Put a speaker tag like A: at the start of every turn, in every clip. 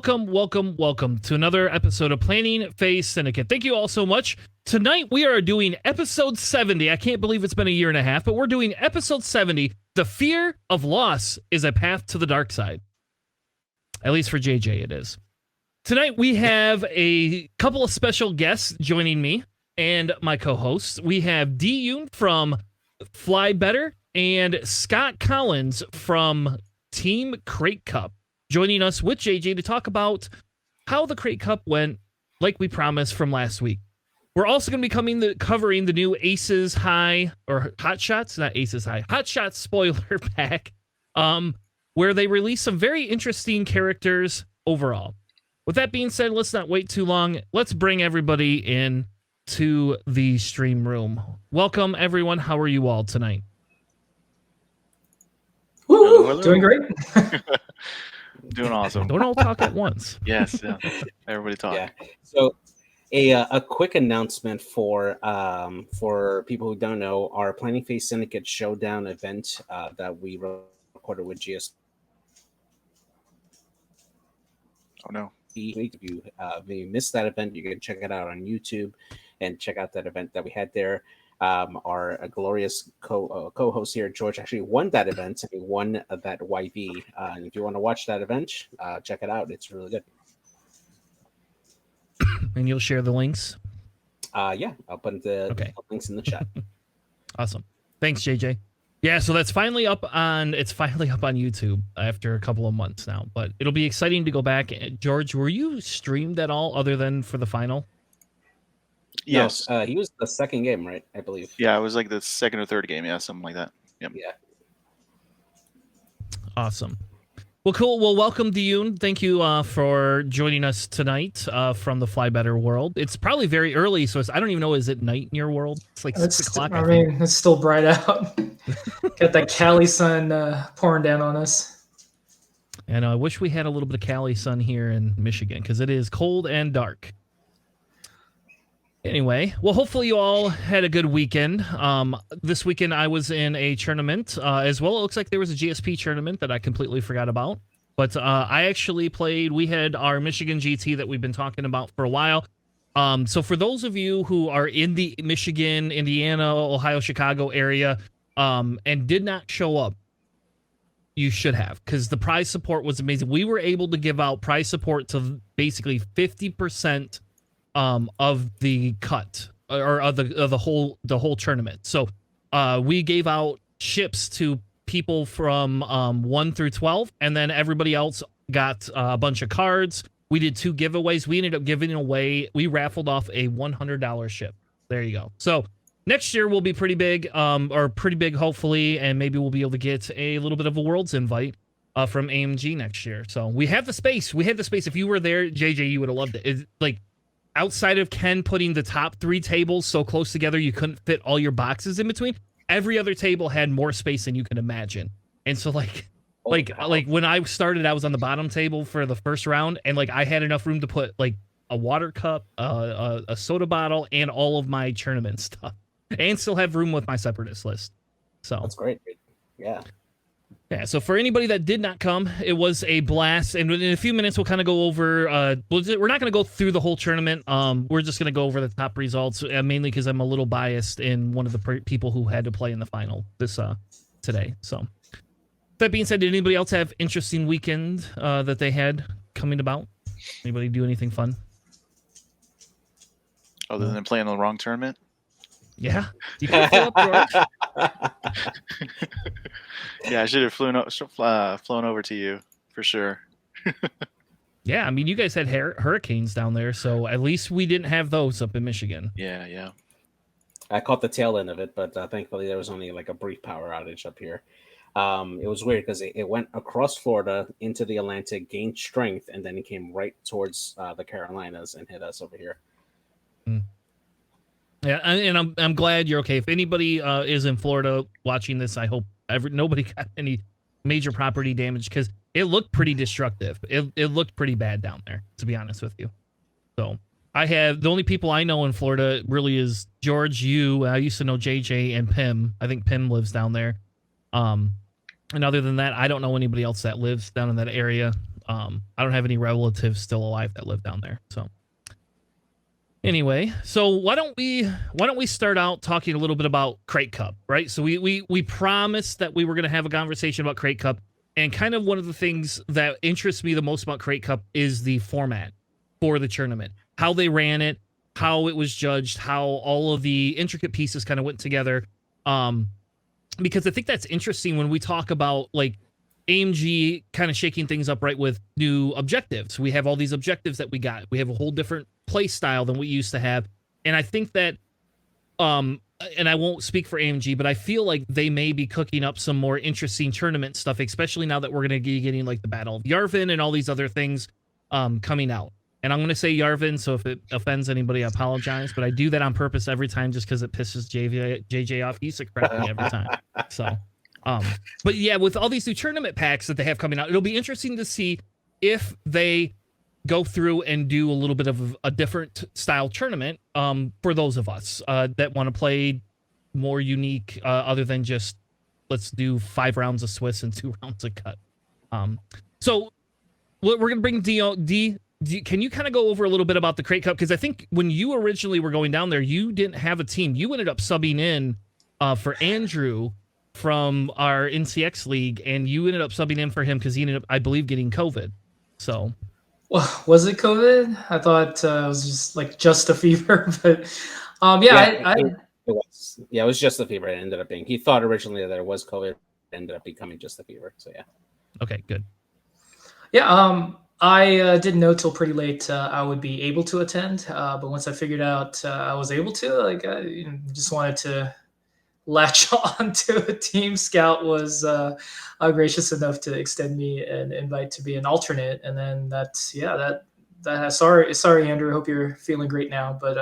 A: welcome to another episode of Planning Phase Syndicate. Thank you all so much. Tonight we are doing episode 70. I can't believe it's been a year and a half, but we're doing episode 70. The fear of loss is a path to the dark side. At least for JJ it is. Tonight we have a couple of special guests joining me and my co-hosts. We have D. Yoon from Fly Better and Scott Collins from Team Krayt Cup joining us with JJ to talk about how the Krayt Cup went, like we promised from last week. We're also going to be covering the new Aces High, or Hotshots, not Aces High, Hotshots spoiler pack, where they release some very interesting characters overall. With that being said, let's not wait too long. Let's bring everybody in to the stream room. Welcome, everyone. How are you all tonight?
B: Woo! Doing great.
C: Doing awesome.
A: Don't all talk at once.
C: Yes, yeah. Everybody talk.
B: Yeah. So, a quick announcement for people who don't know, our Planning Phase Syndicate Showdown event that we recorded with GS.
C: Oh no!
B: If you missed that event, you can check it out on YouTube and check out that event that we had there. Our glorious co-host here, George, actually won that event. And he won that YV. And if you want to watch that event, check it out. It's really good.
A: And you'll share the links?
B: Yeah, I'll put the links in the chat.
A: Awesome. Thanks, JJ. Yeah, so that's finally up on YouTube after a couple of months now. But it'll be exciting to go back. George, were you streamed at all other than for the final?
C: Yes.
B: No, he was the second game, right? I believe.
C: Yeah, it was like the second or third game. Yeah, something like that. Yep.
B: Yeah.
A: Awesome. Well, cool. Well, welcome, Diyun. Thank you for joining us tonight from the Fly Better world. It's probably very early, so I don't even know. Is it night in your world? It's like 6 o'clock.
B: I mean, it's still bright out. Got that Cali sun pouring down on us.
A: And I wish we had a little bit of Cali sun here in Michigan because it is cold and dark. Anyway, well, hopefully you all had a good weekend. This weekend I was in a tournament as well. It looks like there was a GSP tournament that I completely forgot about. But I actually played. We had our Michigan GT that we've been talking about for a while. So for those of you who are in the Michigan, Indiana, Ohio, Chicago area and did not show up, you should have, because the prize support was amazing. We were able to give out prize support to basically 50% of the cut or of the whole tournament. So we gave out ships to people from 1 through 12, and then everybody else got a bunch of cards. We did 2 giveaways. We ended up giving away, we raffled off a $100 ship. There you go. So next year will be pretty big, hopefully, and maybe we'll be able to get a little bit of a Worlds invite from AMG next year. So we have the space. If you were there, JJ, you would have loved it. It's like, outside of Ken putting the top 3 tables so close together you couldn't fit all your boxes in between, every other table had more space than you can imagine. And so like when I started, I was on the bottom table for the first round, and like I had enough room to put like a water cup, a soda bottle, and all of my tournament stuff, and still have room with my separatist list. So
B: that's great. Yeah.
A: Yeah, so for anybody that did not come, it was a blast. And in a few minutes, we'll kind of go over... we're not going to go through the whole tournament. We're just going to go over the top results, mainly because I'm a little biased in one of the people who had to play in the final today. So that being said, did anybody else have interesting weekend that they had coming about? Anybody do anything fun?
C: Other than playing the wrong tournament?
A: Yeah. You can fill up, George.
C: Yeah, I should have flown over to you for sure.
A: Yeah, I mean, you guys had hurricanes down there, so at least we didn't have those up in Michigan.
C: Yeah.
B: I caught the tail end of it, but thankfully there was only like a brief power outage up here. It was weird because it went across Florida into the Atlantic, gained strength, and then it came right towards the Carolinas and hit us over here.
A: Yeah, and I'm glad you're okay. If anybody is in Florida watching this, I hope nobody got any major property damage, because it looked pretty destructive. It looked pretty bad down there, to be honest with you. So the only people I know in Florida really is George, you. I used to know JJ and Pim. I think Pim lives down there. And other than that, I don't know anybody else that lives down in that area. I don't have any relatives still alive that live down there. So anyway, so why don't we start out talking a little bit about Krayt Cup, right? So we promised that we were going to have a conversation about Krayt Cup, and kind of one of the things that interests me the most about Krayt Cup is the format for the tournament, how they ran it, how it was judged, how all of the intricate pieces kind of went together. Because I think that's interesting when we talk about like AMG kind of shaking things up, right, with new objectives. We have all these objectives that we got. We have a whole different play style than we used to have. And I think that, and I won't speak for AMG, but I feel like they may be cooking up some more interesting tournament stuff, especially now that we're going to be getting like the Battle of Yavin and all these other things coming out. And I'm going to say Yavin, so if it offends anybody, I apologize. But I do that on purpose every time just because it pisses JJ off. He used to correct me every time. So, but yeah, with all these new tournament packs that they have coming out, it'll be interesting to see if they go through and do a little bit of a different style tournament for those of us that want to play more unique, other than just let's do 5 rounds of Swiss and 2 rounds of cut. So we're going to bring D. Can you kind of go over a little bit about the Krayt Cup? Because I think when you originally were going down there, you didn't have a team. You ended up subbing in for Andrew from our NCX league, and you ended up subbing in for him because he ended up, I believe, getting COVID. So,
D: well, was it COVID? I thought it was just a fever, but
B: it was. Yeah, it was just the fever. It ended up being. He thought originally that it was COVID. It ended up becoming just the fever. So yeah.
A: Okay, good.
D: Yeah. I didn't know till pretty late I would be able to attend, but once I figured out I was able to, I just wanted to latch on to a team. Scout was gracious enough to extend me an invite to be an alternate, and then that sorry Andrew, I hope you're feeling great now, but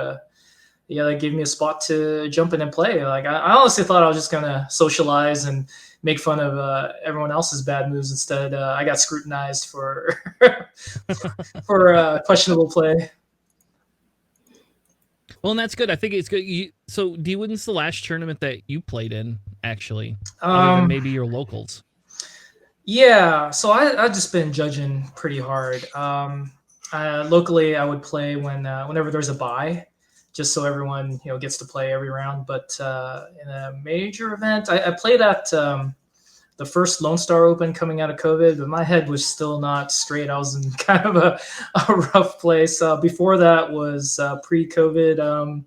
D: that gave me a spot to jump in and play. Like I honestly thought I was just gonna socialize and make fun of everyone else's bad moves. Instead, I got scrutinized for for questionable play.
A: Well, and that's good. I think it's good. So, D, when's the last tournament that you played in, actually? Other than maybe your locals.
D: Yeah, so I've just been judging pretty hard. Locally, I would play whenever there's a bye, just so everyone gets to play every round. But in a major event, I played at the first Lone Star Open coming out of COVID, but my head was still not straight. I was in kind of a rough place. Before that was pre-COVID,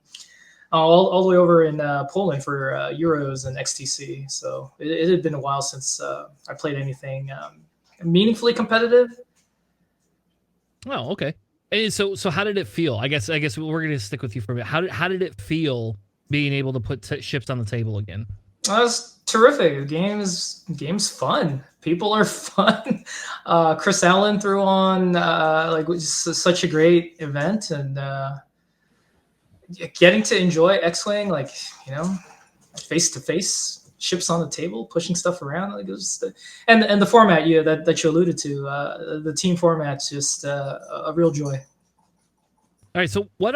D: all the way over in Poland for Euros and XTC. So it had been a while since I played anything meaningfully competitive.
A: Oh, okay. And so how did it feel? I guess we're going to stick with you for a minute. How did it feel being able to put ships on the table again?
D: That was terrific. The game's fun. People are fun. Chris Allen threw on which is such a great event, and getting to enjoy X-Wing, face to face, ships on the table, pushing stuff around. Like it was and the format that you alluded to, the team format's just a real joy.
A: All right, so why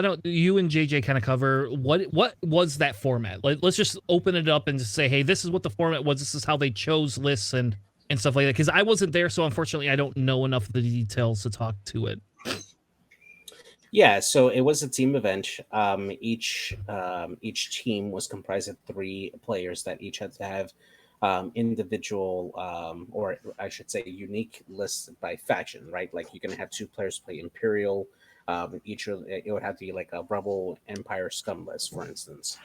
A: don't you and JJ kind of cover what was that format? Let's just open it up and just say, hey, this is what the format was. This is how they chose lists and stuff like that. Because I wasn't there, so unfortunately, I don't know enough of the details to talk to it.
B: Yeah, so it was a team event. Each team was comprised of 3 players that each had to have individual, or I should say, unique lists by faction. Right, like you're gonna have 2 players play Imperial. It would have to be like a Rebel, Empire, Scum list, for instance.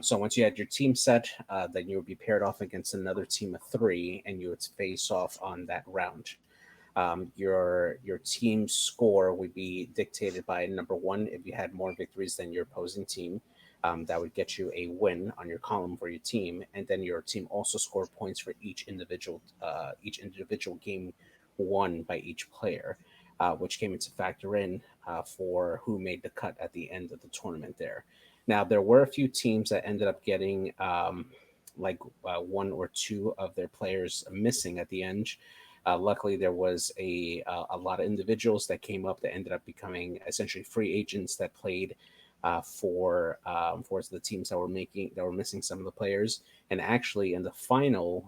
B: So once you had your team set, then you would be paired off against another team of 3, and you would face off on that round. Your team score would be dictated by number 1. If you had more victories than your opposing team, that would get you a win on your column for your team, and then your team also scored points for each individual game won by each player. Which came into factor in for who made the cut at the end of the tournament there. Now, there were a few teams that ended up getting 1 or 2 of their players missing at the end. Luckily, there was a lot of individuals that came up that ended up becoming essentially free agents that played for the teams that were missing some of the players. And actually, in the final,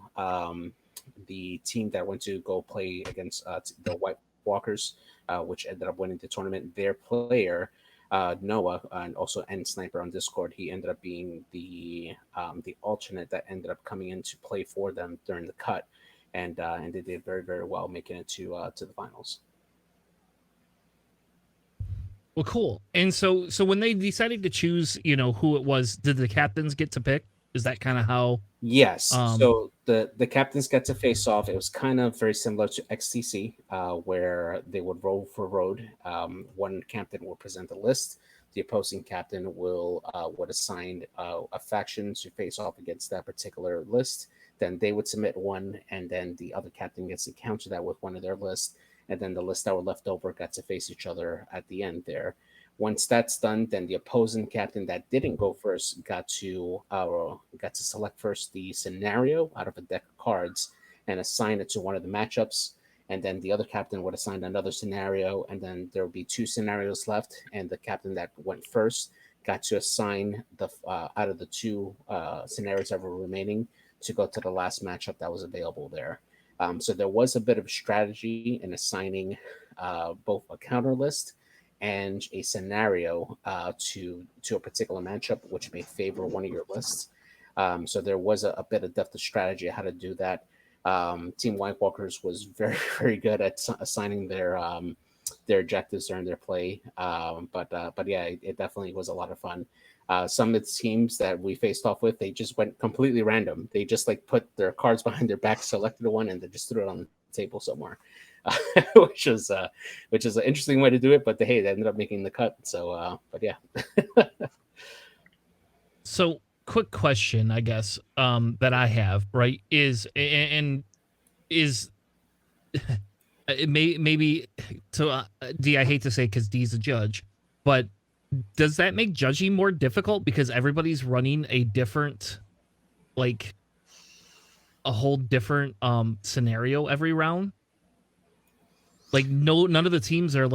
B: the team that went to go play against the White Walkers, which ended up winning the tournament. Their player, Noah, and also N Sniper on Discord, he ended up being the alternate that ended up coming in to play for them during the cut, and they did very, very well, making it to the finals.
A: Well, cool. And so when they decided to choose, who it was, did the captains get to pick? Is that kind of how?
B: Yes. So the captains got to face off. It was kind of very similar to XTC, where they would roll for road. One captain will present a list. The opposing captain would assign a faction to face off against that particular list. Then they would submit one, and then the other captain gets to counter that with one of their lists. And then the lists that were left over got to face each other at the end there. Once that's done, then the opposing captain that didn't go first got to select first the scenario out of a deck of cards and assign it to one of the matchups. And then the other captain would assign another scenario, and then there would be 2 scenarios left. And the captain that went first got to assign the out of the 2 scenarios that were remaining to go to the last matchup that was available there. So there was a bit of strategy in assigning both a counter list and a scenario to a particular matchup, which may favor one of your lists. So there was a bit of depth of strategy of how to do that. Team White Walkers was very, very good at assigning their objectives during their play. But yeah, it definitely was a lot of fun. Some of the teams that we faced off with, they just went completely random. They just put their cards behind their back, selected one, and they just threw it on the table somewhere, which is an interesting way to do it. But hey, they ended up making the cut. So, but yeah.
A: So, quick question, I guess, that I have, right, is maybe to D, I hate to say because D's a judge, but does that make judging more difficult because everybody's running a different, a whole different scenario every round? None of the teams are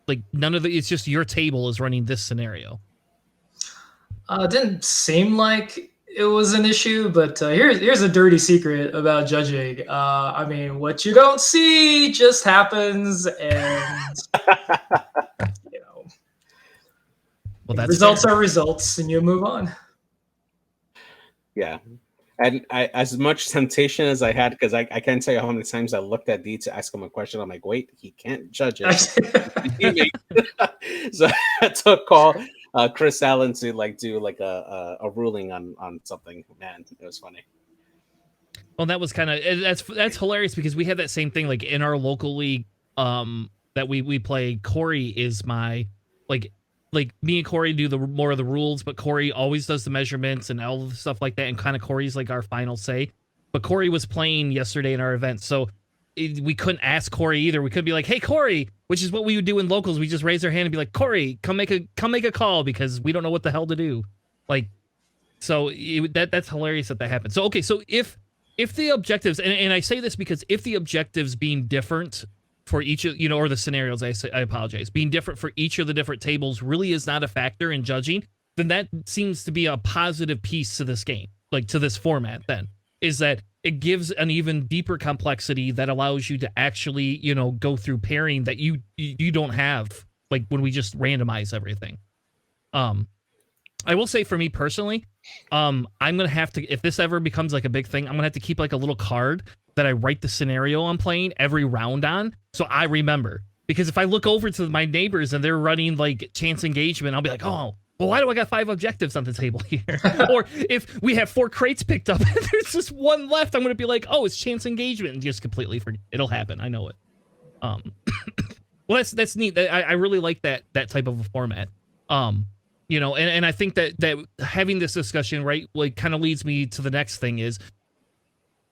A: it's just your table is running this scenario.
D: It didn't seem like it was an issue, but here's a dirty secret about judging. I mean, what you don't see just happens, and
A: well, that's
D: results are results, and you move on.
B: Yeah. And as much temptation as I had, because I can't tell you how many times I looked at D to ask him a question. I'm like, wait, he can't judge it. So I had to call Chris Allen to do a ruling on something. Man, it was funny.
A: Well, that was kind of that's hilarious because we had that same thing in our local league that we play. Corey is my me and Corey do more of the rules, but Corey always does the measurements and all the stuff like that. And kind of Corey's our final say. But Corey was playing yesterday in our event, so we couldn't ask Corey either. We could be like, "Hey, Corey," which is what we would do in locals. We just raise our hand and be like, "Corey, come make a call," because we don't know what the hell to do. So that's hilarious that happened. So okay, so if the objectives, and I say this because if the objectives being different for each of, or the scenarios, I apologize, being different for each of the different tables really is not a factor in judging, then that seems to be a positive piece to this game, to this format then, is that it gives an even deeper complexity that allows you to actually, go through pairing that you don't have, when we just randomize everything. I will say for me personally, I'm going to have to, if this ever becomes a big thing, I'm going to have to keep a little card that I write the scenario I'm playing every round on, so I remember. Because if I look over to my neighbors and they're running chance engagement, I'll be like, oh, well, why do I got 5 objectives on the table here? Or if we have 4 crates picked up and there's just 1 left, I'm going to be like, oh, it's chance engagement, and just completely forget. It'll happen. I know it. Well, that's neat. I really like that type of a format. And I think that having this discussion, right, kind of leads me to the next thing is,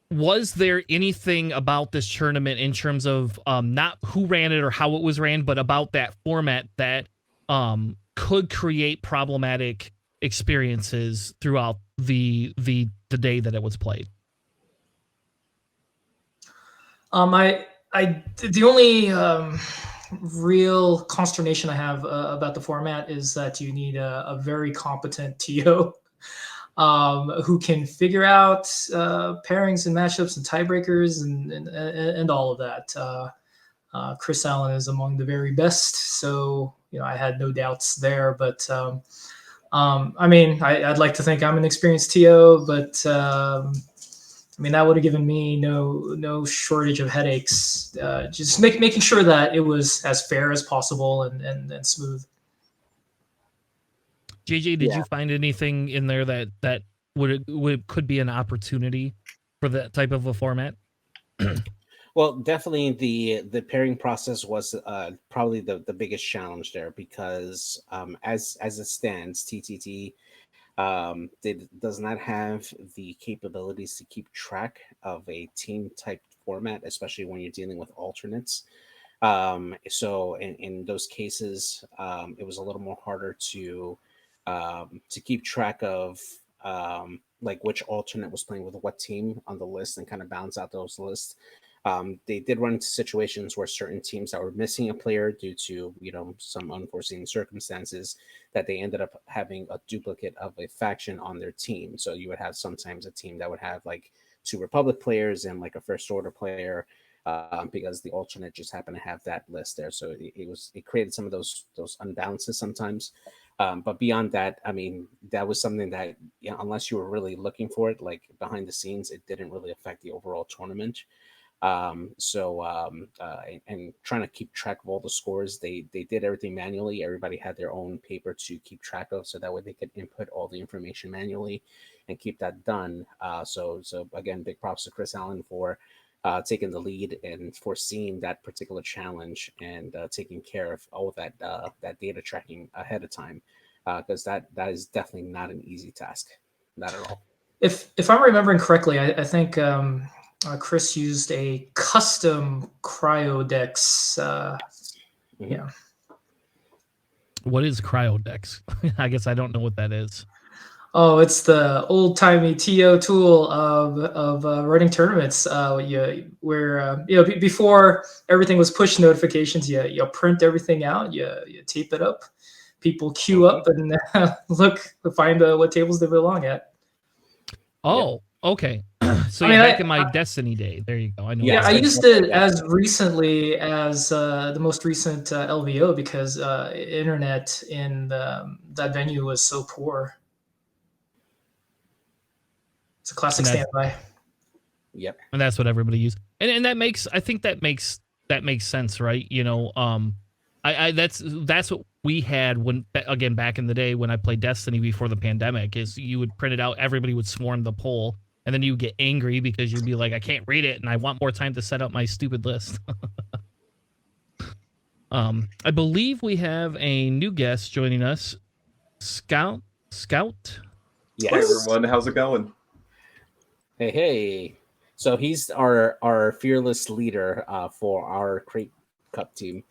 A: was there anything about this tournament in terms of not who ran it or how it was ran, but about that format that could create problematic experiences throughout the day that it was played?
D: The only real consternation I have about the format is that you need a very competent TO. who can figure out pairings and matchups and tiebreakers and all of that. Chris Allen is among the very best, so I had no doubts there. But I mean, I'd like to think I'm an experienced TO, but I mean, that would have given me no shortage of headaches. Just making sure that it was as fair as possible and smooth.
A: JJ, did you find anything in there that could be an opportunity for that type of a format?
B: Well, definitely the pairing process was probably the biggest challenge there, because as it stands, TTT does not have the capabilities to keep track of a team type format, especially when you're dealing with alternates. So in those cases, it was a little more harder to keep track of like which alternate was playing with what team on the list and kind of balance out those lists. They did run into situations where certain teams that were missing a player due to some unforeseen circumstances, that they ended up having a duplicate of a faction on their team. So you would have sometimes a team that would have like 2 Republic players and like a First Order player, because the alternate just happened to have that list there. So it created some of those unbalances sometimes. But beyond that, I mean, that was something that, unless you were really looking for it, like behind the scenes, it didn't really affect the overall tournament. And trying to keep track of all the scores, they did everything manually. Everybody had their own paper to keep track of, so that way they could input all the information manually and keep that done. So again, big props to Chris Allen for taking the lead and foreseeing that particular challenge and taking care of all of that data tracking ahead of time, because that is definitely not an easy task, not at all.
D: If I'm remembering correctly, I think Chris used a custom cryodex. Yeah.
A: What is cryodex? I guess I don't know what that is.
D: Oh, it's the old timey TO tool of running tournaments. Before everything was push notifications, you print everything out, you tape it up, people queue up and find what tables they belong at.
A: Oh, okay. So back in my Destiny day, there you go. I know.
D: Yeah, I used it as recently as the most recent LVO, because internet in that venue was so poor. It's a classic standby.
B: Yep.
A: And that's what everybody used. And that makes, I think that makes sense, right? That's what we had when, again, back in the day when I played Destiny before the pandemic, is you would print it out, everybody would swarm the poll, and then you get angry because you'd be like, I can't read it and I want more time to set up my stupid list. I believe we have a new guest joining us. Scout?
B: Yes.
E: Hey everyone, how's it going?
B: Hey. So he's our fearless leader for our Krayt Cup team,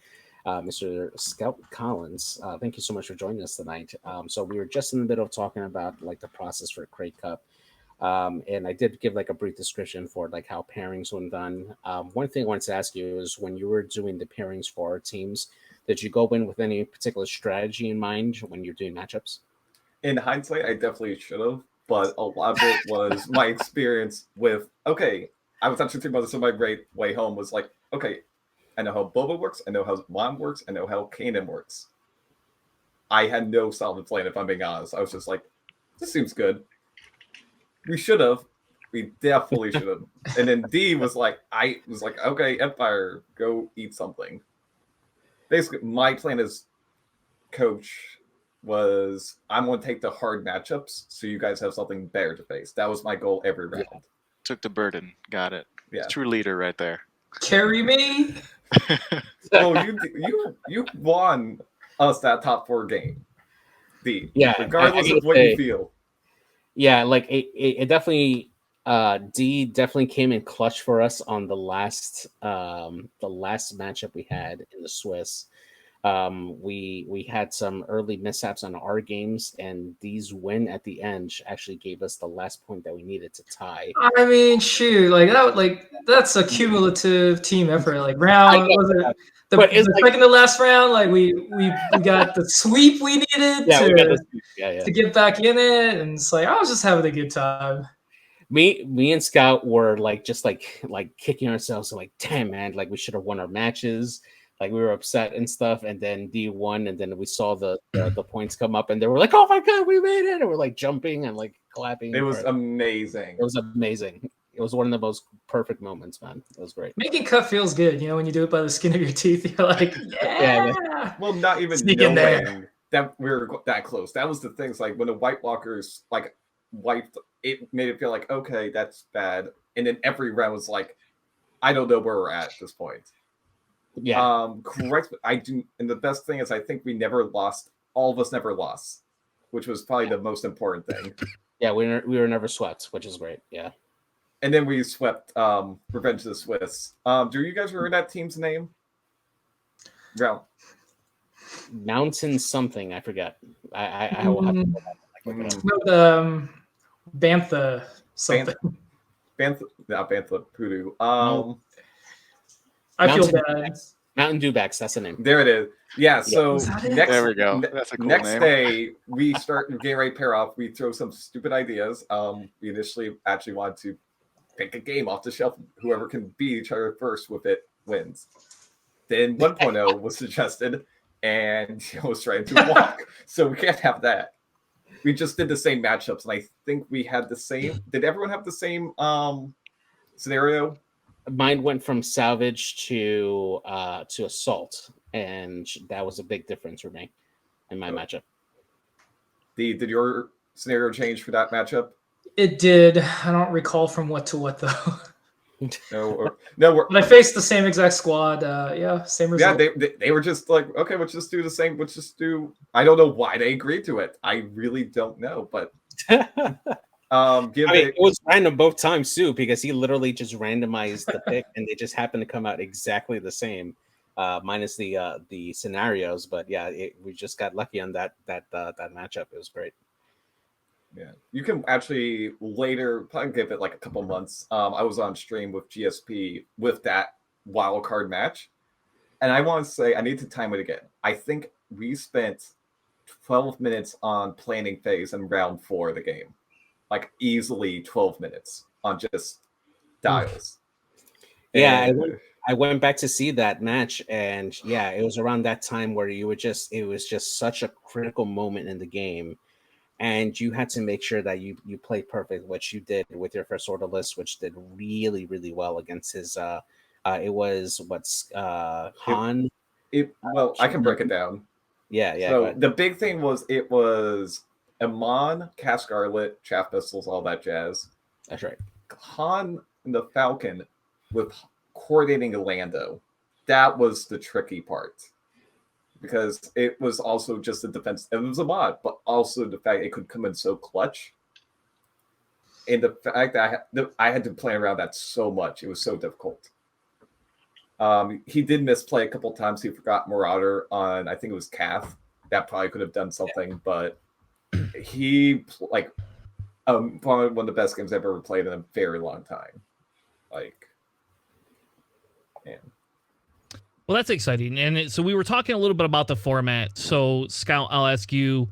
B: Mr. Scout Collins. Thank you so much for joining us tonight. So we were just in the middle of talking about like the process for Krayt Cup. And I did give like a brief description for like how pairings were done. One thing I wanted to ask you is, when you were doing the pairings for our teams, did you go in with any particular strategy in mind when you're doing matchups?
E: In hindsight, I definitely should have, but a lot of it was my experience with, I was actually thinking about this on my way home, was like, I know how Boba works, I know how Wam works, I know how Kanan works. I had no solid plan, if I'm being honest. I was just like, this seems good. We should have. We definitely should have. And then D was like, okay, Empire, go eat something. Basically, my plan as coach was, I'm going to take the hard matchups so you guys have something better to face. That was my goal every round.
C: Yeah. Took the burden. Got it.
E: Yeah.
C: True leader right there.
D: Carry me.
E: Well, you won us that top 4 game, D.
B: Yeah.
E: Regardless of what you feel.
B: Yeah, like it definitely D definitely came in clutch for us on the last matchup we had in the Swiss. We had some early mishaps on our games, and these win at the end actually gave us the last point that we needed to tie.
D: I mean, shoot, that's a cumulative team effort. Like
B: I
D: round
B: know,
D: was it
B: but it's
D: the
B: like,
D: second to last round? Like we got the sweep we needed
B: yeah, we got
D: to
B: this. Yeah.
D: to get back in it, and it's like I was just having a good time.
B: Me and Scout were like just like kicking ourselves, like, damn man, like we should have won our matches. Like we were upset and stuff, and then D won, and then we saw the points come up, and they were like, "Oh my god, we made it!" And we're like jumping and like clapping.
E: It was amazing.
B: It was amazing. It was one of the most perfect moments, man. It was great.
D: Making cut feels good, when you do it by the skin of your teeth. You're like, yeah.
E: Well, not even
D: Sneak in there.
E: knowing that we were that close. That was the thing. It's like when the White Walkers like wiped, it made it feel like, okay, that's bad. And then every round was like, I don't know where we're at this point.
B: Yeah.
E: Correct. I do. And the best thing is I think we never lost. All of us never lost, which was probably the most important thing.
B: Yeah, we were never swept, which is great. Yeah.
E: And then we swept Revenge of the Swiss. Do you guys remember that team's name? Round.
B: Mountain something, I forget. I will have to go back and look it up.
D: No, Bantha something.
E: Not Bantha, Voodoo.
D: I feel
B: Mountain
D: bad.
B: Mountain Dewbacks, that's the name.
E: There it is. Yeah, so
D: Was that it?
C: There we go. That's a cool
E: next
C: name.
E: day, we start getting ready to pair off. We throw some stupid ideas. We initially actually wanted to pick a game off the shelf. Whoever can beat each other first with it wins. Then 1.0 was suggested, and it was trying to walk. So we can't have that. We just did the same matchups, and I think we had the same. Did everyone have the same scenario?
B: Mine went from salvage to assault, and that was a big difference for me in my matchup.
E: Did your scenario change for that matchup?
D: It did. I don't recall from what to what though.
E: No.
D: But I faced the same exact squad. Same result.
E: Yeah, they were just like, okay, let's just do the same. Let's just do. I don't know why they agreed to it. I really don't know, but
B: it was random both times too, because he literally just randomized the pick, and they just happened to come out exactly the same, minus the scenarios. But yeah, we just got lucky on that matchup. It was great.
E: Yeah, you can actually later probably give it like a couple months. I was on stream with GSP with that wild card match, and I want to say I need to time it again. I think we spent 12 minutes on planning phase in round 4 of the game, like easily 12 minutes on just dials.
B: Yeah, I went back to see that match, and yeah, it was around that time where it was just such a critical moment in the game. And you had to make sure that you played perfect, which you did with your first order list, which did really, really well against his. It was Han.
E: Well, I can break it down.
B: Yeah.
E: So the big thing was it was Amon, Cass Scarlet, Chaff Pistols, all that jazz.
B: That's right.
E: Han and the Falcon with coordinating Lando. That was the tricky part. Because it was also just a defense. It was a mod, but also the fact it could come in so clutch. And the fact that I had to play around that so much. It was so difficult. He did misplay a couple times. He forgot Marauder on, I think it was Cath. That probably could have done something, but he, probably one of the best games I've ever played in a very long time. Man.
A: Well, that's exciting. And so we were talking a little bit about the format. So Scout, I'll ask you,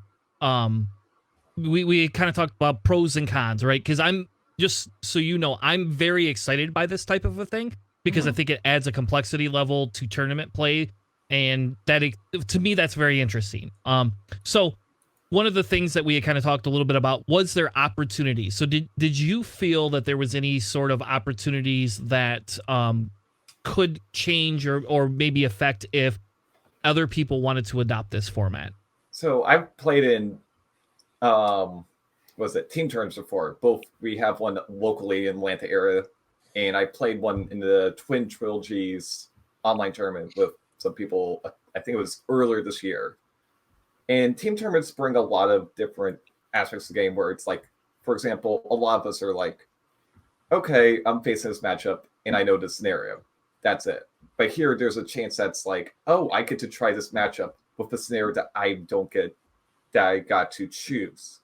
A: we kind of talked about pros and cons, right? Because I'm just, so you know, I'm very excited by this type of a thing because I think it adds a complexity level to tournament play. And to me, that's very interesting. So one of the things that we had kind of talked a little bit about was there opportunities. So did you feel that there was any sort of opportunities that, could change or maybe affect if other people wanted to adopt this format?
E: So I've played in team tournaments before. Both we have one locally in Atlanta area, and I played one in the Twin Trilogies online tournament with some people. I think it was earlier this year. And team tournaments bring a lot of different aspects of the game where it's like, for example, a lot of us are like, okay, I'm facing this matchup and I know the scenario. That's it. But here, there's a chance that's like, oh, I get to try this matchup with a scenario that I got to choose.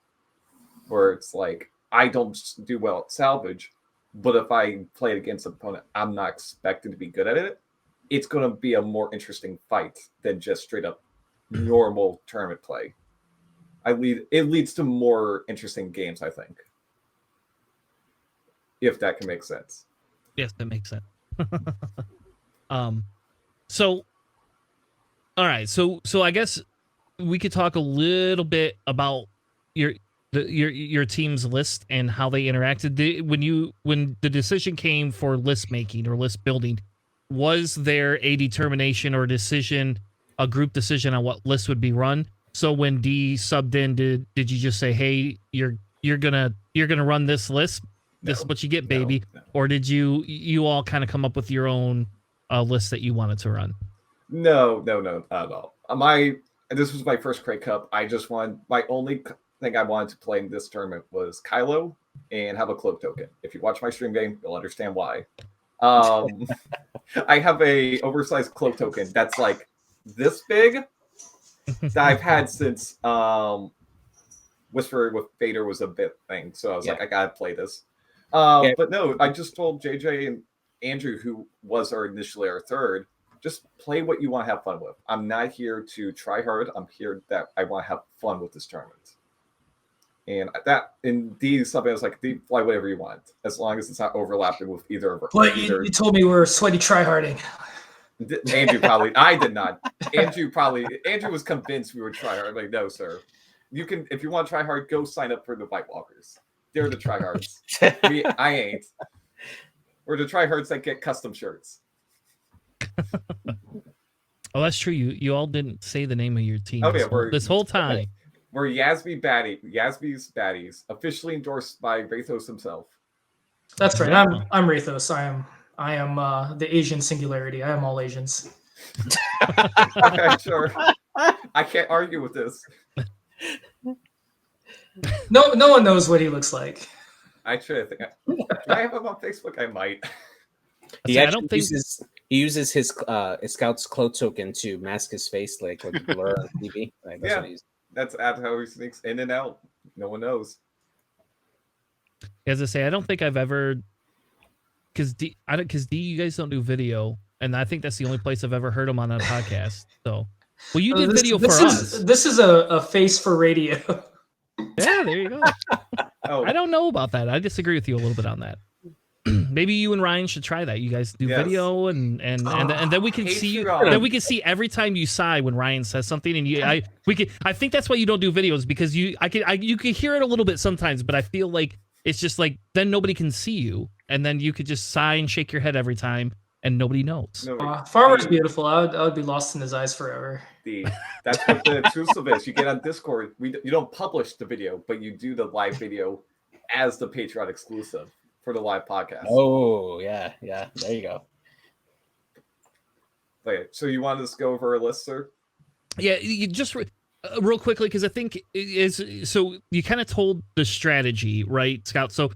E: Where it's like, I don't do well at salvage, but if I play it against an opponent I'm not expecting to be good at it, it's going to be a more interesting fight than just straight up normal tournament play. It leads to more interesting games, I think. If that can make sense.
A: Yes, that makes sense. So, all right. So I guess we could talk a little bit about your team's list and how they interacted. When the decision came for list making or list building, was there a determination or decision, a group decision on what list would be run? So when D subbed in, did you just say, "Hey, you're gonna run this list? This is what you get, baby," or did you all kind of come up with your own list that you wanted to run?
E: No, not at all. This was my first Krayt Cup. My only thing I wanted to play in this tournament was Kylo and have a cloak token. If you watch my stream game, you'll understand why. I have a oversized cloak token that's like this big that I've had since Whisper with Vader was a bit thing. So I was like, I gotta play this. But no, I just told JJ and Andrew, who was initially our third, just play what you want to have fun with. I'm not here to try hard. I'm here that I want to have fun with this tournament. And that indeed something I was like, fly whatever you want, as long as it's not overlapping with either of our.
D: But you told me we were sweaty tryharding.
E: Andrew probably. I did not. Andrew was convinced we would try hard. I'm like, no, sir. You can, if you want to try hard, go sign up for the White Walkers. They're the tryhards. I ain't. We're the tryhards that get custom shirts.
A: Oh, that's true. You all didn't say the name of your team this whole time.
E: We're Yasby Yasby's Baddies, officially endorsed by Rathos himself.
D: That's right. I'm Rathos. I am the Asian singularity. I am all Asians.
E: Okay, sure. I can't argue with this.
D: No one knows what he looks like.
E: I should think. Do I have him on Facebook? I might.
B: He uses his Scout's cloak token to mask his face, like with blur on TV. Like, that's what he uses.
E: That's how he sneaks in and out. No one knows.
A: As I say, I don't think I've ever, because D, you guys don't do video, and I think that's the only place I've ever heard him on a podcast. So, well, you did video for us.
D: This is a face for radio.
A: Yeah, there you go. I don't know about that. I disagree with you a little bit on that. Maybe you and Ryan should try that. You guys do video, and then we can see you. Then we can see every time you sigh when Ryan says something, and I think that's why you don't do videos, because you can hear it a little bit sometimes, but I feel like it's just like then nobody can see you, and then you could just sigh and shake your head every time, and nobody knows.
D: Farmer's beautiful. I would be lost in his eyes forever.
E: That's what the exclusive is. You get on Discord. You don't publish the video, but you do the live video as the Patreon exclusive for the live podcast.
B: Oh, yeah. There you go.
E: Okay, so you want us to go over our list, sir?
A: Yeah, you just real quickly, because I think so you kind of told the strategy, right, Scout? So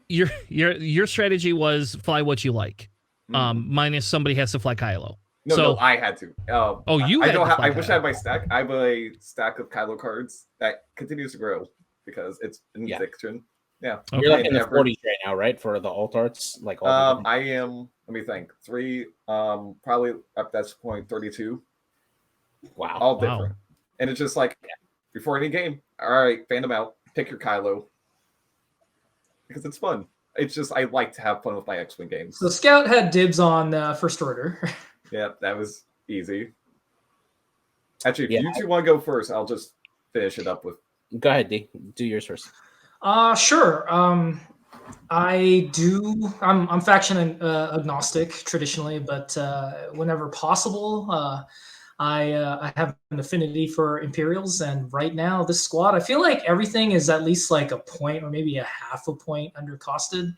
A: your strategy was fly what you like, minus somebody has to fly Kylo.
E: No, I had to.
A: I
E: wish I had my stack. I have a stack of Kylo cards that continues to grow because it's in fiction. Yeah,
B: you're like in the 40s right now, right? For the alt arts, like all.
E: I am. Let me think. 3. Probably at that point 32.
B: Wow,
E: all different. And it's just like before any game. All right, fan them out. Pick your Kylo because it's fun. It's just I like to have fun with my X-wing games.
D: So Scout had dibs on First Order.
E: Yeah, that was easy. Actually, if you two want to go first, I'll just finish it up with.
B: Go ahead, D. Do yours first.
D: Sure. I'm faction agnostic traditionally, but whenever possible, I have an affinity for Imperials, and right now this squad, I feel like everything is at least like a point or maybe a half a point undercosted.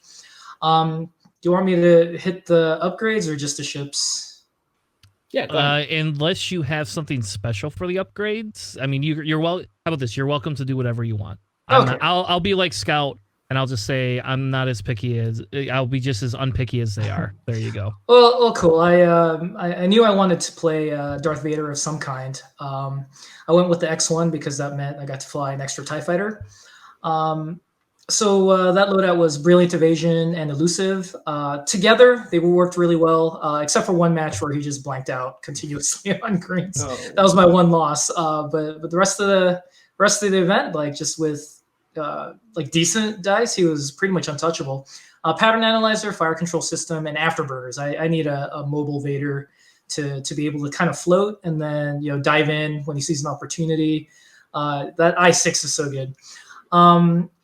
D: Do you want me to hit the upgrades or just the ships?
B: Yeah,
A: unless you have something special for the upgrades. I mean, you're well. How about this? You're welcome to do whatever you want.
D: Okay.
A: I'll be like Scout. And I'll just say I'm not as picky as I'll be just as unpicky as they are. There you go.
D: Well, cool. I knew I wanted to play Darth Vader of some kind. I went with the X1 because that meant I got to fly an extra TIE fighter. So that loadout was Brilliant Evasion and Elusive. Together, they worked really well, except for one match where he just blanked out continuously on greens.
E: Oh.
D: That was my one loss. But the rest of the event, like just with like decent dice, he was pretty much untouchable. Pattern analyzer, fire control system, and afterburners. I need a mobile Vader to be able to kind of float and then dive in when he sees an opportunity. That I6 is so good.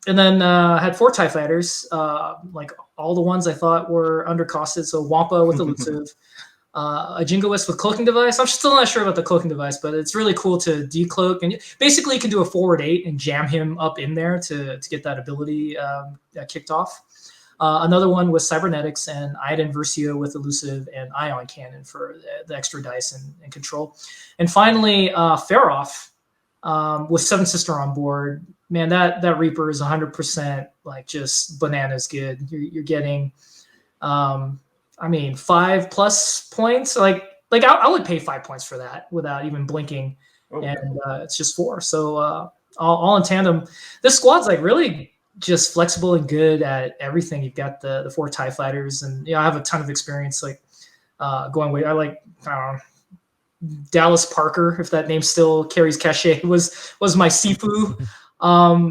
D: And then I had 4 TIE fighters, like all the ones I thought were undercosted. So Wampa with elusive, a Jingoist with cloaking device. I'm still not sure about the cloaking device, but it's really cool to decloak. And basically you can do a forward 8 and jam him up in there to get that ability kicked off. Another one with cybernetics and Iden Versio with elusive and ion cannon for the extra dice and control. And finally, Faroff with Seven Sister on board. Man, that Reaper is 100% like just bananas good. You're getting, 5+ points. Like I would pay 5 points for that without even blinking, and it's just 4. So all in tandem, this squad's like really just flexible and good at everything. You've got the 4 TIE fighters, and I have a ton of experience like going way. I don't know, Dallas Parker, if that name still carries cachet, was my Sifu.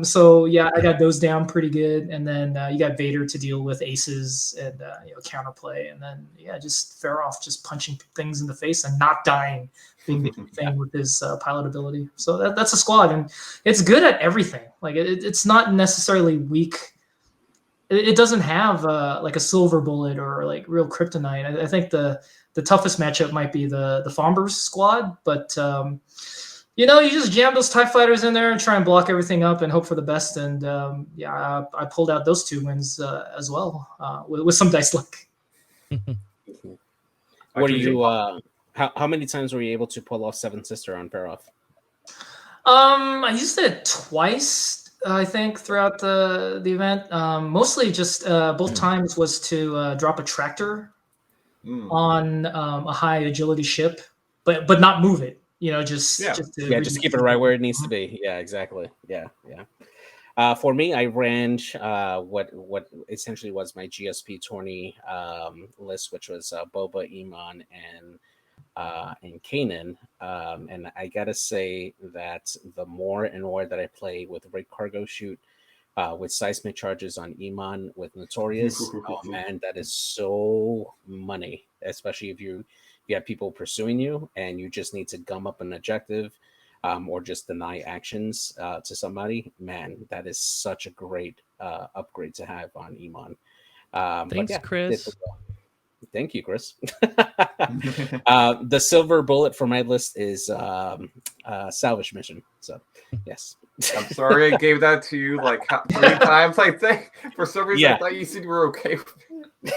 D: So yeah, I got those down pretty good. And then you got Vader to deal with aces and counterplay, and then just Faroff just punching things in the face and not dying, being the thing with his pilot ability. So that's a squad, and it's good at everything. Like it's not necessarily weak. It doesn't have like a silver bullet or like real kryptonite. I think the toughest matchup might be the Fombers squad, but you just jam those TIE fighters in there and try and block everything up and hope for the best. And I pulled out those 2 wins as well with some dice luck.
B: What do you? How many times were you able to pull off Seven Sister on Faroff?
D: I used it twice, I think, throughout the event. Mostly just both times was to drop a tractor on a high agility ship, but not move it. Just
B: keep it right where it needs to be. Yeah, exactly. Yeah. For me, I ran what essentially was my GSP tourney list, which was Boba, Iman, and Kanan. And I gotta say that the more and more that I play with Rig Cargo Shoot, with seismic charges on Iman with Notorious, oh man, that is so money, especially if you have people pursuing you and you just need to gum up an objective or just deny actions to somebody. Man, that is such a great upgrade to have on Iman.
A: Thanks, Chris.
B: Thank you, Chris. The silver bullet for my list is salvage mission. So, yes.
E: I'm sorry I gave that to you like 3 times, I think. For some reason, I thought you said you were okay with it.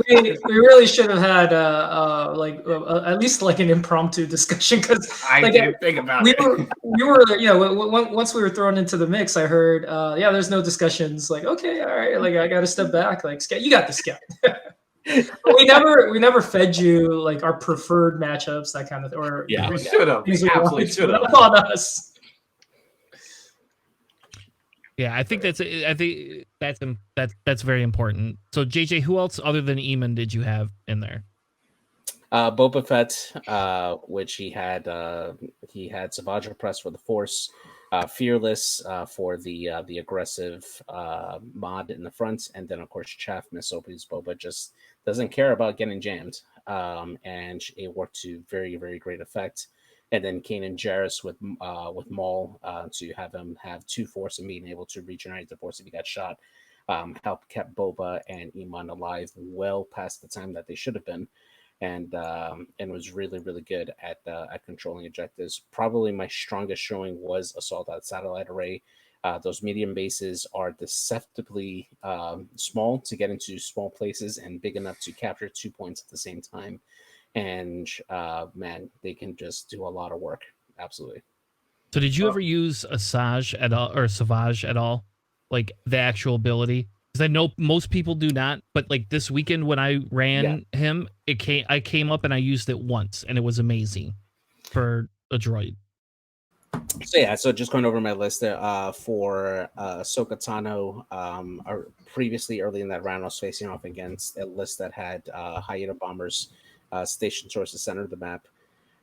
D: we really should have had at least like an impromptu discussion, because
E: I didn't think about it.
D: We were once we were thrown into the mix, I heard there's no discussions. Like, okay, all right, like I got to step back. Like, you got the scout. we never fed you like our preferred matchups, that kind of thing. Or
E: we should have. We absolutely should have.
D: On us.
A: Yeah, I think that's very important. So JJ, who else other than Eamon did you have in there?
B: Boba Fett, which he had Savage Press for the Force, Fearless for the aggressive mod in the front, and then of course Chaff Missile, because Boba just doesn't care about getting jammed, and it worked to very, very great effect. And then Kanan Jarrus with Maul to have him have 2 Force and being able to regenerate the Force if he got shot, helped kept Boba and Iman alive well past the time that they should have been, and was really, really good at controlling objectives. Probably my strongest showing was Assault at Satellite Array. Those medium bases are deceptively small to get into small places and big enough to capture 2 points at the same time. And man, they can just do a lot of work. Absolutely.
A: So did you ever use a Savage at all? like the actual ability. Because I know most people do not, but like this weekend when I ran him, I came up and I used it once, and it was amazing for a droid.
B: So yeah, so just going over my list there for Ahsoka Tano. Previously, early in that round, I was facing off against a list that had Hyena bombers stationed towards the center of the map.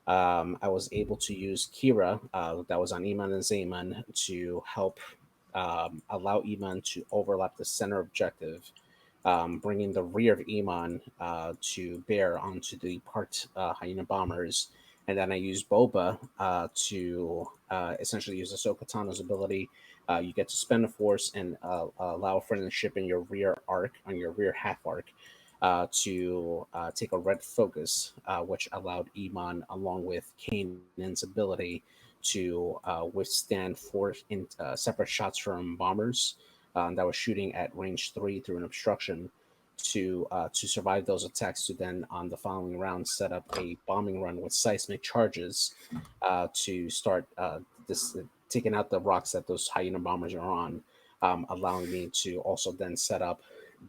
B: I was able to use Kira, that was on Iman and Zayman, to help allow Iman to overlap the center objective, bringing the rear of Iman to bear onto the parked Hyena bombers. And then I used Boba to essentially use Ahsoka Tano's ability. You get to spend a force and allow a friendly ship in your rear arc, on your rear half arc, to take a red focus, which allowed Iman, along with Kanan's ability, to withstand four separate shots from bombers that was shooting at range 3 through an obstruction, to survive those attacks, to then on the following round set up a bombing run with seismic charges to start taking out the rocks that those Hyena bombers are on, allowing me to also then set up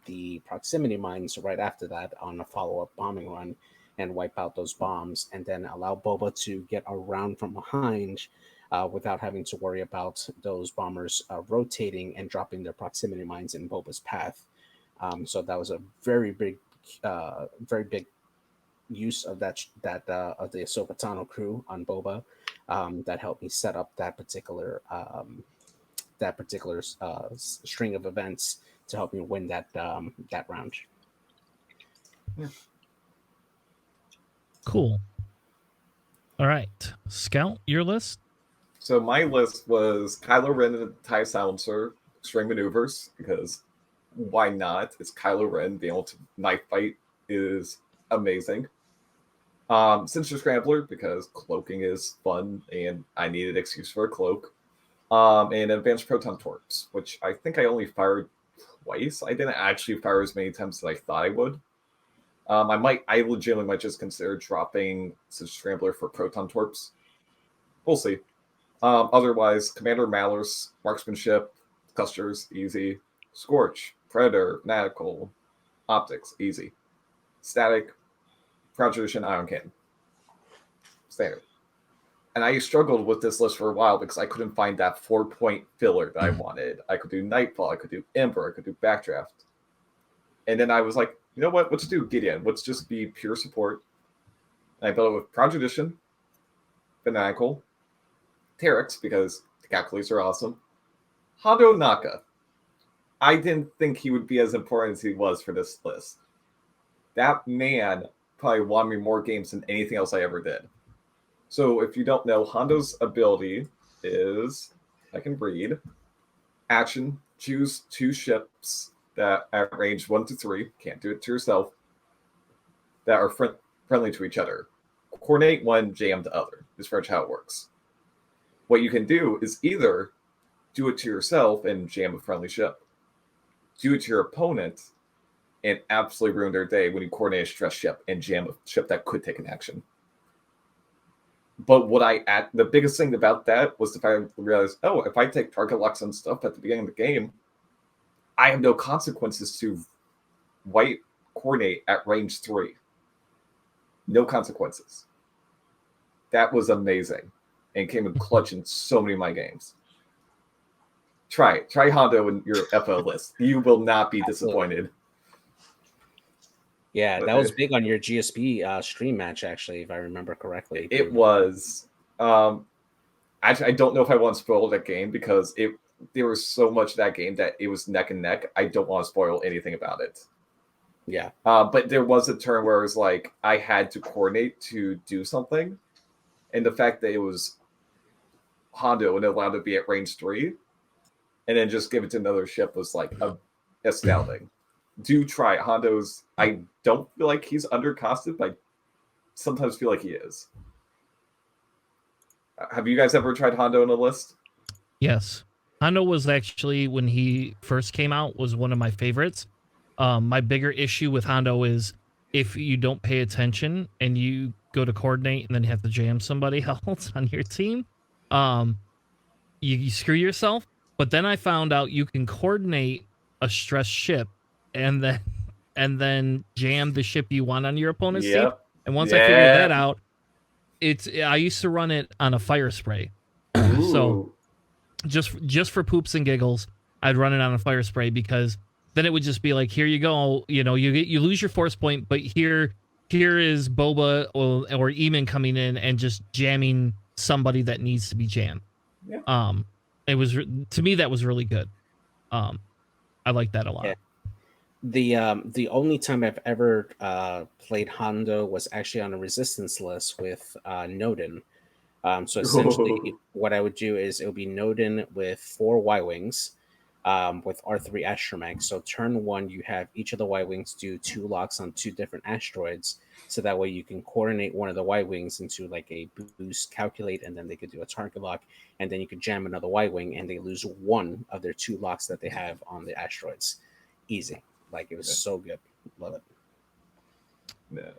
B: the proximity mines right after that on a follow-up bombing run and wipe out those bombs, and then allow Boba to get around from behind without having to worry about those bombers rotating and dropping their proximity mines in Boba's path. So that was a very big use of that of the Ahsoka Tano crew on Boba that helped me set up that particular string of events to help me win that round.
E: Yeah.
A: Cool. All right, Scout, your list.
E: So my list was Kylo Ren and the TIE Silencer, String Maneuvers, because why not? It's Kylo Ren. Being able to knife fight is amazing. Sinister Scrambler, because cloaking is fun, and I needed an excuse for a cloak. And Advanced Proton Torps, which I think I only fired twice. I didn't actually fire as many times as I thought I would. I legitimately might just consider dropping Sinister Scrambler for Proton Torps. We'll see. Otherwise, Commander Malus, Marksmanship, Clusters, easy. Scorch, Predator, Fanatical, Optics, easy. Static, Proud Tradition, Ion Cannon. Standard. And I struggled with this list for a while because I couldn't find that 4-point filler that I wanted. I could do Nightfall, I could do Ember, I could do Backdraft. And then I was like, you know what? Let's do Gideon. Let's just be pure support. And I built it with Proud Tradition, Fanatical, Terex, because the calculators are awesome. Hondo Naka. I didn't think he would be as important as he was for this list. That man probably won me more games than anything else I ever did. So if you don't know, Hondo's ability is, I can read, action, choose 2 ships that at range 1 to 3, can't do it to yourself, that are friendly to each other. Coordinate one, jam the other, is pretty much how it works. What you can do is either do it to yourself and jam a friendly ship, do it to your opponent and absolutely ruin their day when you coordinate a stress ship and jam a ship that could take an action. But the biggest thing about that was the fact I realized, if I take target locks on stuff at the beginning of the game, I have no consequences to white coordinate at range 3. No consequences. That was amazing and came in clutch in so many of my games. Try Hondo in your FO list. You will not be disappointed.
B: Yeah, that was big on your GSP stream match, actually, if I remember correctly.
E: It was. Actually, I don't know if I want to spoil that game because there was so much of that game that it was neck and neck. I don't want to spoil anything about it.
B: Yeah.
E: But there was a turn where it was like I had to coordinate to do something. And the fact that it was Hondo and it allowed it to be at range 3 and then just give it to another ship was like astounding. Do try it. Hondo's, I don't feel like he's undercosted, but I sometimes feel like he is. Have you guys ever tried Hondo in a list?
A: Yes. Hondo was actually, when he first came out, was one of my favorites. My bigger issue with Hondo is if you don't pay attention and you go to coordinate and then you have to jam somebody else on your team, you screw yourself. But then I found out you can coordinate a stressed ship and then jam the ship you want on your opponent's team.
E: Yep.
A: And once I figured that out, I used to run it on a fire spray. So just for poops and giggles, I'd run it on a fire spray, because then it would just be like, here you go, you know, you lose your force point, but here is Boba or Eamon coming in and just jamming somebody that needs to be jammed.
E: Yeah.
A: It was, to me, that was really good. I like that a lot.
B: Yeah. The only time I've ever played Hondo was actually on a resistance list with Nodin. So essentially, what I would do is it would be Nodin with 4 Y-Wings with R3 astromech. So turn 1, you have each of the Y-Wings do 2 locks on 2 different asteroids. So that way you can coordinate one of the Y-Wings into like a boost calculate, and then they could do a target lock, and then you could jam another Y-Wing, and they lose 1 of their 2 locks that they have on the asteroids. Easy. Like, it was so good. Love it.
E: Yeah.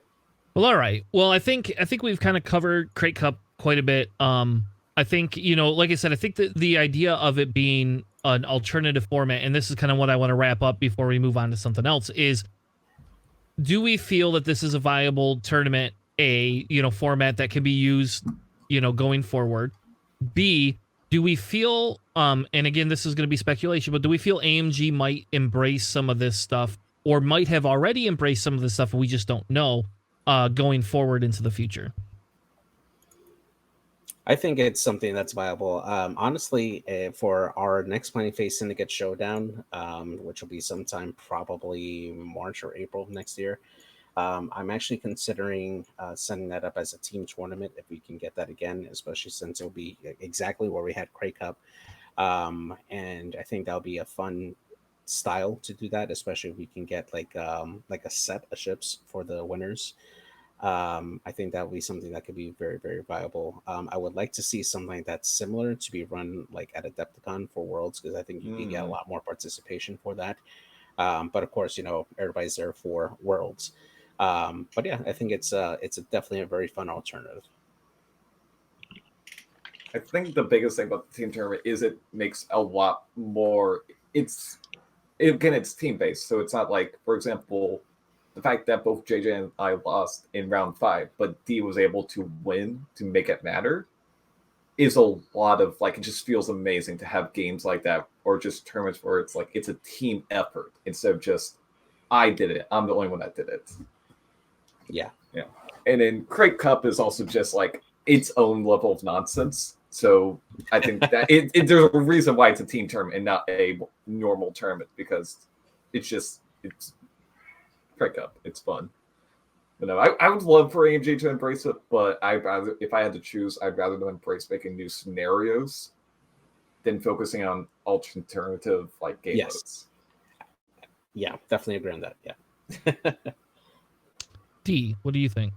A: Well, all right. Well, I think we've kind of covered Krayt Cup quite a bit. I think, you know, like I said, I think that the idea of it being an alternative format, and this is kind of what I want to wrap up before we move on to something else, is, do we feel that this is a viable tournament, format that can be used, going forward? B, do we feel, and again, this is going to be speculation, but do we feel AMG might embrace some of this stuff, or might have already embraced some of this stuff and we just don't know, going forward into the future?
B: I think it's something that's viable. Honestly, for our next Planning Phase Syndicate Showdown, which will be sometime probably March or April of next year, I'm actually considering setting that up as a team tournament if we can get that again, especially since it'll be exactly where we had Krayt Cup. And I think that'll be a fun style to do that, especially if we can get like a set of ships for the winners. I think that would be something that could be very, very viable. I would like to see something that's similar to be run like at Adepticon for Worlds, because I think you can get a lot more participation for that. But of course, everybody's there for Worlds. But yeah, I think it's definitely a very fun alternative.
E: I think the biggest thing about the team tournament is it makes a lot more. It's team based, so it's not like, for example, the fact that both JJ and I lost in round 5, but D was able to win to make it matter, is a lot of, like, it just feels amazing to have games like that, or just tournaments where it's like it's a team effort instead of just I did it, I'm the only one that did it.
B: Yeah.
E: And then Krayt Cup is also just like its own level of nonsense. So I think that there's a reason why it's a team tournament and not a normal tournament, because it's Krayt Cup. It's fun. But no, I would love for AMG to embrace it, but if I had to choose, I'd rather them embrace making new scenarios than focusing on alternative like game modes.
B: Yeah, definitely agree on that. Yeah.
A: D, what do you think?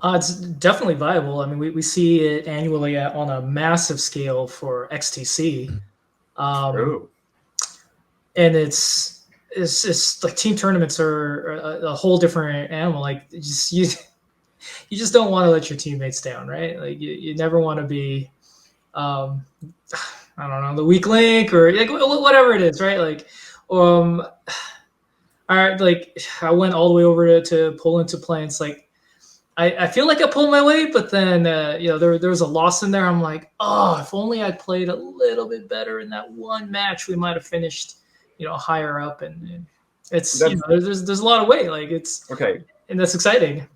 D: It's definitely viable. I mean, we see it annually on a massive scale for XTC.
E: True.
D: And it's like team tournaments are a whole different animal. Like, you just don't want to let your teammates down, right? Like, you never want to be, I don't know, the weak link or like whatever it is, right? Like, I went all the way over to pull into play. It's like, I feel like I pulled my weight, but then there was a loss in there. I'm like, oh, if only I played a little bit better in that one match, we might have finished, higher up. And it's there's a lot of weight. Like, it's
E: okay,
D: and that's exciting.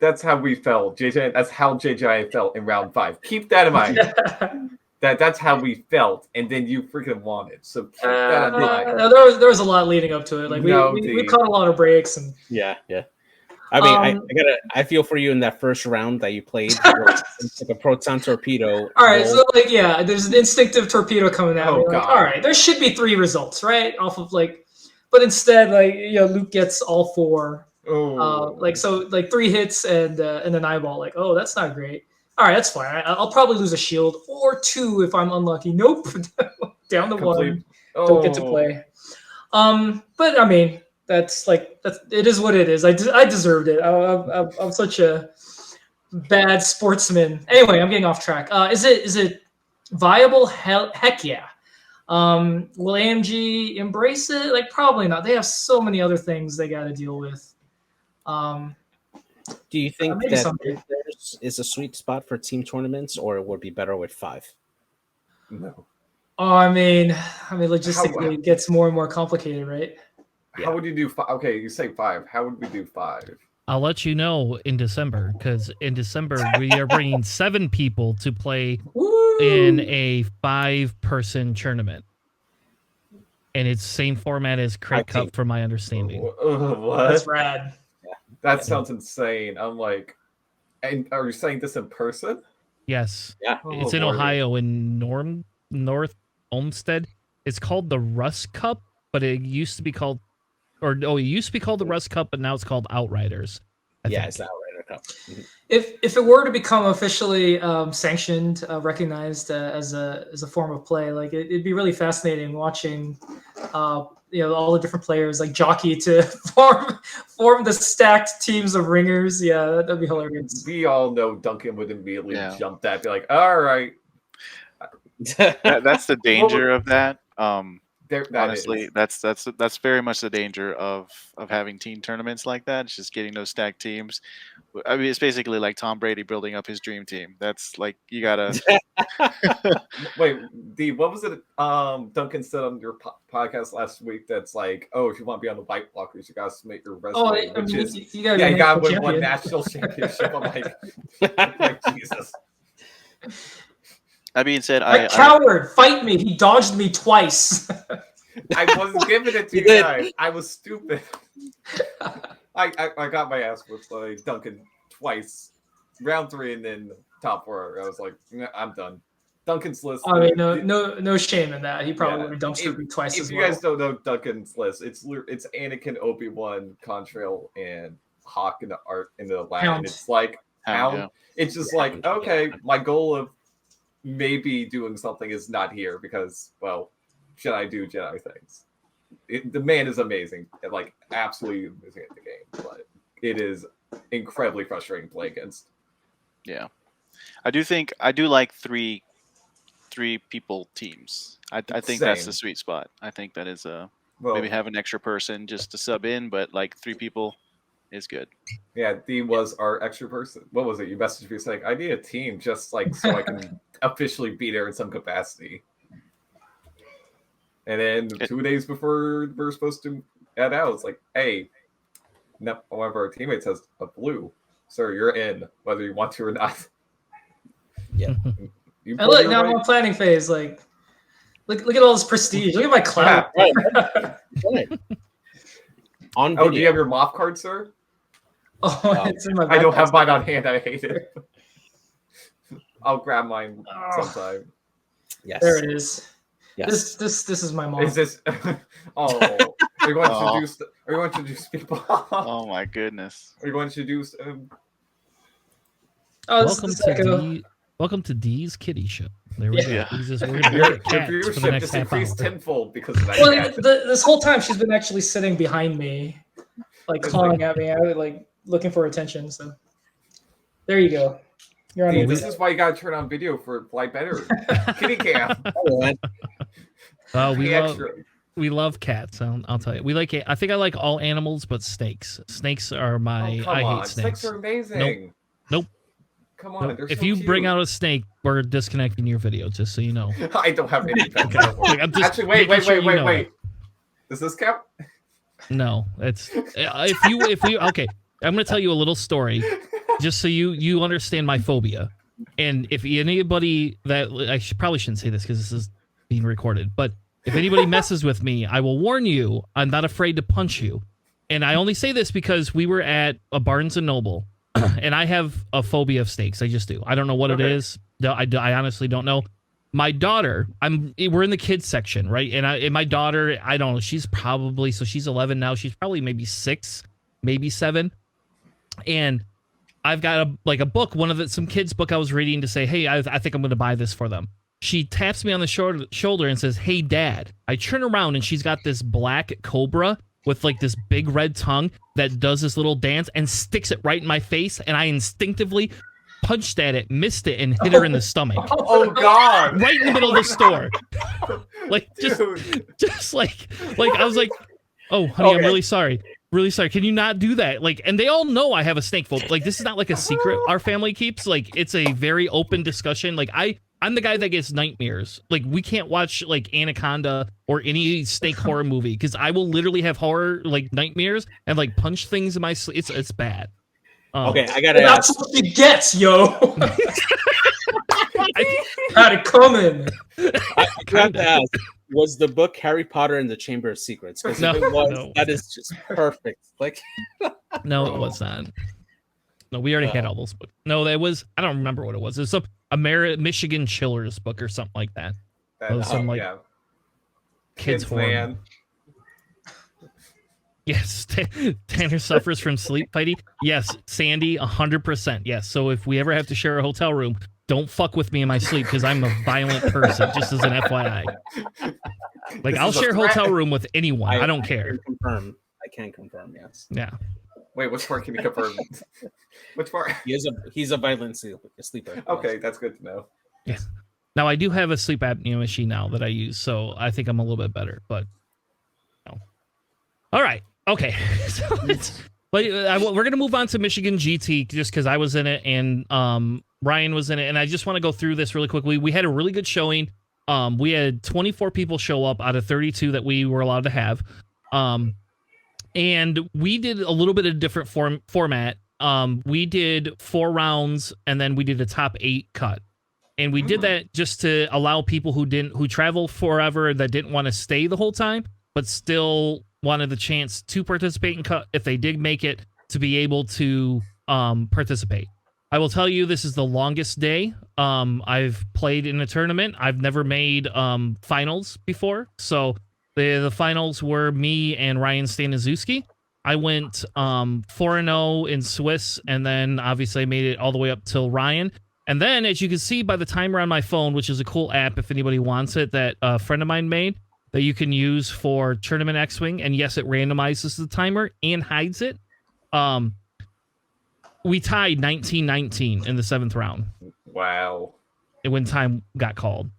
E: That's how we felt, JJ. That's how JJ felt in round 5. Keep that in mind. That's how we felt, and then you freaking won it. So keep that in mind.
D: There was a lot leading up to it. Like, we caught a lot of breaks and
B: Yeah. I mean, I feel for you in that first round that you played. It's like a proton torpedo.
D: All right, so there's an instinctive torpedo coming out.
E: Oh,
D: Like,
E: God.
D: all right, there should be 3 results, right? Off of but instead, Luke gets all 4.
E: Oh.
D: 3 hits and an eyeball. Like, oh, that's not great. All right, that's fine. I'll probably lose a shield or 2 if I'm unlucky. Nope, down to 1. Don't get to play. But I mean, that's it is what it is. I deserved it. I'm such a bad sportsman. Anyway, I'm getting off track. Is it viable? Heck yeah. Will AMG embrace it? Like, probably not. They have so many other things they got to deal with.
B: Do you think
D: Maybe
B: that
D: someday.
B: there is a sweet spot for team tournaments, or it would be better with 5?
E: No.
D: Oh, I mean, logistically, it gets more and more complicated, right?
E: How would you do 5? Okay, you say 5. How would we do 5?
A: I'll let you know in December, because in December we are bringing 7 people to play
D: Woo!
A: in a 5-person tournament, and it's same format as Krayt Cup, from my understanding.
E: What?
D: That's rad.
E: That sounds insane. I'm like, and are you saying this in person?
A: Yes,
B: Yeah.
A: it's in
E: Lord.
A: Ohio in North Olmsted. It's called the Rust Cup, but it used to be called, it used to be called the Rust Cup, but now it's called Outriders. I think.
B: It's the Outrider Cup. Mhm.
D: If it were to become officially sanctioned, recognized as a form of play, like it'd be really fascinating watching, all the different players like jockey to form the stacked teams of ringers. Yeah, that'd be hilarious.
E: We all know Duncan would immediately
C: Yeah.
E: jump that, be like, all right.
C: That's the danger of that.
E: That
C: Honestly,
E: is.
C: that's very much the danger of having team tournaments like that. It's just getting those stacked teams. I mean, it's basically like Tom Brady building up his dream team. That's like you gotta.
E: Wait, D, what was it? Duncan said on your podcast last week. That's like, oh, if you want to be on the White Blockers, you gotta submit your resume, which is
D: you gotta
E: you
D: be
E: gotta
D: a
E: win
D: champion.
E: one national championship. I'm like Jesus.
C: That being said,
D: Like, coward, fight me. He dodged me twice.
E: I wasn't giving it to
B: You
E: you
B: did.
E: guys. I was stupid. I got my ass with like Duncan twice, round 3, and then top 4. I was like, nah, I'm done. Duncan's list.
D: I mean, no shame in that. He probably would have dumpstered
E: If-
D: me twice
E: If
D: as
E: you
D: well.
E: guys don't know Duncan's list, it's Anakin, Obi-Wan, Contrail, and Hawk in the art in the lab.
D: Hound.
E: And it's like Hound.
C: yeah.
E: It's just
B: Yeah,
E: like,
B: Hound.
E: okay, my goal of maybe doing something is not here because, well, should I do Jedi things? The man is amazing, and like absolutely amazing at the game, but it is incredibly frustrating to play against.
C: Yeah, I do like three people teams. I think that's
E: Same.
C: the sweet spot. I think that is
E: Well,
C: maybe have an extra person just to sub in, but like 3 people is good.
E: yeah, D was our extra person. What was it? You messaged me saying, I need a team just like so I can officially be there in some capacity. And then 2 days before we're supposed to head out, it's like, hey, no, one of our teammates has a blue. Sir, you're in, whether you want to or not.
B: Yeah.
E: You
D: And
E: pull
D: look,
E: your
D: now I'm
E: weight.
D: on planning phase. Like, look at all this prestige. Look at my clout.
B: Right. Right. On
E: Oh, do you
B: video.
E: have your MOF card, sir?
D: Oh, it's in my
E: I don't
D: backpack.
E: have mine on hand. I hate it. I'll grab mine
D: Oh.
E: sometime.
B: Yes.
D: There it is.
B: Yes.
D: This is my mom.
E: Is this? Oh, are you going to
C: Oh.
E: introduce? Are you going to introduce people?
C: Oh my goodness.
E: Are you going to introduce?
D: Oh,
A: Welcome to D's Kitty Show. There we go.
C: Yeah.
A: We're gonna
E: Your
A: look at cats for the
E: viewership
A: next
E: just
A: half hour.
E: increased tenfold because of that.
D: Well,
E: cat.
D: this whole time she's been actually sitting behind me, like
E: It's
D: clawing
E: like-
D: at me, like looking for attention. So there you go. You're on
E: See,
D: the
E: this is why you gotta turn on video for fly better. Kitty cam.
B: All right.
A: We love cats. I'll tell you. We like. I think I like all animals, but snakes. Snakes are my.
E: Oh, come
A: I
E: on.
A: hate snakes.
E: Snakes are amazing.
A: Nope.
E: Come on.
A: Nope.
E: They're
A: If
E: so
A: you
E: cute.
A: bring out a snake, we're disconnecting your video. Just so you know.
E: I don't have any pets. Don't worry.
A: Like, I'm just
E: Actually, wait,
A: making sure you know
E: wait. Does this count?
A: No, it's if we okay. I'm gonna tell you a little story, just so you understand my phobia. And if anybody that probably shouldn't say this because this is being recorded, but if anybody messes with me, I will warn you. I'm not afraid to punch you. And I only say this because we were at a Barnes and Noble, and I have a phobia of snakes. I just do. I don't know what it
E: Okay.
A: is. No, I honestly don't know. My daughter, we're in the kids section, right? And my daughter, I don't know. She's 11 now. She's probably maybe 6, maybe 7. And I've got a book, some kids' book I was reading to say, hey, I think I'm going to buy this for them. She taps me on the shoulder and says, hey, Dad. I turn around and she's got this black cobra with like this big red tongue that does this little dance and sticks it right in my face. And I instinctively punched at it, missed it, and hit her in the stomach.
E: Oh God!
A: Right in the middle of the store. Like
E: Dude.
A: just like I was like, oh honey, I'm
B: Okay.
A: really sorry. Really sorry. Can you not do that? Like, and they all know I have a snake fold. Like, this is not like a secret our family keeps. Like, it's a very open discussion. Like, I'm the guy that gets nightmares. Like, we can't watch like Anaconda or any snake horror movie because I will literally have horror like nightmares and like punch things in my sleep. It's bad.
B: Okay, I gotta
D: That's
B: ask.
D: what she gets, yo. Had it coming.
B: I got to ask. Was the book Harry Potter and the Chamber of Secrets? Because
A: No,
B: if it was,
A: no.
B: that is just perfect. Like,
A: No, it was not. No, we already had all those books. No, that was, I don't remember what it was. It was some Michigan Chillers book or something like that.
E: That,
A: some, like,
E: yeah.
A: Kids horror.
E: man.
A: Yes, Tanner suffers from sleep fighting. Yes, Sandy, 100%. Yes, so if we ever have to share a hotel room, don't fuck with me in my sleep because I'm a violent person, just as an FYI. Like,
E: This
A: I'll
E: is a
A: share a
E: threat.
A: hotel room with anyone. I don't care.
B: I can confirm. Yes,
A: Yeah.
E: Wait, which part can you confirm? Which part?
B: he's a violent sleeper.
E: Okay, that's good to know.
A: Now, I do have a sleep apnea machine now that I use, so I think I'm a little bit better, but no. All right. Okay. So but we're going to move on to Michigan GT just because I was in it and Ryan was in it. And I just want to go through this really quickly. We had a really good showing. We had 24 people show up out of 32 that we were allowed to have. And we did a little bit of different format. We did 4 rounds and then we did a top 8 cut. And we did that just to allow people who travel forever that didn't want to stay the whole time, but still wanted the chance to participate in cut if they did make it to be able to participate. I will tell you, this is the longest day I've played in a tournament. I've never made finals before. So the finals were me and Ryan Staniszewski. I went 4-0 in Swiss, and then obviously I made it all the way up till Ryan. And then, as you can see by the timer on my phone, which is a cool app if anybody wants it, that a friend of mine made, that you can use for Tournament X-Wing, and yes, it randomizes the timer and hides it. We tied 19-19 in the 7th round.
E: Wow.
A: When time got called.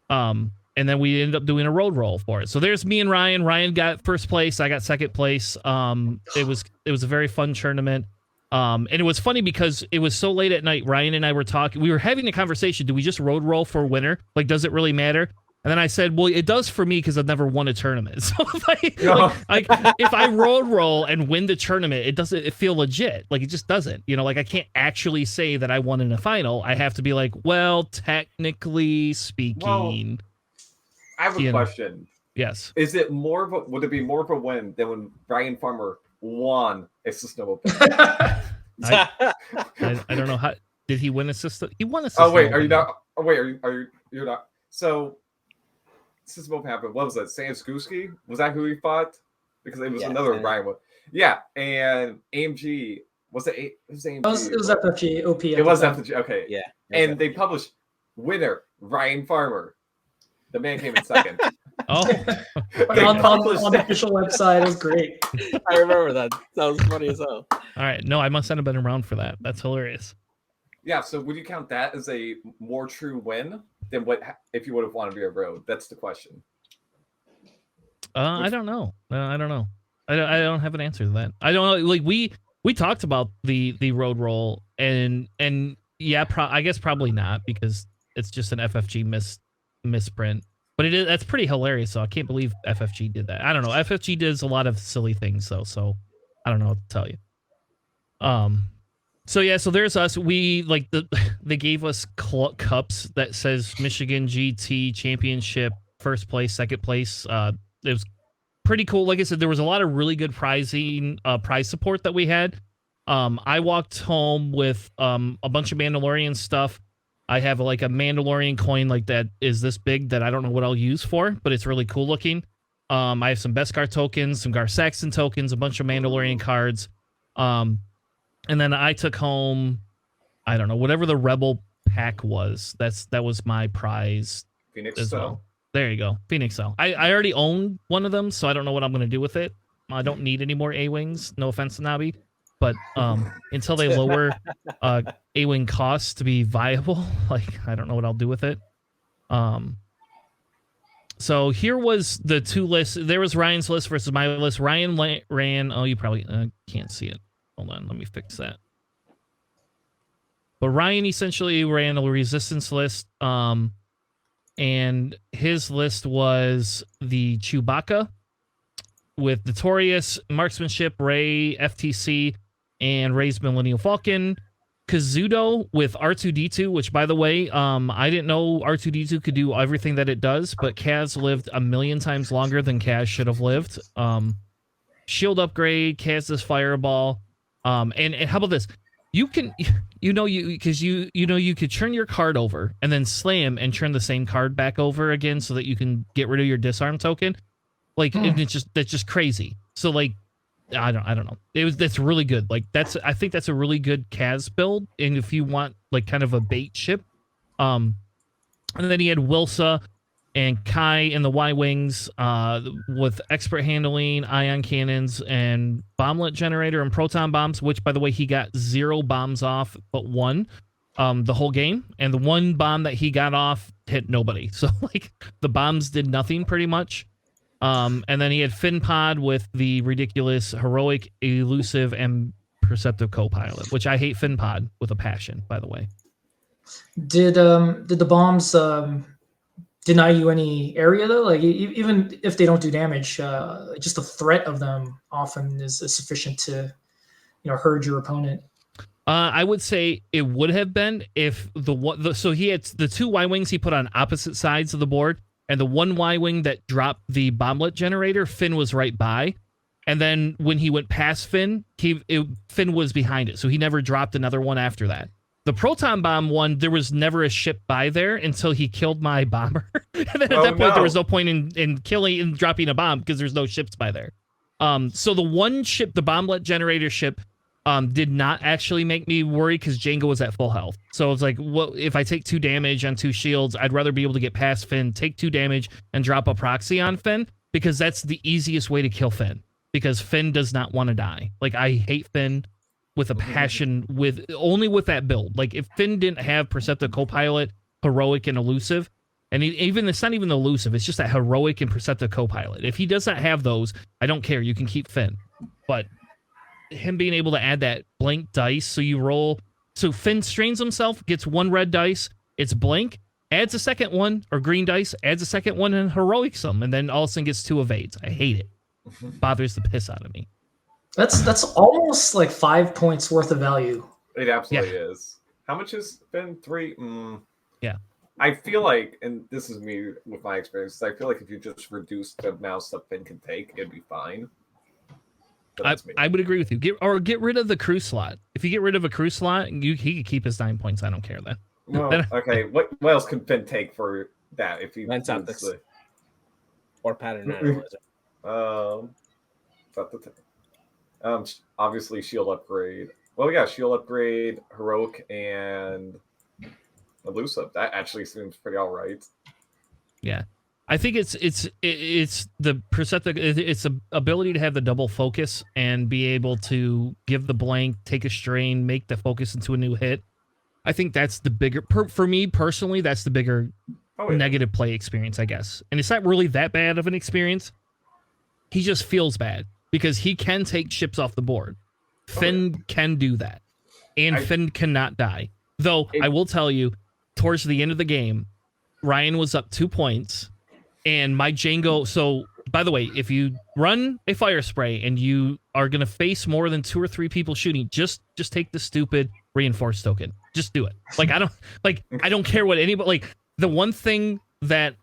A: And then we ended up doing a road roll for it. So there's me and Ryan. Ryan got first place. I got second place. It was a very fun tournament. And it was funny because it was so late at night. Ryan and I were talking. We were having a conversation. Do we just road roll for winner? Like, does it really matter? And then I said, well, it does for me because I've never won a tournament. So if I road roll and win the tournament, it doesn't feel legit. Like, it just doesn't. You know, like, I can't actually say that I won in a final. I have to be like, well, technically speaking.
E: I have a question.
A: Yes.
E: Is it more of a, would it be more of a win than when Brian Farmer won a system open?
A: I don't know how. Did he win a system? He won a system.
E: Oh wait,
A: open.
E: are you not? Oh wait, you're not? So system open happened. What was that? Staniszewski? Was that who he fought? Because it was another Brian one. Yeah, and AMG was it? It was AMG.
D: It was FFG OP.
E: It was FFG. Okay.
B: Yeah.
E: And they published winner Ryan Farmer. The man came in second.
A: Oh,
D: on the official website. It was great.
B: I remember that. That was funny as hell.
A: all right. No, I must not have been around for that. That's hilarious.
E: Yeah, so would you count that as a more true win than what if you would have won via road? That's the question.
A: I don't know. I don't know. I don't have an answer to that. I don't know. Like we talked about the road roll and yeah, I guess probably not because it's just an FFG misprint. But that's pretty hilarious. So I can't believe FFG did that. I don't know. FFG does a lot of silly things though, so I don't know what to tell you. So yeah, so there's us. We like they gave us cups that says Michigan GT Championship, first place, second place. It was pretty cool. Like I said, there was a lot of really good prize support that we had. I walked home with a bunch of Mandalorian stuff. I have like a Mandalorian coin like that is this big that I don't know what I'll use for, but it's really cool looking. I have some Beskar tokens, some Gar Saxon tokens, a bunch of Mandalorian cards. And then I took home, I don't know, whatever the Rebel pack was. That was my prize.
E: Phoenix
A: as
E: Cell.
A: well. There you go. Phoenix Cell. I already own one of them, so I don't know what I'm going to do with it. I don't need any more A-Wings. No offense to Nabi. but until they lower A-Wing costs to be viable, like I don't know what I'll do with it. So here was the two lists. There was Ryan's list versus my list. Ryan ran. Oh, you probably can't see it. Hold on, let me fix that. But Ryan essentially ran a resistance list. And his list was the Chewbacca with Notorious, Marksmanship, Ray, FTC, and Ray's Millennial Falcon. Kazuto with R2-D2, which, by the way, I didn't know R2-D2 could do everything that it does, but Kaz lived a million times longer than Kaz should have lived. Shield upgrade, Kaz's Fireball, and how about this? You can, you could turn your card over and then slam and turn the same card back over again so that you can get rid of your disarm token. Like, that's just crazy. So, like, I don't know. That's really good. Like, I think that's a really good Kaz build. And if you want like kind of a bait ship, and then he had Wilsa and Kai in the Y-Wings, with expert handling, ion cannons, and bomblet generator and proton bombs, which, by the way, he got 0 bombs off but 1 the whole game. And the 1 bomb that he got off hit nobody. So, like, the bombs did nothing pretty much. And then he had Finn Pod with the ridiculous, heroic, elusive, and perceptive co-pilot, which I hate Finn Pod with a passion, by the way.
D: Did the bombs deny you any area though? Like even if they don't do damage, just the threat of them often is sufficient to, hurt your opponent.
A: I would say it would have been if so he had the 2 Y-Wings he put on opposite sides of the board, and the 1 Y-Wing that dropped the bomblet generator, Finn was right by. And then when he went past Finn, Finn was behind it, so he never dropped another one after that. The proton bomb one, there was never a ship by there until he killed my bomber. And then at that point, there was no point in killing and dropping a bomb because there's no ships by there. So the one ship, the bomblet generator ship, did not actually make me worry because Jango was at full health. So it's like, well, if I take 2 damage on 2 shields, I'd rather be able to get past Finn, take 2 damage, and drop a proxy on Finn, because that's the easiest way to kill Finn. Because Finn does not want to die. Like, I hate Finn with a passion, only with that build. Like, if Finn didn't have Perceptive Co-Pilot, Heroic, and Elusive, and it's not even Elusive, it's just that Heroic and Perceptive Co-Pilot. If he does not have those, I don't care. You can keep Finn. But him being able to add that blank dice, so you roll, so Finn strains himself, gets 1 red dice, it's blank, adds a second one, or green dice, adds a second one, and heroics them, and then all of a sudden gets 2 evades. I hate it. Bothers the piss out of me.
D: That's almost like 5 points worth of value.
E: It absolutely is. How much has been 3?
A: Yeah.
E: I feel like, and this is me with my experience, I feel like if you just reduce the amount that Finn can take, it'd be fine.
A: I would agree with you. Get rid of the crew slot. If you get rid of a crew slot, he could keep his 9 points. I don't care then.
E: Well, okay. What else can Finn take for that? If he
B: Lens optics or pattern analyzer.
E: Obviously shield upgrade. Well, yeah, shield upgrade, heroic, and elusive. That actually seems pretty all right.
A: Yeah. I think it's the perceptive. It's the ability to have the double focus and be able to give the blank, take a strain, make the focus into a new hit. I think that's the bigger, for me personally, that's the bigger negative play experience, I guess. And it's not really that bad of an experience. He just feels bad because he can take ships off the board. Finn can do that, and Finn cannot die. Though I will tell you, towards the end of the game, Ryan was up 2 points. And my Jango, so by the way, if you run a fire spray and you are going to face more than 2 or 3 people shooting, just take the stupid reinforced token. Just do it. Like, I don't care what anybody, like, the one thing that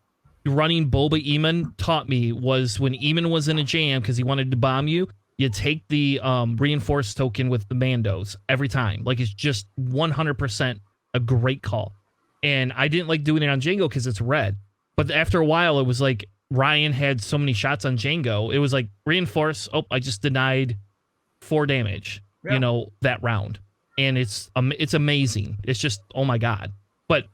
A: running Boba Eamon taught me was when Eamon was in a jam because he wanted to bomb you, you take the reinforced token with the Mandos every time. Like, it's just 100% a great call. And I didn't like doing it on Jango because it's red. But after a while, it was like Ryan had so many shots on Jango. It was like reinforce. Oh, I just denied 4 damage, that round. And it's amazing. It's just, oh my God. But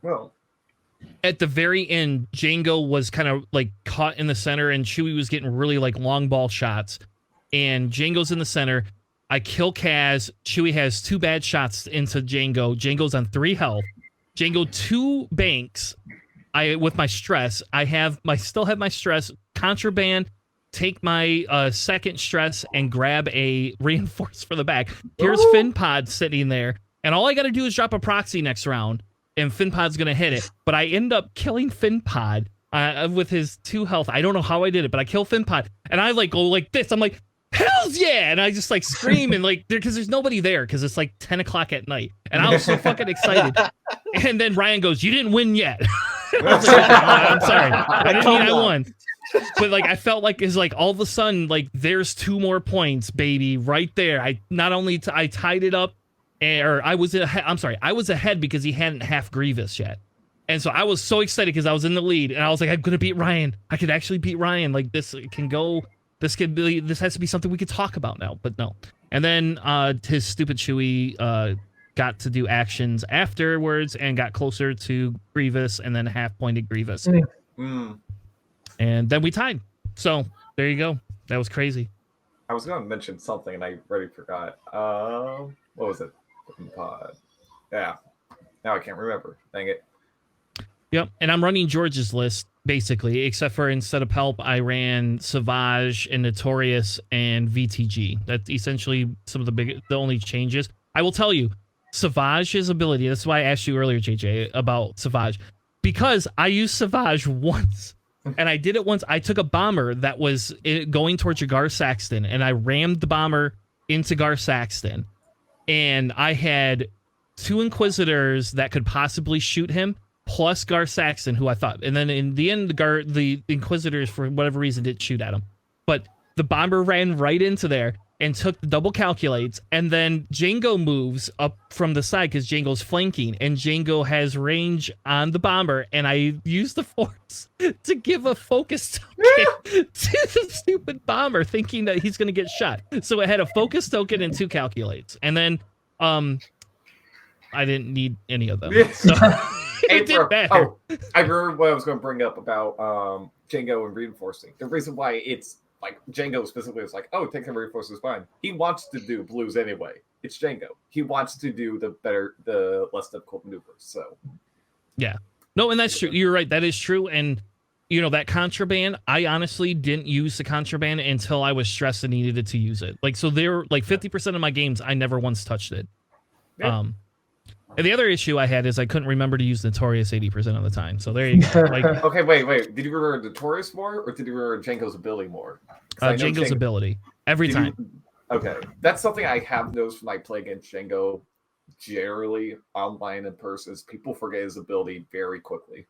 A: at the very end, Jango was kind of like caught in the center and Chewie was getting really like long ball shots. And Jango's in the center. I kill Kaz. Chewie has 2 bad shots into Django. Django's on 3 health. Django 2 banks. With my stress, still have my stress. Contraband, take my second stress and grab a reinforce for the back. Here's Finpod sitting there, and all I got to do is drop a proxy next round, and Finpod's gonna hit it. But I end up killing Finpod with his 2 health. I don't know how I did it, but I kill Finpod, and I like go like this. I'm like, hells yeah! And I just like scream and like because there's nobody there because it's like 10 o'clock at night, and I was so fucking excited. And then Ryan goes, "You didn't win yet." I was like, I'm sorry, I didn't mean I won. But like I felt like it's like all of a sudden like there's 2 more points, baby, right there. I not only I tied it up, or I was ahead because he hadn't half Grievous yet. And so I was so excited because I was in the lead, and I was like, I'm gonna beat Ryan. I could actually beat Ryan. Like this can go. This has to be something we could talk about now. But no. And then his stupid Chewie got to do actions afterwards and got closer to Grievous, and then half-pointed Grievous. And then we tied. So there you go. That was crazy.
E: I was going to mention something and I already forgot. What was it? Pod. Yeah. Now I can't remember. Dang it.
A: Yep. And I'm running George's list basically, except for instead of Help, I ran Savage and Notorious and VTG. That's essentially some of the only changes. I will tell you, Savage's ability. That's why I asked you earlier, JJ, about Savage, because I used Savage once. And I did it once. I took a bomber that was going towards Gar Saxton, and I rammed the bomber into Gar Saxton. And I had 2 Inquisitors that could possibly shoot him, plus Gar Saxton, who I thought. And then in the end, the Inquisitors, for whatever reason, didn't shoot at him. But the bomber ran right into there and took the double calculates, and then Django moves up from the side because Django's flanking, and Django has range on the bomber, and I used the Force to give a focus token to the stupid bomber, thinking that he's going to get shot. So it had a focus token and 2 calculates, and then I didn't need any of them. So it didn't matter.
E: Oh, I remember what I was going to bring up about Django and reinforcing. The reason why it's like Django specifically is like, oh, taking reinforcements is fine. He wants to do blues anyway. It's Django. He wants to do the less difficult maneuvers. So,
A: yeah, no, and that's true. You're right. That is true. And you know that contraband. I honestly didn't use the contraband until I was stressed and needed to use it. Like so, there like 50% of my games, I never once touched it. Yeah. And the other issue I had is I couldn't remember to use Notorious 80% of the time. So there you go. Like,
E: okay, wait. Did you remember Notorious more, or did you remember Django's ability more?
A: Django's ability every time.
E: Okay, that's something I have noticed when I play against Django. Generally, online and person, is people forget his ability very quickly.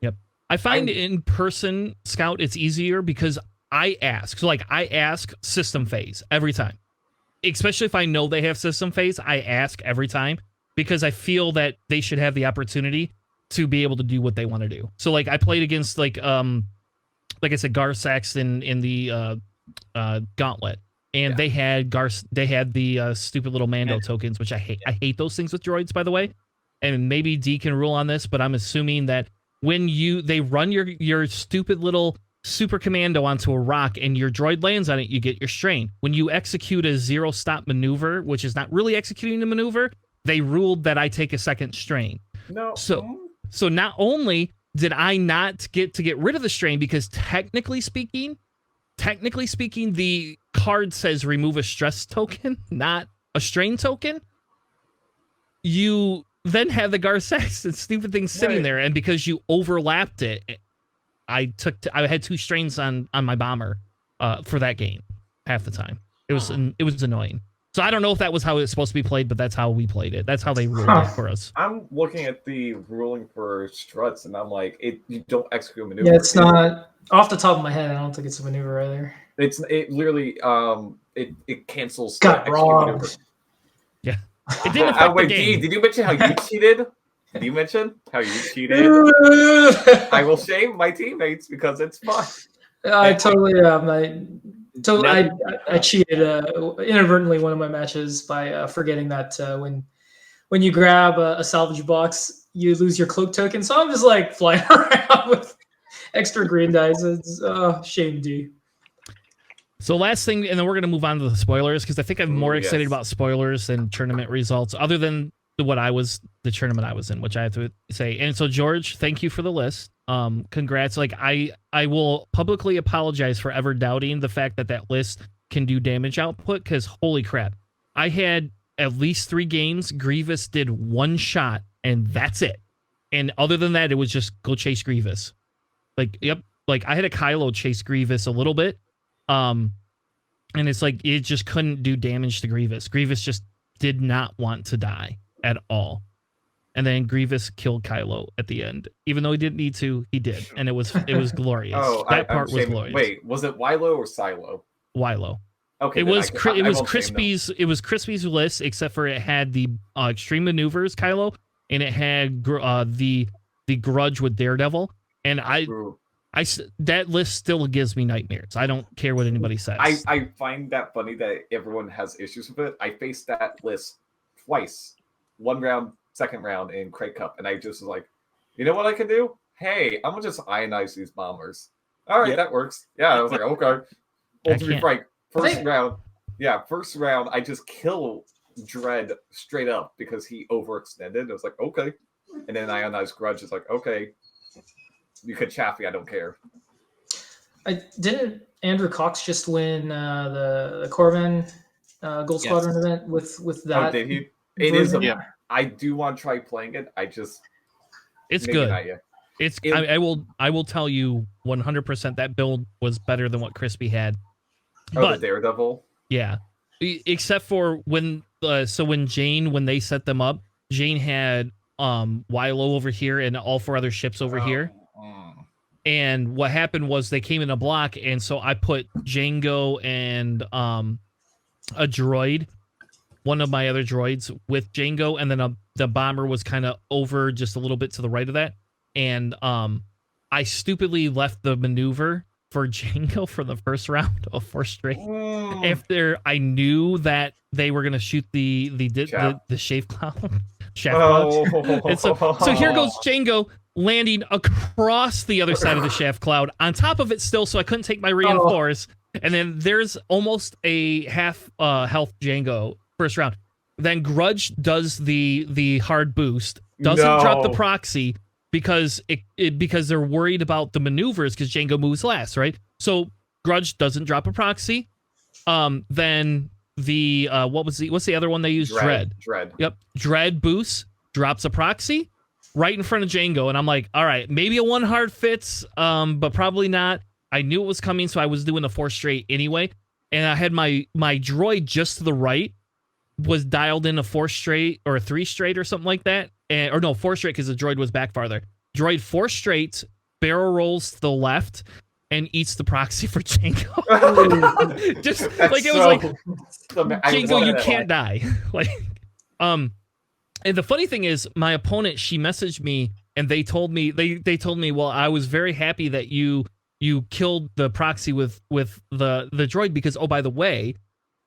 A: Yep, I find in person Scout it's easier because I ask. So like I ask system phase every time, especially if I know they have system phase. I ask every time, because I feel that they should have the opportunity to be able to do what they want to do. So like I played against like I said, Gar Saxton in the Gauntlet, and they had the stupid little Mando tokens, which I hate. I hate those things with droids, by the way. And maybe D can rule on this, but I'm assuming that when they run your stupid little super commando onto a rock and your droid lands on it, you get your strain. When you execute a 0-stop maneuver, which is not really executing the maneuver, they ruled that I take a second strain.
E: No.
A: So not only did I not get to get rid of the strain, because technically speaking, the card says remove a stress token, not a strain token. You then have the Gar Saxton stupid thing sitting there, and because you overlapped it, I had 2 strains on my bomber for that game half the time. It was annoying. So I don't know if that was how it was supposed to be played, but that's how we played it. That's how they ruled it for us.
E: I'm looking at the ruling for struts, and I'm like, you don't execute a maneuver.
D: Yeah, it's not off the top of my head. I don't think it's a maneuver either.
E: It literally it cancels.
D: Got wrong.
E: Maneuver.
A: Yeah, it didn't affect
E: wait,
A: the game.
E: Did you mention how you cheated? Did you mention how you cheated? I will shame my teammates because it's fun.
D: I totally I cheated inadvertently one of my matches by forgetting that when you grab a salvage box, you lose your cloak token. So I'm just like flying around with extra green dice. It's shame D.
A: So last thing, and then we're going to move on to the spoilers, because I think I'm more excited about spoilers than tournament results, other than the tournament I was in, which I have to say. And so, George, thank you for the list. Congrats. Like, I will publicly apologize for ever doubting the fact that that list can do damage output, because holy crap. I had at least 3 games. Grievous did 1 shot, and that's it. And other than that, it was just go chase Grievous. Like, yep. Like, I had a Kylo chase Grievous a little bit. And it's like, it just couldn't do damage to Grievous. Grievous just did not want to die at all. And then Grievous killed Kylo at the end. Even though he didn't need to, he did. And it was glorious. That part was glorious.
E: Wait, was it Wilo or Silo?
A: Wilo.
E: Okay.
A: It was Crispy's list, except for it had the extreme maneuvers, Kylo, and it had the grudge with Daredevil. And that list still gives me nightmares. I don't care what anybody says.
E: I find that funny that everyone has issues with it. I faced that list twice. 1 round, 2nd round in Krayt Cup. And I just was like, you know what I can do? Hey, I'm going to just ionize these bombers. All right, that works. Yeah, I was like, okay. Well, to be frank, first round, I just kill Dread straight up because he overextended. I was like, okay. And then ionized Grudge is like, okay. You could chaff me, I don't care.
D: Didn't Andrew Cox just win the Corvin Gold Squadron event with that?
E: Oh, did he? It is. I do want to try playing it.
A: It's good. I will tell you 100% that build was better than what Crispy had.
E: The Daredevil.
A: Yeah, except for when when they set them up, Jane had Wilo over here and all 4 other ships over here. And what happened was they came in a block, and so I put Django and a droid, one of my other droids, with Django, and then the bomber was kind of over just a little bit to the right of that. And I stupidly left the maneuver for Django for the first round of 4 straight. After I knew that they were gonna shoot the shaft cloud. And so here goes Django landing across the other side of the shaft cloud, on top of it still, so I couldn't take my reinforce. And then there's almost a half health Django first round. Then Grudge does the hard boost, doesn't drop the proxy because because they're worried about the maneuvers because Django moves last, right? So Grudge doesn't drop a proxy. Then the what's the other one they used? Dread. Yep. Dread boosts, drops a proxy right in front of Django, and I'm like, all right, maybe a 1 hard fits, but probably not. I knew it was coming, so I was doing the 4 straight anyway. And I had my droid just to the right was dialed in a 4 straight or a 3 straight or something like that. Or no, 4 straight because the droid was back farther. Droid 4 straight, barrel rolls to the left, and eats the proxy for Django. Just like it was Django, you can't die. And the funny thing is, my opponent, she messaged me and they told me, well, I was very happy that you killed the proxy with the droid because, oh, by the way,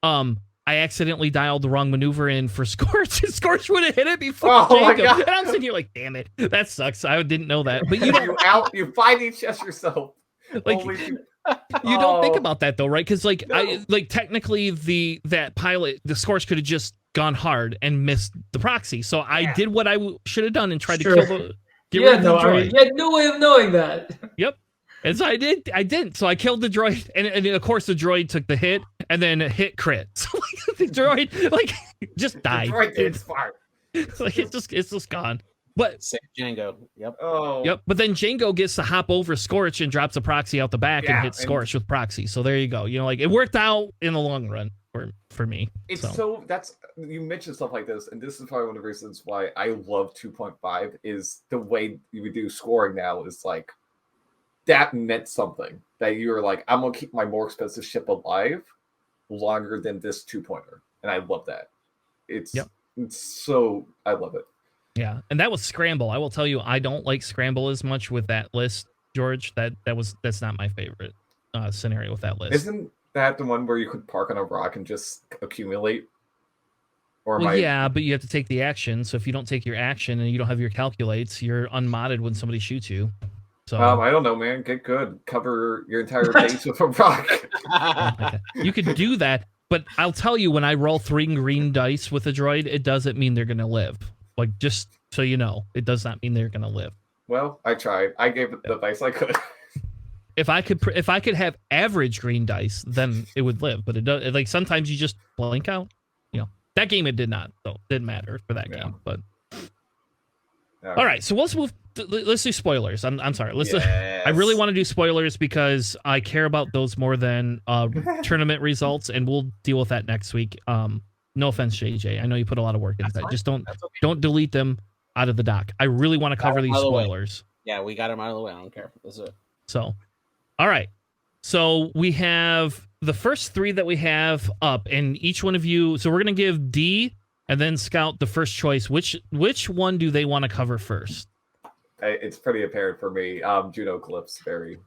A: I accidentally dialed the wrong maneuver in for Scorch. Scorch would have hit it before Jacob. And I'm sitting here like, damn it, that sucks. I didn't know that. But
E: you fighting chess yourself.
A: Like you don't think about that though, right? Because technically that pilot, the Scorch could have just gone hard and missed the proxy. So I did what I should have done and tried to kill the rid of the droid.
D: You had no way of knowing that.
A: Yep. And so I didn't. So I killed the droid, and of course the droid took the hit and then hit crit. So the droid just died.
E: The droid did smart.
A: It's just gone. But
B: save Django. Yep.
E: Oh.
A: Yep. But then Django gets to hop over Scorch and drops a proxy out the back and hits Scorch with proxy. So there you go. It worked out in the long run for me.
E: You mentioned stuff like this, and this is probably one of the reasons why I love 2.5 is the way you do scoring now is like that meant something that you were like, I'm gonna keep my more expensive ship alive longer than this 2-pointer, and I love that. It's so I love it.
A: Yeah, and that was Scramble. I will tell you, I don't like Scramble as much with that list, George. That's not my favorite scenario with that list.
E: Isn't that the one where you could park on a rock and just accumulate?
A: Yeah, but you have to take the action. So if you don't take your action and you don't have your calculates, you're unmodded when somebody shoots you. So
E: I don't know, man. Get good. Cover your entire base with a rock.
A: You could do that, but I'll tell you, when I roll 3 green dice with a droid, it doesn't mean they're gonna live. Like, just so you know, it does not mean they're gonna live.
E: Well, I tried. I gave it the advice I could.
A: If I could have average green dice, then it would live. But it does. Like, sometimes you just blank out. That game it did not, so it didn't matter for that game. But all right, so let's move. Let's do spoilers. I'm sorry. I really want to do spoilers because I care about those more than tournament results, and we'll deal with that next week. No offense, JJ. I know you put a lot of work into that. Just don't delete them out of the doc. I really want to cover these spoilers.
B: Yeah, we got them out of the way. I don't care. Let's do it.
A: So, all right. So we have the first 3 that we have up, and each one of you. So we're gonna give D and then Scout the first choice. Which one do they want to cover first?
E: It's pretty apparent for me. Juno Eclipse, very.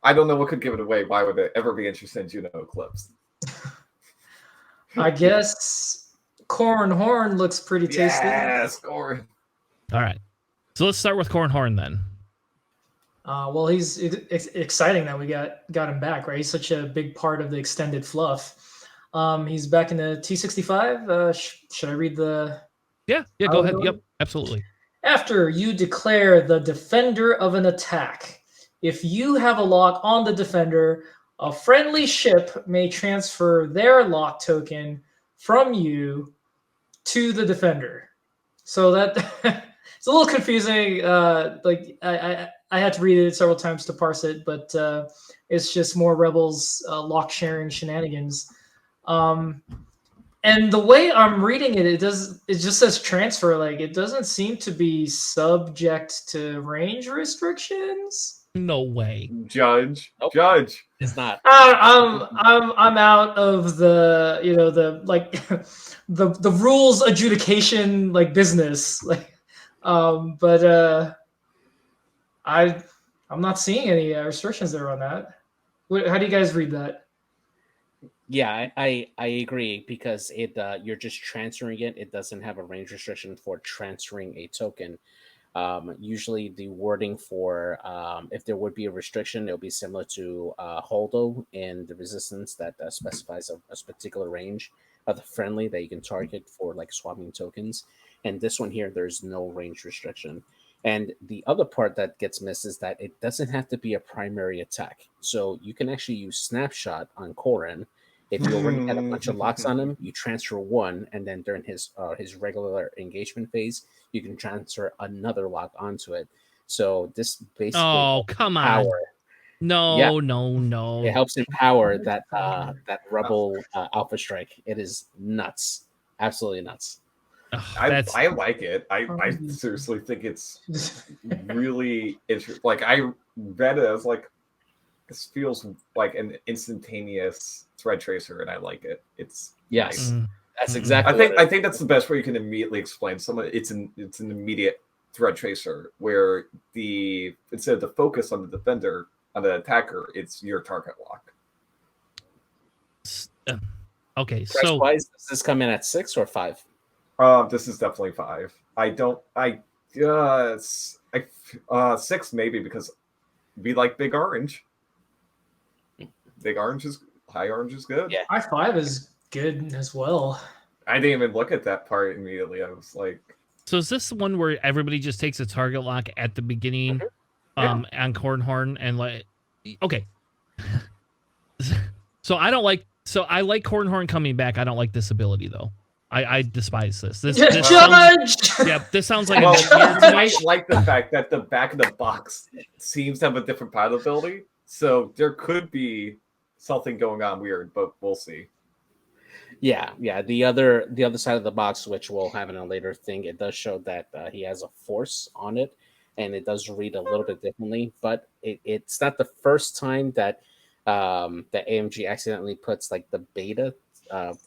E: I don't know what could give it away. Why would it ever be interested in Juno Eclipse?
D: I guess Corn Horn looks pretty tasty.
E: Yes, Corn.
A: All right. So let's start with Corn Horn then.
D: Well, it's exciting that we got him back, right? He's such a big part of the extended fluff. He's back in the T65. Should I read the...
A: Yeah, go ahead. Yep, absolutely.
D: After you declare the defender of an attack, if you have a lock on the defender, a friendly ship may transfer their lock token from you to the defender. So that it's a little confusing. I had to read it several times to parse it, but it's just more Rebels lock sharing shenanigans. And the way I'm reading it, it just says transfer. Like, it doesn't seem to be subject to range restrictions.
A: No way.
E: Judge.
B: Nope.
E: Judge.
B: It's not.
D: I'm out of the the rules adjudication business. I'm not seeing any restrictions there on that. How do you guys read that?
B: Yeah, I agree, because you're just transferring it. It doesn't have a range restriction for transferring a token. Usually the wording for if there would be a restriction, it'll be similar to Holdo in the Resistance that specifies a particular range of the friendly that you can target for swapping tokens. And this one here, there's no range restriction. And the other part that gets missed is that it doesn't have to be a primary attack. So you can actually use Snapshot on Corrin. If you already had a bunch of locks on him, you transfer one, and then during his regular engagement phase, you can transfer another lock onto it. So this basically...
A: Oh, come on. No.
B: It helps empower that Rebel Alpha Strike. It is nuts. Absolutely nuts.
E: I like it. I seriously think it's really interesting. I read it, I was like, this feels like an instantaneous thread tracer, and I like it. It's
B: yes,
E: nice.
B: That's exactly.
E: I think that's the best way you can immediately explain someone. It's an immediate thread tracer where instead of the focus on the defender, on the attacker, it's your target lock.
A: Okay,
B: so does this come in at 6 or 5?
E: This is definitely 5. 6 maybe, because we like Big Orange. High orange is good.
B: Yeah,
D: I5 is good as well.
E: I didn't even look at that part immediately. I was like,
A: so is this the one where everybody just takes a target lock at the beginning on Cornhorn and okay. I like Cornhorn coming back. I don't like this ability though. I despise this. This sounds like
E: I like the fact that the back of the box seems to have a different paddle ability. So there could be something going on weird, but we'll see.
B: Yeah. The other side of the box, which we'll have in a later thing, it does show that he has a force on it, and it does read a little bit differently. But it's not the first time that that AMG accidentally puts the beta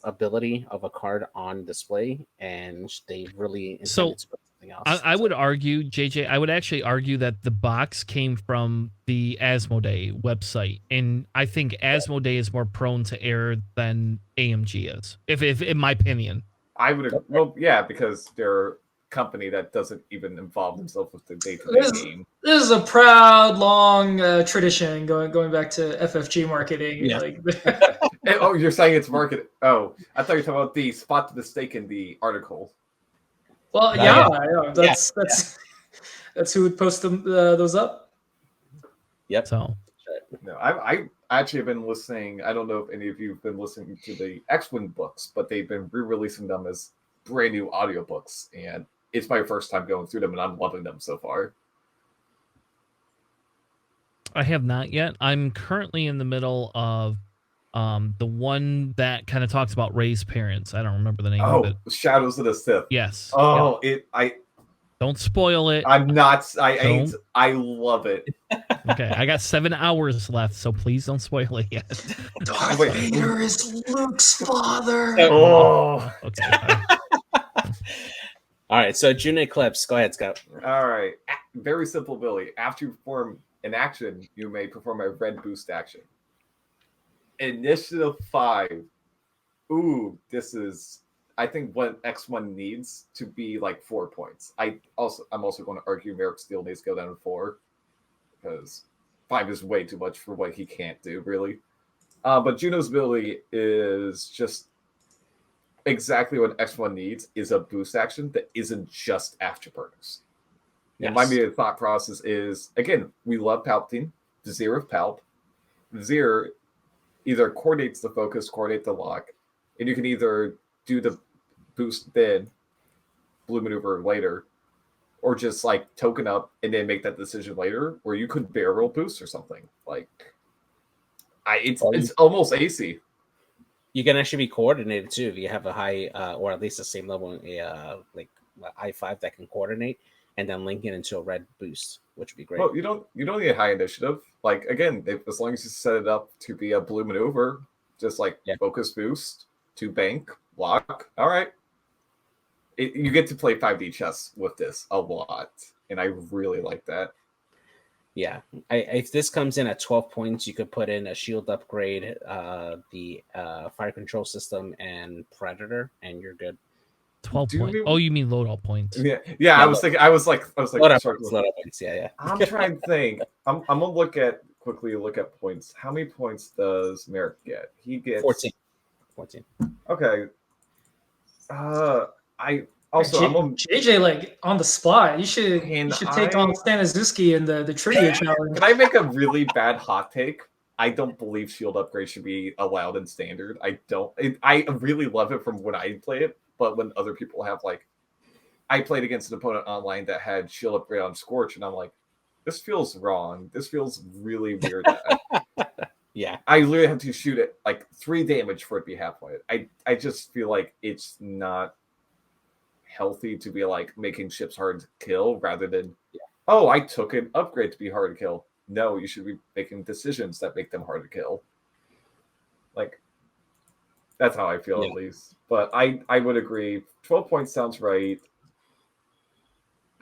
B: ability of a card on display, and they really intended to put something else.
A: I would argue, JJ, I would actually argue that the box came from the Asmodee website, and I think Asmodee is more prone to error than AMG is, if in my opinion.
E: I would, well, yeah, because they're company that doesn't even involve themselves with the day-to-day game.
D: This is a proud, long tradition going back to FFG marketing.
B: Yeah.
D: Like,
E: Oh, you're saying it's marketing? Oh, I thought you were talking about the spot the mistake in the article.
D: well,
B: yeah.
D: yeah, that's who would post those up.
B: Yep.
A: So
E: No, I actually have been listening. I don't know if any of you have been listening to the X-Wing books, but they've been re-releasing them as brand new audiobooks, and it's my first time going through them, and I'm loving them so far.
A: I have not yet. I'm currently in the middle of the one that kind of talks about Rey's parents. I don't remember the name of it.
E: Shadows of the Sith.
A: Yes.
E: Oh,
A: Don't spoil it.
E: I'm not.
A: Don't.
E: I love it.
A: Okay, I got 7 hours left, so please don't spoil it yet.
D: Darth Vader is Luke's father.
E: Oh.
A: Okay.
B: All right, so June Eclipse. Go ahead, Scott.
E: All right. Very simple, Billy. After you perform an action, you may perform a red boost action. Initiative 5. Ooh, this is, I think, what X1 needs to be like 4 points. I'm also going to argue Merrick Steele needs to go down to 4 because 5 is way too much for what he can't do, really. But Juno's ability is just exactly what X1 needs, is a boost action that isn't just afterburners.
B: Yes.
E: And my immediate thought process is, again, we love Palpatine, Vizier of Palp. Vizier either coordinates the focus, coordinate the lock, and you can either do the boost then, blue maneuver later, or just like token up and then make that decision later, or you could barrel boost or something. Like, it's almost AC.
B: You can actually be coordinated too if you have a high, or at least the same level, like I5 that can coordinate, and then link it into a red boost, which would be great.
E: Well, you don't need a high initiative. Like, again, as long as you set it up to be a blue maneuver, just like focus boost to bank lock. All right, you get to play 5D chess with this a lot, and I really like that.
B: Yeah, if this comes in at 12 points, you could put in a shield upgrade, the fire control system, and Predator, and you're good.
A: 12 points. Oh, you mean load all points?
E: Yeah. I was like,
B: load up points. Yeah.
E: I'm trying to think. I'm gonna look at points. How many points does Merrick get? He gets
B: 14.
E: Okay. I'm on
D: JJ, like on the spot. You should take on Staniszewski in the trivia challenge.
E: Can I make a really bad hot take? I don't believe shield upgrade should be allowed in standard. I really love it from when I play it, but when other people have, like, I played against an opponent online that had shield upgrade on Scorch, and I'm like, this feels wrong. This feels really weird.
B: Yeah.
E: I literally have to shoot it like 3 damage for it to be halfway. I just feel like it's not healthy to be like making ships hard to kill rather than, oh, I took an upgrade to be hard to kill. No, you should be making decisions that make them hard to kill. Like, that's how I feel, at least. But I would agree. 12 points sounds right.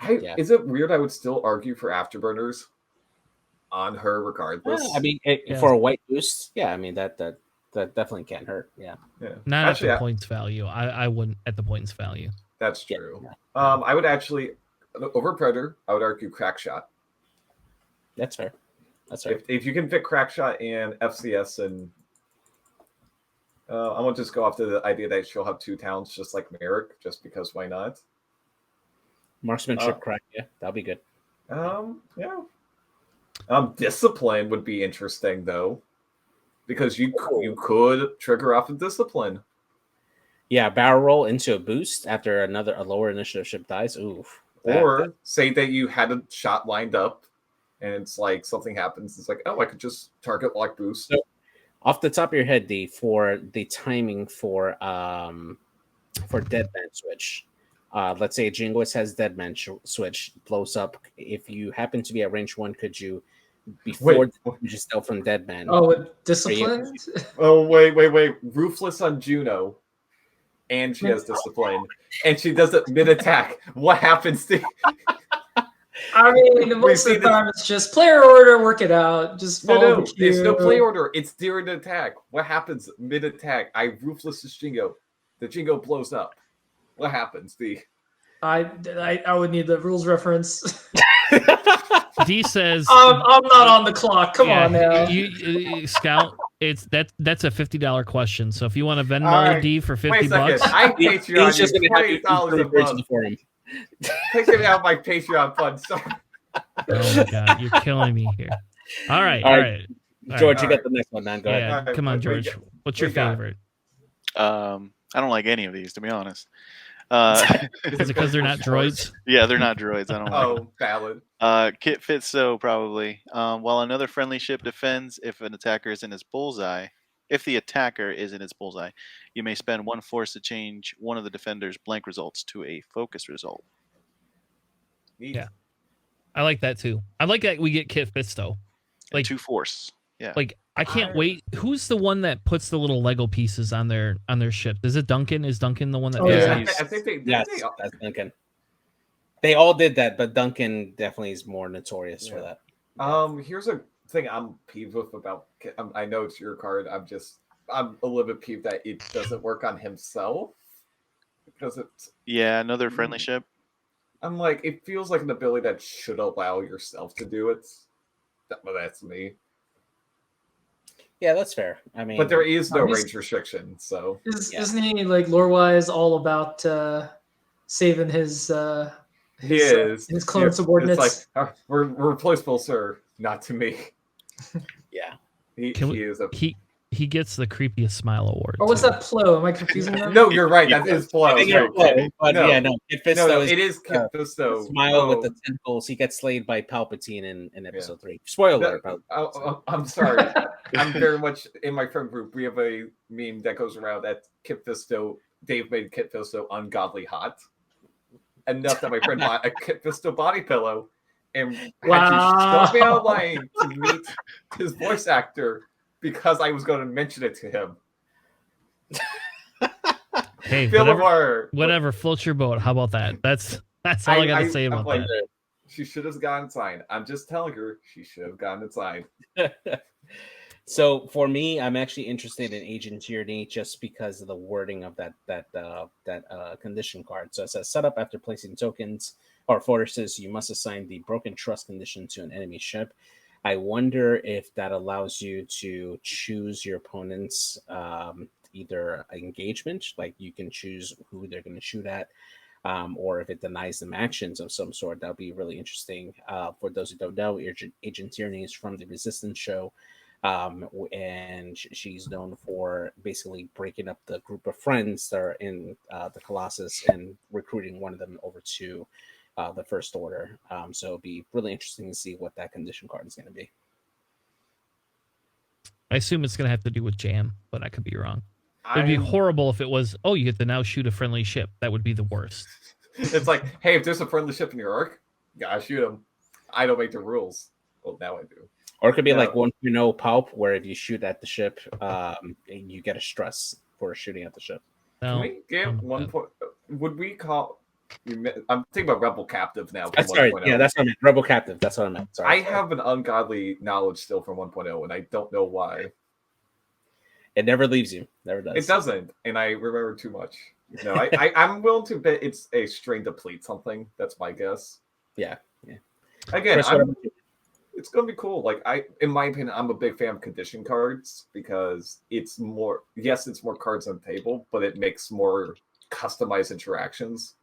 E: Is it weird I would still argue for afterburners on her regardless?
B: I mean, for a white boost, I mean, that definitely can hurt. Yeah.
A: Not actually, at the points value. I wouldn't at the points value.
E: That's true. Yeah. I would actually, over Predator, I would argue Crack Shot.
B: That's fair.
E: If you can fit Crack Shot and FCS, and I won't just go off to the idea that she'll have 2 towns just like Merrick, just because why not?
B: Marksmanship crack, that'll be good.
E: Yeah. Discipline would be interesting though, because you could trigger off a discipline.
B: Yeah, barrel roll into a boost after a lower initiative ship dies. Oof.
E: Or say that you had a shot lined up, and it's like something happens. It's like, oh, I could just target lock boost.
B: So, off the top of your head, for the timing for Deadman Switch, let's say Jingoist has Deadman Switch, blows up. If you happen to be at range 1, could you, before you just steal from Deadman?
D: Oh, discipline?
E: Wait. Ruthless on Juno. And she has discipline. And she does it mid-attack. What happens to...
D: I mean, most of the time it's just player order, work it out. Just follow the queue.
E: It's no play order. It's during the attack. What happens mid-attack? I ruthless this Jingo. The Jingo blows up. What happens?
D: I would need the rules reference.
A: D says
D: I'm not on the clock. Come on now.
A: Scout. That's a $50 question. So if you want to Venmo
E: All right.
A: D for
E: Wait a
A: $50,
E: second. I Patreon
B: He's just
E: you
B: going to have
E: $20 a month.
B: for him.
E: Take it out my Patreon fund. Sorry.
A: oh my god, you're killing me here. All right.
B: George, you
E: All
B: got the next one, man. Go
A: Yeah,
B: ahead.
A: come on,
E: what we
A: George.
E: got?
A: What's your
E: We got-
A: favorite?
C: I don't like any of these, to be honest.
A: Is it because they're not droids?
C: Yeah, they're not droids. I don't like them.
E: Oh, valid.
C: Kit Fisto probably. While another friendly ship defends if an attacker is in its bullseye, if the attacker is in its bullseye, you may spend one force to change one of the defender's blank results to a focus result.
E: Neat.
A: Yeah. I like that too. I like that we get Kit Fisto.
C: Like 2 force. Yeah.
A: Like I can't wait. Who's the one that puts the little Lego pieces on their ship? Is it Duncan? Is Duncan the one that
D: Oh,
A: does
D: yeah.
A: that?
E: I think they.
B: Yes, that's Duncan. They all did that, but Duncan definitely is more notorious for that.
E: Here's a thing I'm peeved with about. I know it's your card. I'm a little bit peeved that it doesn't work on himself because it's.
C: Yeah, another friendly ship.
E: I'm like, it feels like an ability that should allow yourself to do it. But that's me.
B: Yeah, that's fair. I mean,
E: But there is no
D: he's-
E: range restriction, so
D: Isn't he like lore wise all about saving his
E: he is
D: his clone subordinates?
E: It's like we're replaceable, sir. Not to me.
B: yeah.
E: He is a.
A: He gets the creepiest smile award.
D: Or what's
A: too.
D: that Plo? Am I confusing them?
E: No, you're right. That is Blow.
B: I think you're close, but yeah, no. Kit Fisto
E: No,
B: is
E: it is Kit Fisto.
B: smile with the tentacles. He gets slayed by Palpatine in episode 3. Spoiler.
E: I'm sorry. I'm very much in my friend group. We have a meme that goes around that Kit Fisto. Dave made Kit Fisto ungodly hot. Enough that my friend bought a Kit Fisto body pillow and had to stop me online to meet his voice actor because I was going to mention it to him.
A: Hey,
E: Fillmore.
A: whatever floats your boat. How about that? That's all I got to say about
E: like,
A: that.
E: She should have gotten signed. I'm just telling her she should have gotten it signed.
B: So for me, I'm actually interested in Agent Tyranny just because of the wording of that condition card. So it says, set up after placing tokens or forces, you must assign the broken trust condition to an enemy ship. I wonder if that allows you to choose your opponent's either engagement, like you can choose who they're going to shoot at, or if it denies them actions of some sort. That would be really interesting. For those who don't know, Agent Tyranny is from the Resistance show. And she's known for basically breaking up the group of friends that are in the Colossus and recruiting one of them over to the First Order. So it'll be really interesting to see what that condition card is going to be.
A: I assume it's going to have to do with jam, but I could be wrong. It'd be horrible if it was, oh, you get to now shoot a friendly ship. That would be the worst.
E: It's like, hey, if there's a friendly ship in your arc, you gotta shoot them. I don't make the rules. Well, now I do.
B: Or it could be like 1.0 Pulp, where if you shoot at the ship, you get a stress for shooting at the ship.
A: No,
E: Can we give 1 point? Would we call? I'm thinking about Rebel Captive now.
B: That's sorry. Yeah, that's what I meant. Rebel Captive. That's what I meant. Sorry.
E: I have an ungodly knowledge still from 1.0, and I don't know why.
B: It never leaves you. Never does.
E: It doesn't, and I remember too much. No, I'm willing to bet it's a string deplete something. That's my guess.
B: Yeah.
E: Again,
B: Chris,
E: it's gonna be cool. Like in my opinion, I'm a big fan of condition cards because it's more. Yes, it's more cards on the table, but it makes more customized interactions.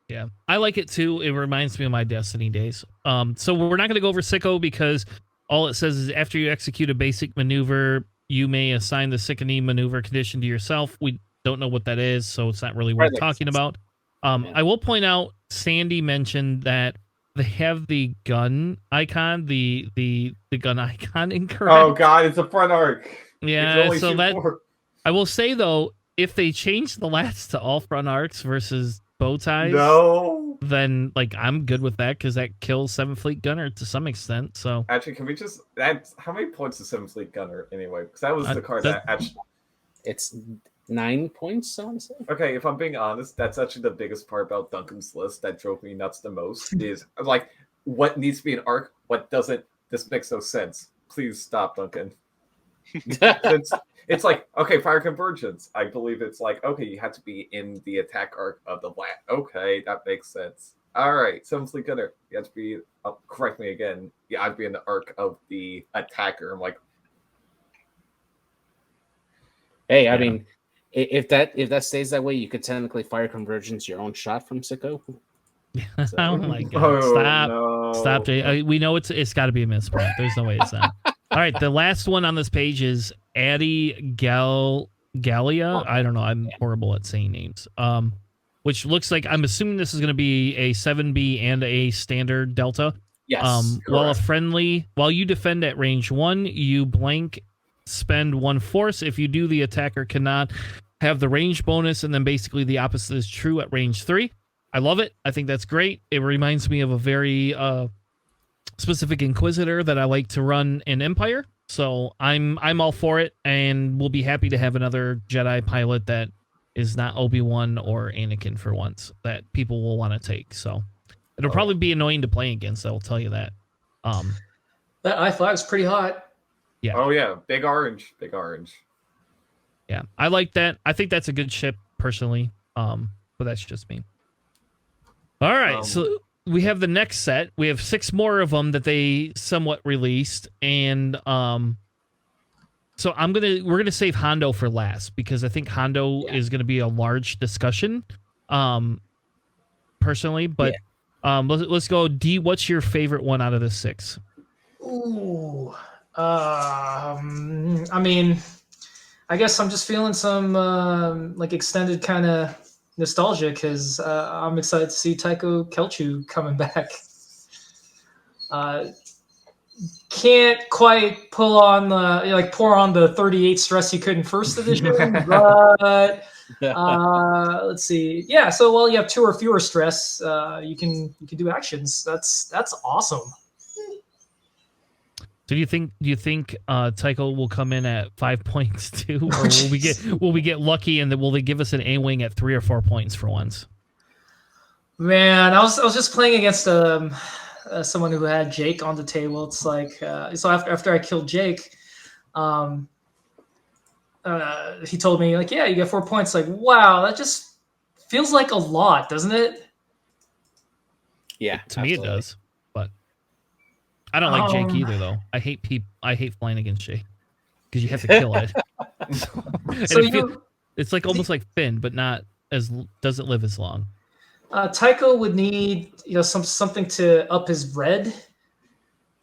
A: Yeah, I like it too. It reminds me of my Destiny days. So we're not going to go over Sicko because all it says is after you execute a basic maneuver, you may assign the sickening maneuver condition to yourself. We don't know what that is, so it's not really worth talking about. I will point out, Sandy mentioned that they have the gun icon, the gun icon incorrect.
E: Oh God, it's a front arc.
A: Yeah, so that I will say though, if they change the lats to all front arcs versus bow ties, then like I'm good with that because that kills 7th Fleet Gunner to some extent. So
E: actually, can we just how many points is 7th Fleet Gunner anyway? Because that was the card that actually
B: it's 9 points, I want to say.
E: Okay, if I'm being honest, that's actually the biggest part about Duncan's list that drove me nuts the most is like what needs to be an arc, what doesn't. This makes no sense. Please stop, Duncan. It's like, okay, fire convergence. I believe it's like, okay, you have to be in the attack arc of the land. Okay, that makes sense. All right, Seven Fleet Gunner. You have to be, correct me again. Yeah, I'd be in the arc of the attacker. I'm like,
B: Hey, I mean, if that stays that way, you could technically fire convergence your own shot from Sicko.
A: Oh my god!
E: oh,
A: Stop!
E: no.
A: Stop, Jay. We know it's got to be a misprint. There's no way it's not. All right, the last one on this page is Addy Gallia. I don't know. I'm horrible at saying names. Which looks like, I'm assuming this is going to be a 7B and a standard delta.
B: Yes.
A: While you defend at range 1, you blank spend 1 force. If you do, the attacker cannot have the range bonus, and then basically the opposite is true at range 3. I love it. I think that's great. It reminds me of a very specific Inquisitor that I like to run in Empire. So I'm all for it, and we'll be happy to have another Jedi pilot that is not Obi-Wan or Anakin for once that people will want to take. So it'll probably be annoying to play against, I'll tell you that.
D: That I flag's pretty hot.
A: Yeah.
E: Oh yeah, big orange.
A: Yeah, I like that. I think that's a good ship personally. But that's just me. All right, so we have the next set. We have 6 more of them that they somewhat released, and so we're gonna save Hondo for last, because I think Hondo is gonna be a large discussion, personally. But let's go. D, what's your favorite one out of the 6?
D: Ooh. I mean, I guess I'm just feeling some like extended kind of nostalgia, because I'm excited to see Tycho Kelchu coming back. Can't quite pour on the 38 stress you could in first edition, but let's see. Yeah, so while you have 2 or fewer stress, you can do actions. That's awesome.
A: So do you think Tycho will come in at 5 points too, or will we get lucky, and will they give us an A-wing at 3 or 4 points for once?
D: Man, I was just playing against someone who had Jake on the table. It's like so after I killed Jake, he told me like, yeah, you get 4 points. Like, wow, that just feels like a lot, doesn't it?
B: Yeah,
A: To me it does, but I don't like Jake either, though. I hate flying against Jake because you have to kill it. It's like almost like Finn, but not doesn't live as long.
D: Tycho would need something to up his red.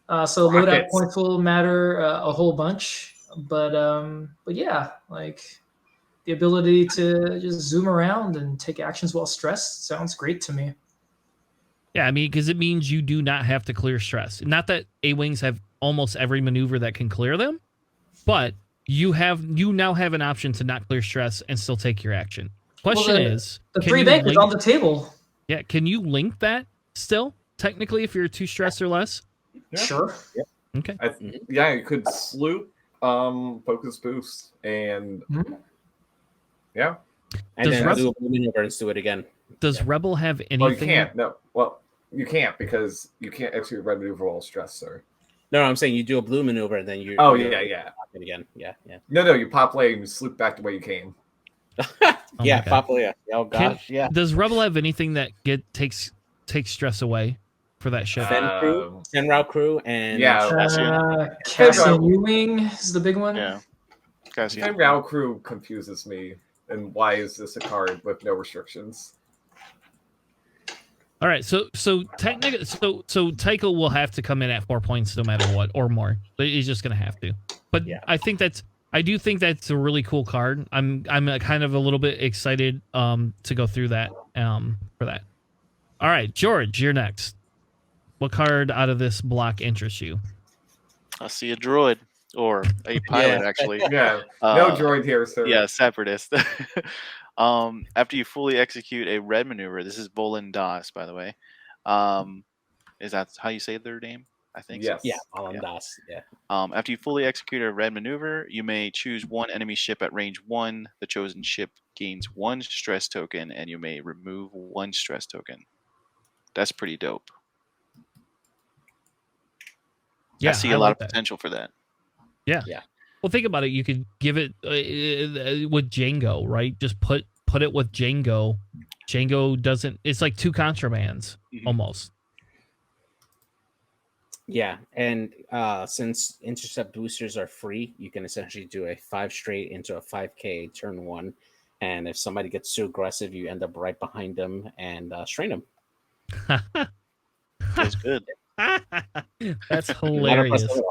D: So loadout points will matter a whole bunch, but yeah, like the ability to just zoom around and take actions while stressed sounds great to me.
A: Yeah, I mean, because it means you do not have to clear stress. Not that A-wings have almost every maneuver that can clear them, but you now have an option to not clear stress and still take your action. Question is,
D: the free bank is on the table.
A: Yeah, can you link that still? Technically, if you're 2 stress or less.
E: Yeah.
D: Sure.
B: Yep.
A: Okay.
E: Yeah, you could sloop, focus boost, and yeah.
B: And then do a maneuver and do it again.
A: Does Rebel have anything?
E: Well, you can't. No. Well, you can't, because you can't execute red maneuver while stressed, sir.
B: No, I'm saying you do a blue maneuver and then you.
E: Oh
B: yeah. Pop it again. Yeah.
E: No, you pop lane and you sloop back the way you came.
B: Yeah, pop lane. Oh gosh, yeah.
A: Does Rebel have anything that takes stress away for that ship?
B: Sen crew, and
D: Cassian U-wing is the big one.
C: Yeah, Cassian.
E: Sen Rao crew confuses me, and why is this a card with no restrictions?
A: All right, so technically, so Tycho will have to come in at 4 points no matter what, or more. He's just gonna have to. But yeah. I do think that's a really cool card. I'm kind of a little bit excited to go through that for that. All right, George, you're next. What card out of this block interests you?
C: I see a droid or a pilot, actually.
E: Yeah, no droid here, sir.
C: Yeah, separatist. After you fully execute a red maneuver, this is Bolin Das, by the way. Is that how you say their name? I think.
E: Yes.
B: Yeah, Bolin Das. Yeah.
C: After you fully execute a red maneuver, you may choose one enemy ship at range 1. The chosen ship gains 1 stress token, and you may remove 1 stress token. That's pretty dope. Yeah, I see a lot of potential for that.
A: Yeah. Well, think about it. You could give it with Django, right? Just put it with Django. Django doesn't. It's like 2 contrabands almost.
B: Yeah, and since intercept boosters are free, you can essentially do a 5 straight into a 5K turn 1, and if somebody gets too aggressive, you end up right behind them and strain them.
C: Feels good.
A: That's hilarious.
B: 100%.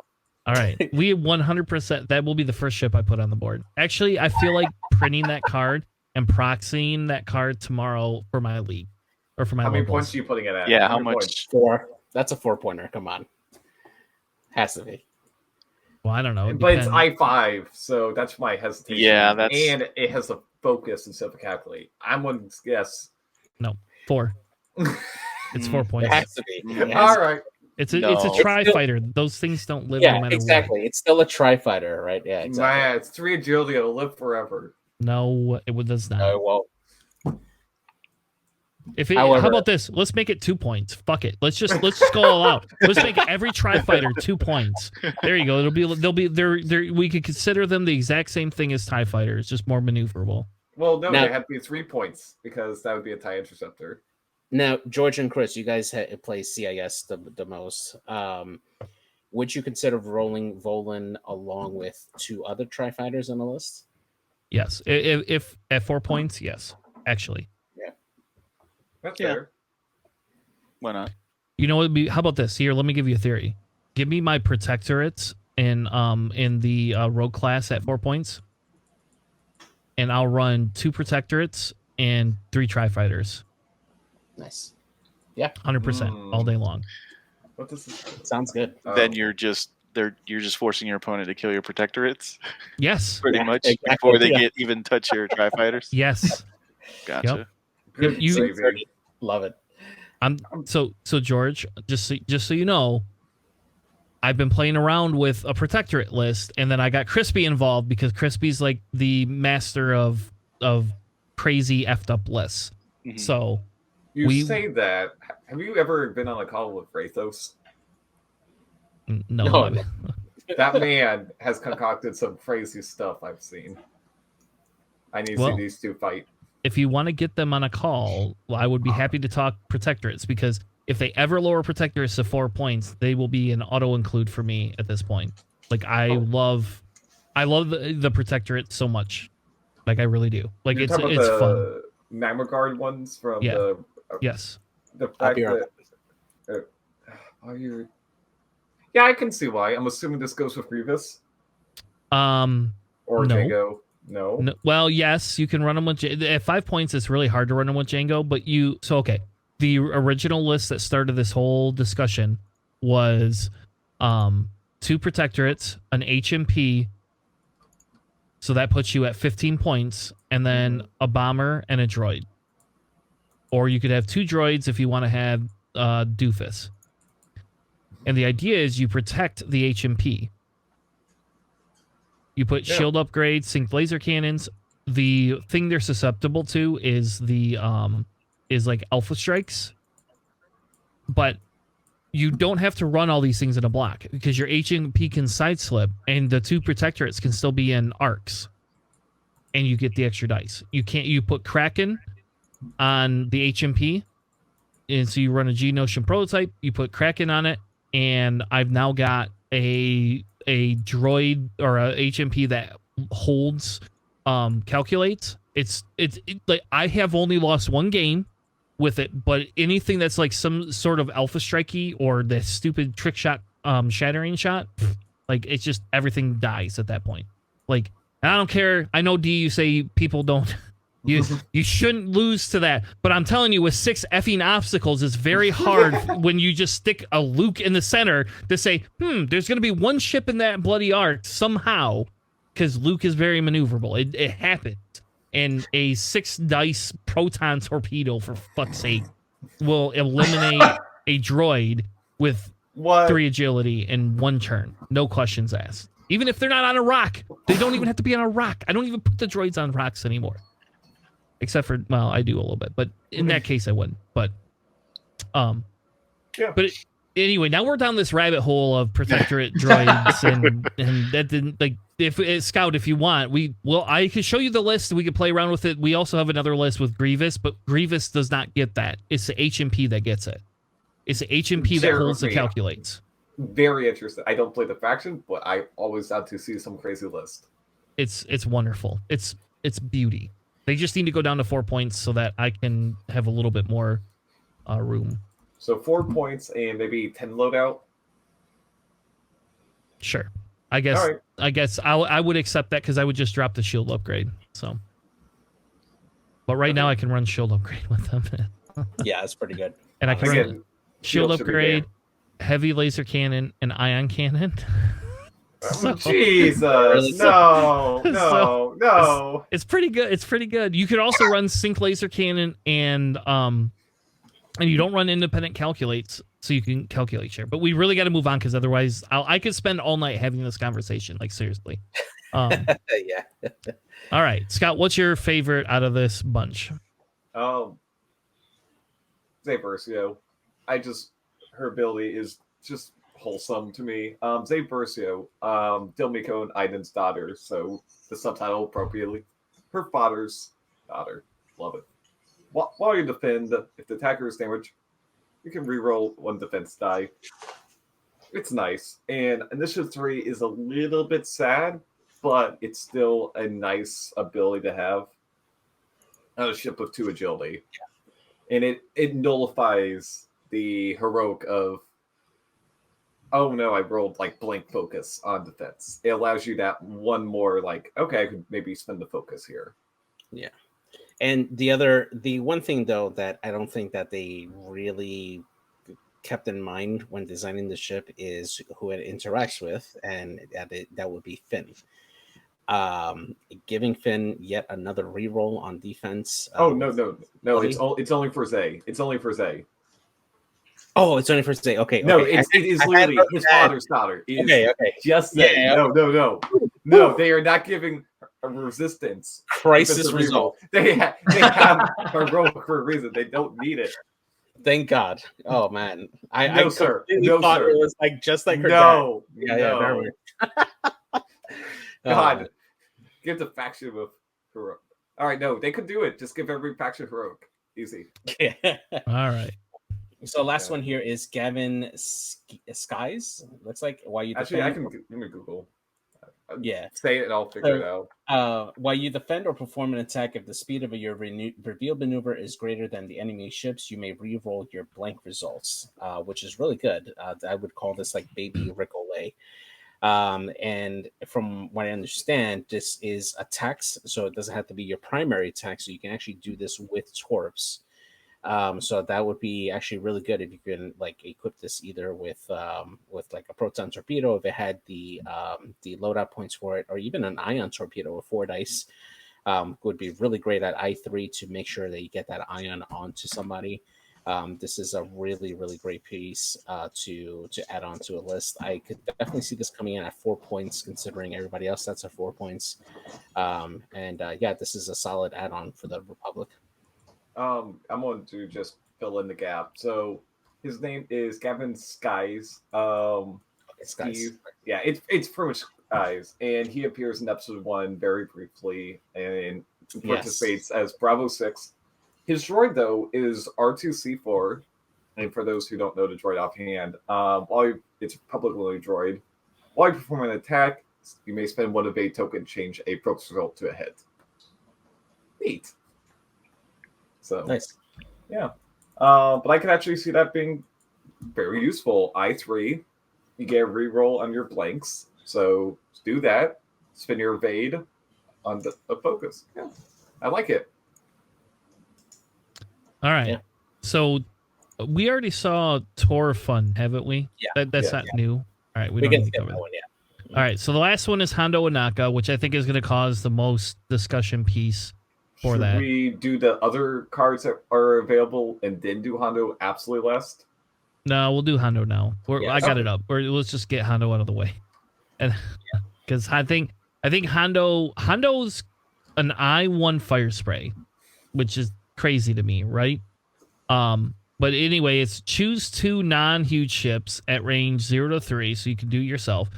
A: All right, we 100%. That will be the first ship I put on the board. Actually, I feel like printing that card and proxying that card tomorrow for my league or for my.
E: How many
A: locals.
E: points are you putting it at?
C: Yeah, how
E: 100
C: much?
E: points.
B: 4. That's a 4-pointer. Come on, has to be.
A: Well, I don't know. It
E: But it's
A: depends.
E: I5, so that's my hesitation.
C: Yeah, that's-
E: and it has a focus instead of a calculate. I'm going to guess.
A: 4. It's 4
B: It
A: points.
B: has to be. It has
E: All
B: to
E: right.
A: It's a
C: No.
A: tri-fighter. Those things don't live
B: be.
A: no
B: Yeah,
A: matter
B: exactly. It's still a tri-fighter, right? Yeah, exactly.
E: Man, it's 3 agility. It'll live forever.
A: what. No, it does not.
B: Oh, well,
A: How
B: However-
A: about this? Let's make it 2 points. Fuck it. Let's just go all out. Let's make every tri-fighter 2 points. There you go. They'll be we could consider them the exact same thing as TIE fighters, just more maneuverable.
E: Well, no,
B: Now-
E: they have to be 3 points because that would be a TIE interceptor.
B: now, George and Chris, you guys play CIS the most. Would you consider rolling Volan along with 2 other tri-fighters on the list?
A: Yes. If at 4 points, yes. Actually.
E: That's
C: Yeah.
E: fair.
C: Why not?
A: You know what would be, how about this? Here, let me give you a theory. Give me my protectorates in the rogue class at 4 points. And I'll run 2 protectorates and 3 tri-fighters.
B: Nice.
A: 100% all day long.
E: What does this?
B: Sounds good.
C: Then you're just forcing your opponent to kill your protectorates,
A: Yes.
C: pretty
B: Yeah,
C: much,
B: exactly,
C: before they
B: yeah.
C: get even touch your tri-fighters.
A: Yes.
C: Gotcha.
E: Good
A: you-
E: saving.
B: Love it.
A: So George, just so you know, I've been playing around with a protectorate list, and then I got Crispy involved because Crispy's like the master of crazy effed up lists.
C: Mhm.
A: So
E: You say that. Have you ever been on a call with Rathos?
A: no,
B: No,
A: I-
E: That man has concocted some crazy stuff I've seen. I need to
A: Well-
E: see these 2 fight.
A: if you want to get them on a call, well, I would be happy to talk protectorates because if they ever lower protectorates to 4 points, they will be an auto include for me at this point. Like I love the protectorate so much. Like I really do. Like
E: You're
A: it's
E: talking about
A: fun.
E: the Magma Guard ones from
A: Yeah. Yes.
E: the
B: I'll
E: fact
B: be right
E: that. Are you? Yeah, I can see why. I'm assuming this goes with Grievous or
A: No.
E: Django. No.
A: No, well, yes, you can run them with at 5 points. It's really hard to run them with Django, but okay. The original list that started this whole discussion was 2 protectorates, an HMP, so that puts you at 15 points, and then a bomber and a droid. Or you could have 2 droids if you want to have Doofus. And the idea is you protect the HMP. You put shield upgrades, synced laser cannons. The thing they're susceptible to is is like alpha strikes. But you don't have to run all these things in a block because your HMP can side slip and the 2 protectorates can still be in arcs. And you get the extra dice. You put Kraken on the HMP. And so you run a G-Notion prototype, you put Kraken on it, and I've now got a droid or a HMP that holds calculates. It's like I have only lost 1 game with it, but anything that's like some sort of alpha strikey or the stupid trick shot shattering shot, like it's just everything dies at that point. Like, and I don't care. I know D, you say people don't you shouldn't lose to that, but I'm telling you, with 6 effing obstacles, it's very hard when you just stick a Luke in the center to say, there's going to be 1 ship in that bloody arc somehow, because Luke is very maneuverable. It happens. And a 6 dice proton torpedo, for fuck's sake, will eliminate a droid with
E: What?
A: 3 agility in 1 turn. No questions asked. Even if they're not on a rock. They don't even have to be on a rock. I don't even put the droids on rocks anymore. Except for, well, I do a little bit, but in that case I wouldn't. But
E: Yeah.
A: but Anyway, now we're down this rabbit hole of protectorate droids, and that didn't like if Scout, if you want, I could show you the list. We could play around with it. We also have another list with Grievous, but Grievous does not get that. It's the HMP that gets it. It's the HMP that holds the calculates.
E: Very interesting. I don't play the faction, but I always have to see some crazy list.
A: It's wonderful. It's beauty. They just need to go down to 4 points so that I can have a little bit more room.
E: So 4 points and maybe 10 loadout.
A: Sure. I guess.
E: All right.
A: I guess I would accept that because I would just drop the shield upgrade. So. But right now I can run shield upgrade with them.
B: Yeah, that's pretty good.
A: And I can run
E: Again,
A: shield
E: should be
A: upgrade, heavy laser cannon, and ion cannon. So-
E: Jesus!
A: So-
E: No!
A: It's pretty good. It's pretty good. You could also run sync laser cannon and you don't run independent calculates, so you can calculate share. But we really got to move on because otherwise, I could spend all night having this conversation. Like seriously.
B: Yeah.
A: All right, Scott, what's your favorite out of this bunch?
E: Zay Versio. Her ability is just wholesome to me. Zay Versio, Dilmiko and Aiden's daughter, so the subtitle appropriately. Her father's daughter. Love it. While you defend, if the attacker is damaged, you can reroll one defense die. It's nice. And Initiative 3 is a little bit sad, but it's still a nice ability to have. A ship with 2 agility. And it nullifies the heroic of, oh no, I rolled like blank focus on defense. It allows you that one more like, okay, I could maybe spend the focus here.
B: Yeah. And the one thing though that I don't think that they really kept in mind when designing the ship is who it interacts with, and that would be Finn. Giving Finn yet another reroll on defense.
E: No! It's only for Zay. It's only for Zay.
B: Oh, it's only for Zay. Okay.
E: No,
B: okay.
E: it is literally his father's daughter. It is
B: Okay.
E: just Zay.
B: Yeah.
E: No. They are not giving a resistance.
B: Crisis result.
E: They have heroic for a reason. They don't need it.
B: Thank God. Oh man,
E: No, sir.
B: completely thought
E: sir.
B: it was like just like her
E: No.
B: dad. Yeah, very weird.
E: God, give the faction with heroic. All right, no, they could do it. Just give every faction heroic. Easy.
B: Yeah.
A: All right.
B: So last one here is Gavin Skies. Looks like while you
E: Actually,
B: defend,
E: let me Google.
B: Yeah.
E: Say it and I'll figure it out.
B: While you defend or perform an attack, if the speed of your revealed maneuver is greater than the enemy ships, you may re-roll your blank results, which is really good. I would call this like baby Ricole. And from what I understand, this is attacks, so it doesn't have to be your primary attack. So you can actually do this with torps. So that would be actually really good if you can like equip this either with like a proton torpedo if it had the loadout points for it, or even an ion torpedo with 4 dice. Would be really great at I3 to make sure that you get that ion onto somebody. This is a really, really great piece to add on to a list. I could definitely see this coming in at 4 points, considering everybody else that's at 4 points. Yeah, this is a solid add-on for the Republic.
E: I'm going to just fill in the gap. So his name is Gavin Skies.
B: Skies.
E: Yeah, it's pretty much Skies, and he appears in episode 1 very briefly and participates as Bravo 6. His droid though is R2C4, and for those who don't know the droid offhand, it's a publicly droid. While you perform an attack, you may spend 1 evade token to change a focus result to a hit. Neat. So
B: Nice.
E: Yeah. But I can actually see that being very useful. I3, you get a reroll on your blanks. So do that. Spin your evade on the focus. Yeah. I like it.
A: All right.
B: Yeah.
A: So we already saw Tor Fun, haven't we?
B: Yeah.
A: That's not new. All right. We
B: We
A: don't
B: can
A: need to
B: skip
A: cover
B: that
A: that.
B: one, yeah.
A: All right. So the last one is Hondo Anaka, which I think is going to cause the most discussion piece for
E: Should
A: that.
E: we do the other cards that are available and then do Hondo absolutely last?
A: No, we'll do Hondo now.
B: Yeah,
A: I got it up. Let's just get Hondo out of the way, and because I think Hondo's an I1 fire spray, which is crazy to me, right? But anyway, it's choose 2 non-huge ships at range 0 to 3, so you can do it yourself,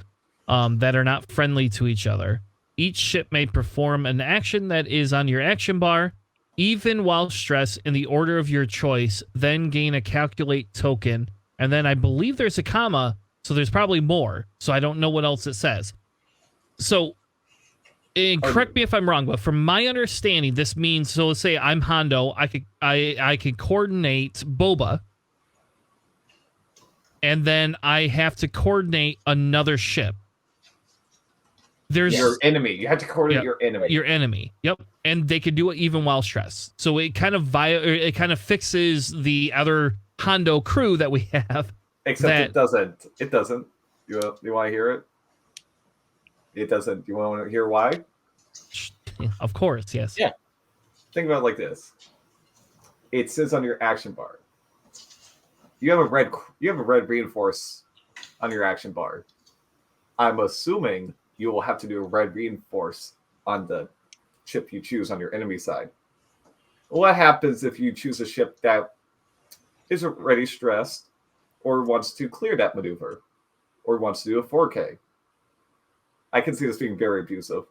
A: that are not friendly to each other. Each ship may perform an action that is on your action bar, even while stressed, in the order of your choice, then gain a calculate token. And then I believe there's a comma, so there's probably more. So I don't know what else it says. So, and correct me if I'm wrong, but from my understanding, this means, so let's say I'm Hondo, I could coordinate Boba, and then I have to coordinate another ship. There's
E: your enemy. You have to coordinate your enemy.
A: Your enemy. Yep. And they can do it even while stressed. So it kind of fixes the other Hondo crew that we have.
E: Except it doesn't. It doesn't. You want to hear it? It doesn't. You want to hear why?
A: Of course, yes.
B: Yeah.
E: Think about it like this. It says on your action bar. You have a red reinforce on your action bar. I'm assuming you will have to do a red reinforce on the ship you choose on your enemy side. What happens if you choose a ship that is already stressed or wants to clear that maneuver or wants to do a 4K? I can see this being very abusive.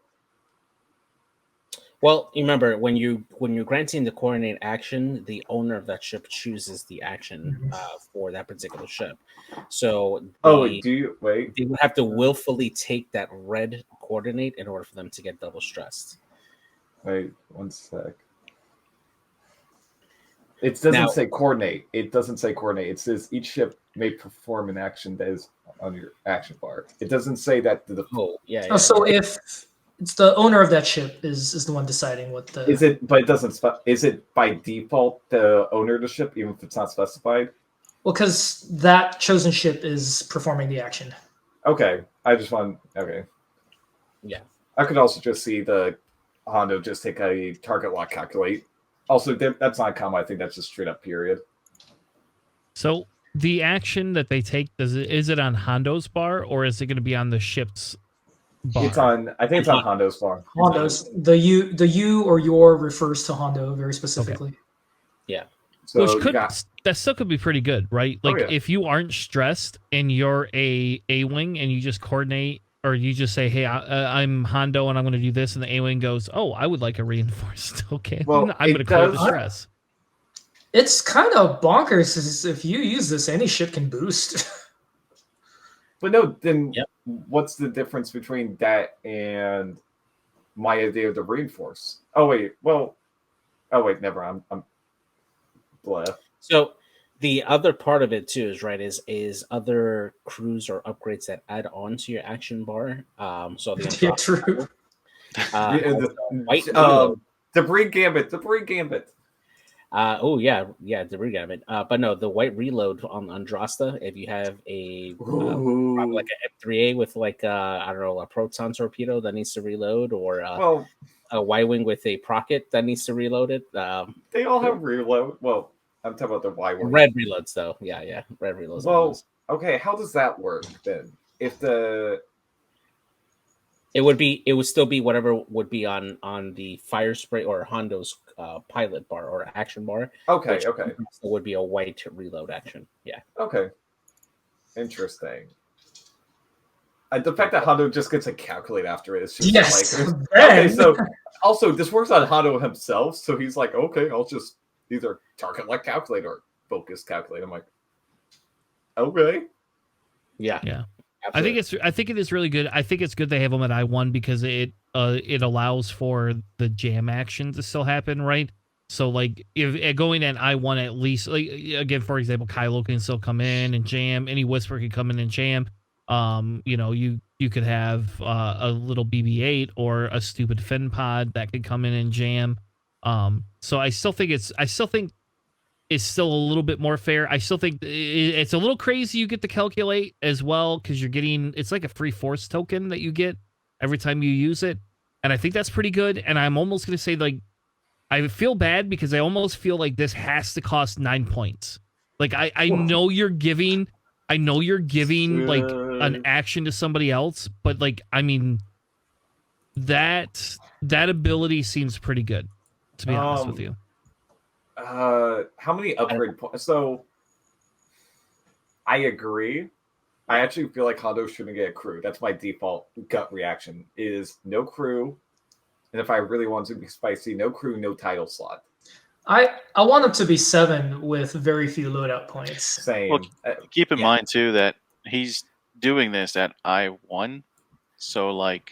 B: Well, remember when you're granting the coordinate action, the owner of that ship chooses the action for that particular ship. So
E: do you wait?
B: They would have to willfully take that red coordinate in order for them to get double stressed.
E: Wait 1 sec. It doesn't say coordinate. It doesn't say coordinate. It says each ship may perform an action that is on your action bar. It doesn't say that the
D: So if it's the owner of that ship is the one deciding what the
E: is it, but it doesn't. Is it by default the owner of the ship, even if it's not specified?
D: Well, because that chosen ship is performing the action.
E: Okay, I just want. Okay,
B: yeah.
E: I could also just see the Hondo just take a target lock calculate. Also, that's not common. I think that's just straight up period.
A: So the action that they take, is it on Hondo's bar or is it going to be on the ship's bar?
E: It's on. I think it's on Hondo's bar.
D: Hondo's. The you or your refers to Hondo very specifically.
A: Okay.
B: Yeah.
E: So
A: which that still could be pretty good, right? Like if you aren't stressed and you're a wing and you just coordinate, or you just say, "Hey, I'm Hondo and I'm going to do this," and the A-wing goes, "Oh, I would like a reinforced." Okay,
E: well,
A: I'm going to clear the stress.
D: It's kind of bonkers. If you use this, any ship can boost.
E: But no, then what's the difference between that and my idea of the reinforce? Never. I'm blah.
B: So the other part of it too is other crews or upgrades that add on to your action bar. So the
D: true.
E: Debris Gambit.
B: Debris Gambit. But no, the white reload on Andrasta, if you have like an M3A with like a proton torpedo that needs to reload, or a Y-wing with a procket that needs to reload it.
E: They all have reload. Well, I'm talking about the Y-wing.
B: Red reloads though. Yeah, red reloads.
E: Well, okay, how does that work then? If
B: it would still be whatever would be on the fire spray or Hondo's pilot bar or action bar.
E: Okay.
B: It would be a white reload action. Yeah.
E: Okay. Interesting. The fact that Hondo just gets a calculate after it is just okay. So also this works on Hondo himself, so he's like, okay, I'll just either target like calculate or focus calculate. I'm like, okay.
B: Yeah.
A: Absolutely. I think it is really good. I think it's good they have them at I-1 because it allows for the jam action to still happen, right? So like if going at I-1 at least, like again, for example, Kylo can still come in and jam. Any Whisper can come in and jam. You could have a little BB-8 or a stupid fin pod that could come in and jam. So I still think it's still a little bit more fair. I still think it's a little crazy you get to calculate as well because it's like a free force token that you get every time you use it. And I think that's pretty good. And I'm almost going to say, like, I feel bad because I almost feel like this has to cost 9 points. Like, I know you're giving like an action to somebody else, but like, I mean, that ability seems pretty good, to be honest with you.
E: How many upgrade points? So I agree. I actually feel like Hondo shouldn't get a crew. That's my default gut reaction. Is no crew, and if I really want to be spicy, no crew, no title slot.
D: I want him to be 7 with very few loadout points.
E: Same.
C: Well, keep in mind too that he's doing this at I1, so like,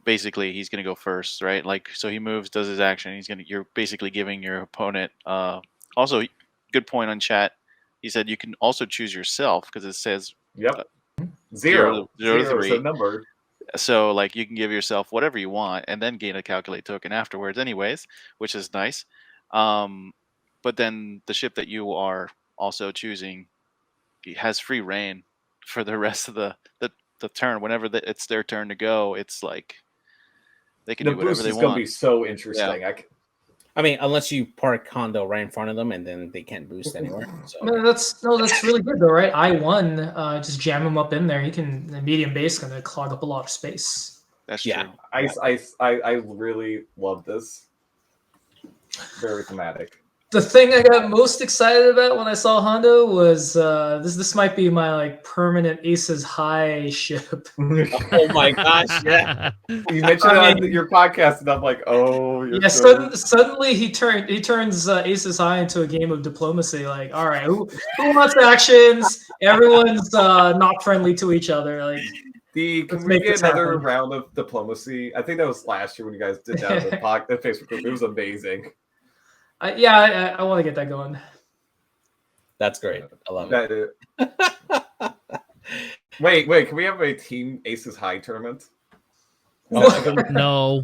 C: basically he's gonna go first, right? Like, so he moves, does his action. You're basically giving your opponent. Also, good point on chat. He said you can also choose yourself because it says
E: Yep.
C: 0 to 3.
E: Is the number.
C: So like you can give yourself whatever you want and then gain a calculate token afterwards anyways, which is nice. But then the ship that you are also choosing has free reign for the rest of the turn. Whenever it's their turn to go, it's like they can do whatever they want.
E: The boost is going to be so interesting.
C: Yeah.
B: I mean, unless you park Hondo right in front of them, and then they can't boost anywhere. So.
D: That's really good though, right? I1, just jam him up in there. He can the medium base going to clog up a lot of space.
C: That's
B: Yeah.
C: true.
E: I really love this. Very thematic.
D: The thing I got most excited about when I saw Hondo was this might be my like permanent Aces High ship.
B: Oh my gosh! Yeah,
E: You mentioned it on your podcast, and I'm like, oh,
D: yeah. Suddenly he turns Aces High into a game of diplomacy. Like, all right, who wants actions? Everyone's not friendly to each other. Like,
E: can we get another round of diplomacy? I think that was last year when you guys did that in the Facebook group. It was amazing.
D: I want to get that going.
B: that's great. I love it.
E: Wait, can we have a team Aces High tournament?
A: No.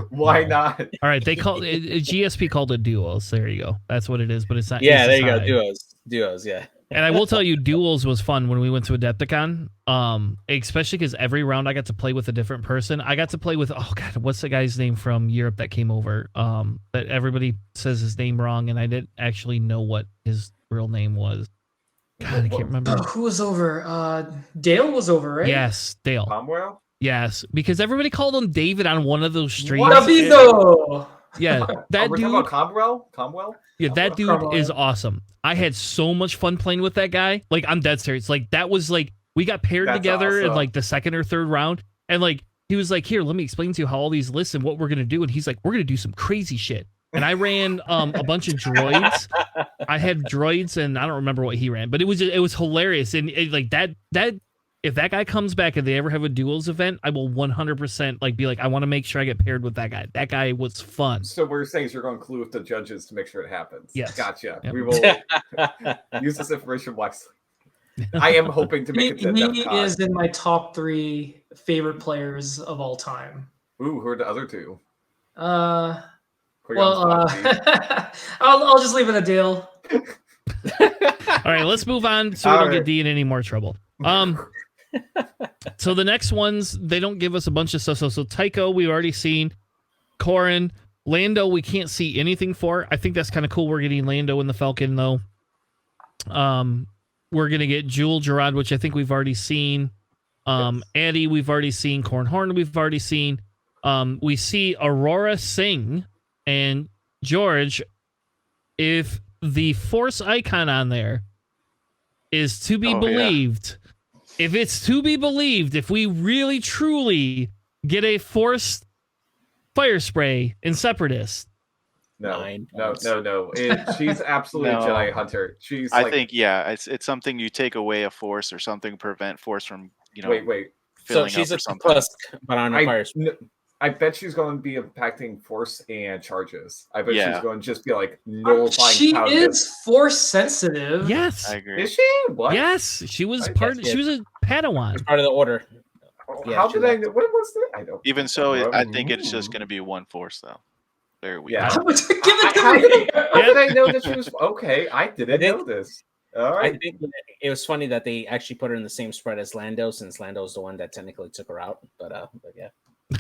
E: Why not?
A: All right, they call it GSP called it duos. There you go. That's what it is, but it's not.
B: Yeah,
A: Aces
B: there you
A: High.
B: go. Duos. Yeah.
A: And I will tell you, duels was fun when we went to Adepticon. Especially because every round I got to play with a different person. I got to play with what's the guy's name from Europe that came over? That everybody says his name wrong, and I didn't actually know what his real name was. God, I can't remember.
D: Who was over? Dale was over, right?
A: Yes, Dale.
E: Cromwell?
A: Yes, because everybody called him David on one of those streams.
D: Davido!
A: Yeah, that
E: We're
A: dude.
E: talking about Cromwell?
A: Yeah, that dude is awesome. I had so much fun playing with that guy. Like, I'm dead serious. Like, that was like, we got paired together in like the second or third round. And like, he was like, here, let me explain to you how all these lists and what we're going to do. And he's like, we're going to do some crazy shit. And I ran a bunch of droids. I had droids and I don't remember what he ran, but it was hilarious. And like that, if that guy comes back and they ever have a duels event, I will 100% like be like, I want to make sure I get paired with that guy. That guy was fun.
E: So what you're saying is you're going to clue with the judges to make sure it happens.
A: Yes.
E: Gotcha.
A: Yep.
E: We will use this information wisely. I am hoping to make it to
D: He is in my top 3 favorite players of all time.
E: Ooh, who are the other two?
D: I'll just leave it a deal.
A: All right, let's move on so we don't get D in any more trouble. So the next ones, they don't give us a bunch of stuff. So Tycho, we've already seen. Corrin, Lando, we can't see anything for. I think that's kind of cool. We're getting Lando in the Falcon, though. We're gonna get Jewel Gerard, which I think we've already seen. Addie, we've already seen. Cornhorn, we've already seen. We see Aurora Singh and George. If the Force icon on there is to be believed. If it's to be believed, if we really truly get a forced fire spray in Separatist.
E: No. She's absolutely
C: No.
E: Jedi Hunter. She's
C: I think it's something you take away a force or something prevent force from
E: wait.
B: So
C: filling
B: she's
C: up
B: a
C: or something.
B: plus, but on a fire spray.
E: I bet she's going to be impacting force and charges. I bet
C: Yeah.
E: she's going to just be like nullifying.
D: She is force sensitive.
A: Yes.
C: I agree.
E: Is she? What?
A: Yes. She was
E: I
A: part.
B: guess,
A: She was a Padawan.
B: Part of the order. Yeah,
E: How
B: she
E: did I
B: was.
E: know? What was that? I don't.
C: Even so, I think it's just going to be one force though. Very weak.
E: Yeah.
D: Give it
E: How
D: to me.
E: did I know that she was okay? I didn't know this. All
B: I
E: right.
B: think it was funny that they actually put her in the same spread as Lando, since Lando's the one that technically took her out. But yeah.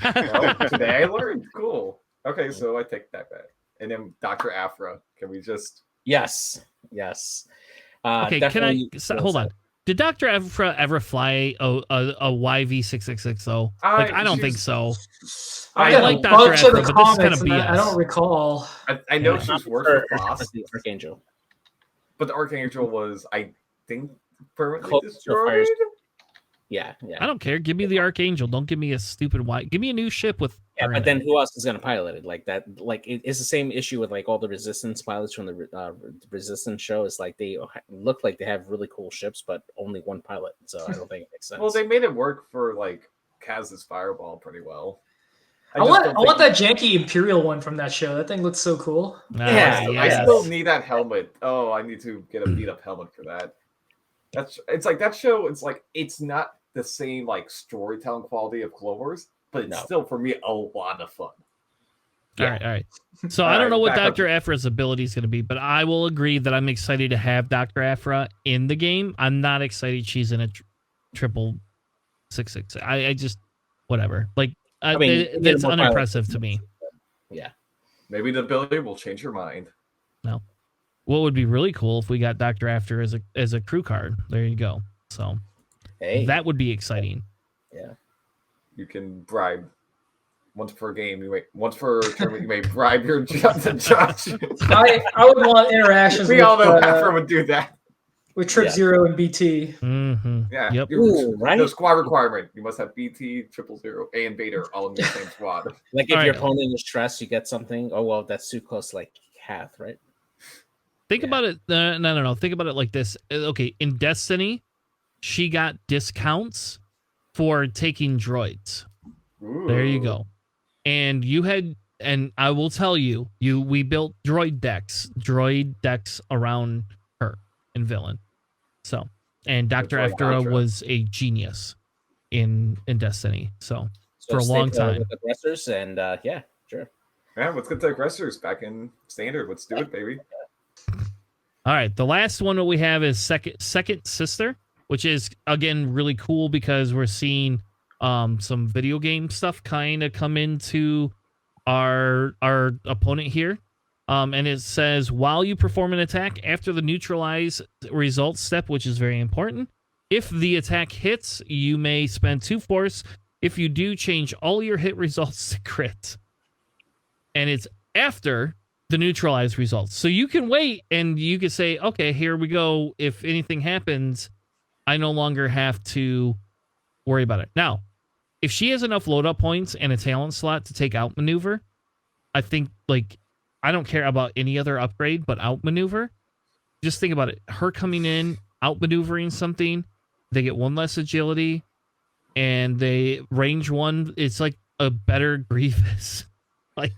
E: Well, today I learned. Cool. Okay, so I take that back. And then Dr. Afra. Can we just?
B: Yes.
A: Okay. Can I hold on? Did Dr. Evra ever fly a YV6660? Like, I don't think so.
D: I
A: I
D: got
A: like
D: a
A: Dr.
D: bunch of the
A: Evra, but this is kind
D: comics,
A: of
D: and I don't
A: BS.
D: recall.
E: I know
A: Yeah.
E: she was worse
B: For
E: with Boss,
B: the Archangel.
E: but the Archangel was, I think, permanently
B: Cold
E: destroyed.
B: Fires. Yeah.
A: I don't care. Give me the Archangel. Don't give me a stupid white. Give me a new ship with.
B: Yeah,
A: her
B: but
A: in
B: then
A: it.
B: who else is going to pilot it? Like that, like it's the same issue with like all the Resistance pilots from the Resistance show. It's like they look like they have really cool ships, but only one pilot. So I don't think it makes sense.
E: Well, they made it work for like Kaz's Fireball pretty well.
D: I want that janky Imperial one from that show. That thing looks so cool.
B: Yeah,
E: I
A: yes.
E: still need that helmet. Oh, I need to get a beat up helmet for that. It's like that show. It's like it's not the same like storytelling quality of Clone Wars, but it's still for me a lot of fun.
A: All right. So I don't know what
E: back up
A: Dr. Aphra's ability is going to be, but I will agree that I'm excited to have Dr. Aphra in the game. I'm not excited she's in a triple 666. I just whatever. Like
B: I mean,
A: that's
B: more
A: unimpressive
B: pilots.
A: to me.
B: Yeah.
E: Maybe the ability will change your mind.
A: No. What would be really cool if we got Dr. After as a crew card. There you go. So that would be exciting.
B: Yeah.
E: You can bribe once per game. Once per tournament, you may bribe your judge.
D: I would want interactions.
E: We all know Afra would do that.
D: With Trip Zero and BT.
A: Mm-hmm.
E: Yeah.
A: Yep.
B: Right.
E: The squad requirement. You must have BT, 000, A, and Vader all in the same squad.
B: Like if your opponent is stressed, you get something. Oh well, that's too close. Like Hath, right?
A: Think about it. No. Think about it like this. Okay, in Destiny, she got discounts for taking droids.
E: Ooh.
A: There you go. And you had, and I will tell you, we built droid decks around her and villain. So, and Dr. Aftera was a genius in Destiny. So for a long time.
B: With aggressors and yeah, sure.
E: Yeah, let's get the aggressors back in standard. Let's do it, baby.
A: All right, the last one that we have is second sister, which is again really cool because we're seeing some video game stuff kind of come into our opponent here. And it says, while you perform an attack after the neutralize results step, which is very important, if the attack hits, you may spend 2 force. If you do, change all your hit results to crit. And it's after the neutralize results. So you can wait and you can say, okay, here we go. If anything happens, I no longer have to worry about it. Now, if she has enough load up points and a talent slot to take outmaneuver, I think, like, I don't care about any other upgrade, but outmaneuver, just think about it. Her coming in, outmaneuvering something, they get 1 less agility, and they range 1. It's like a better Grievous. Like,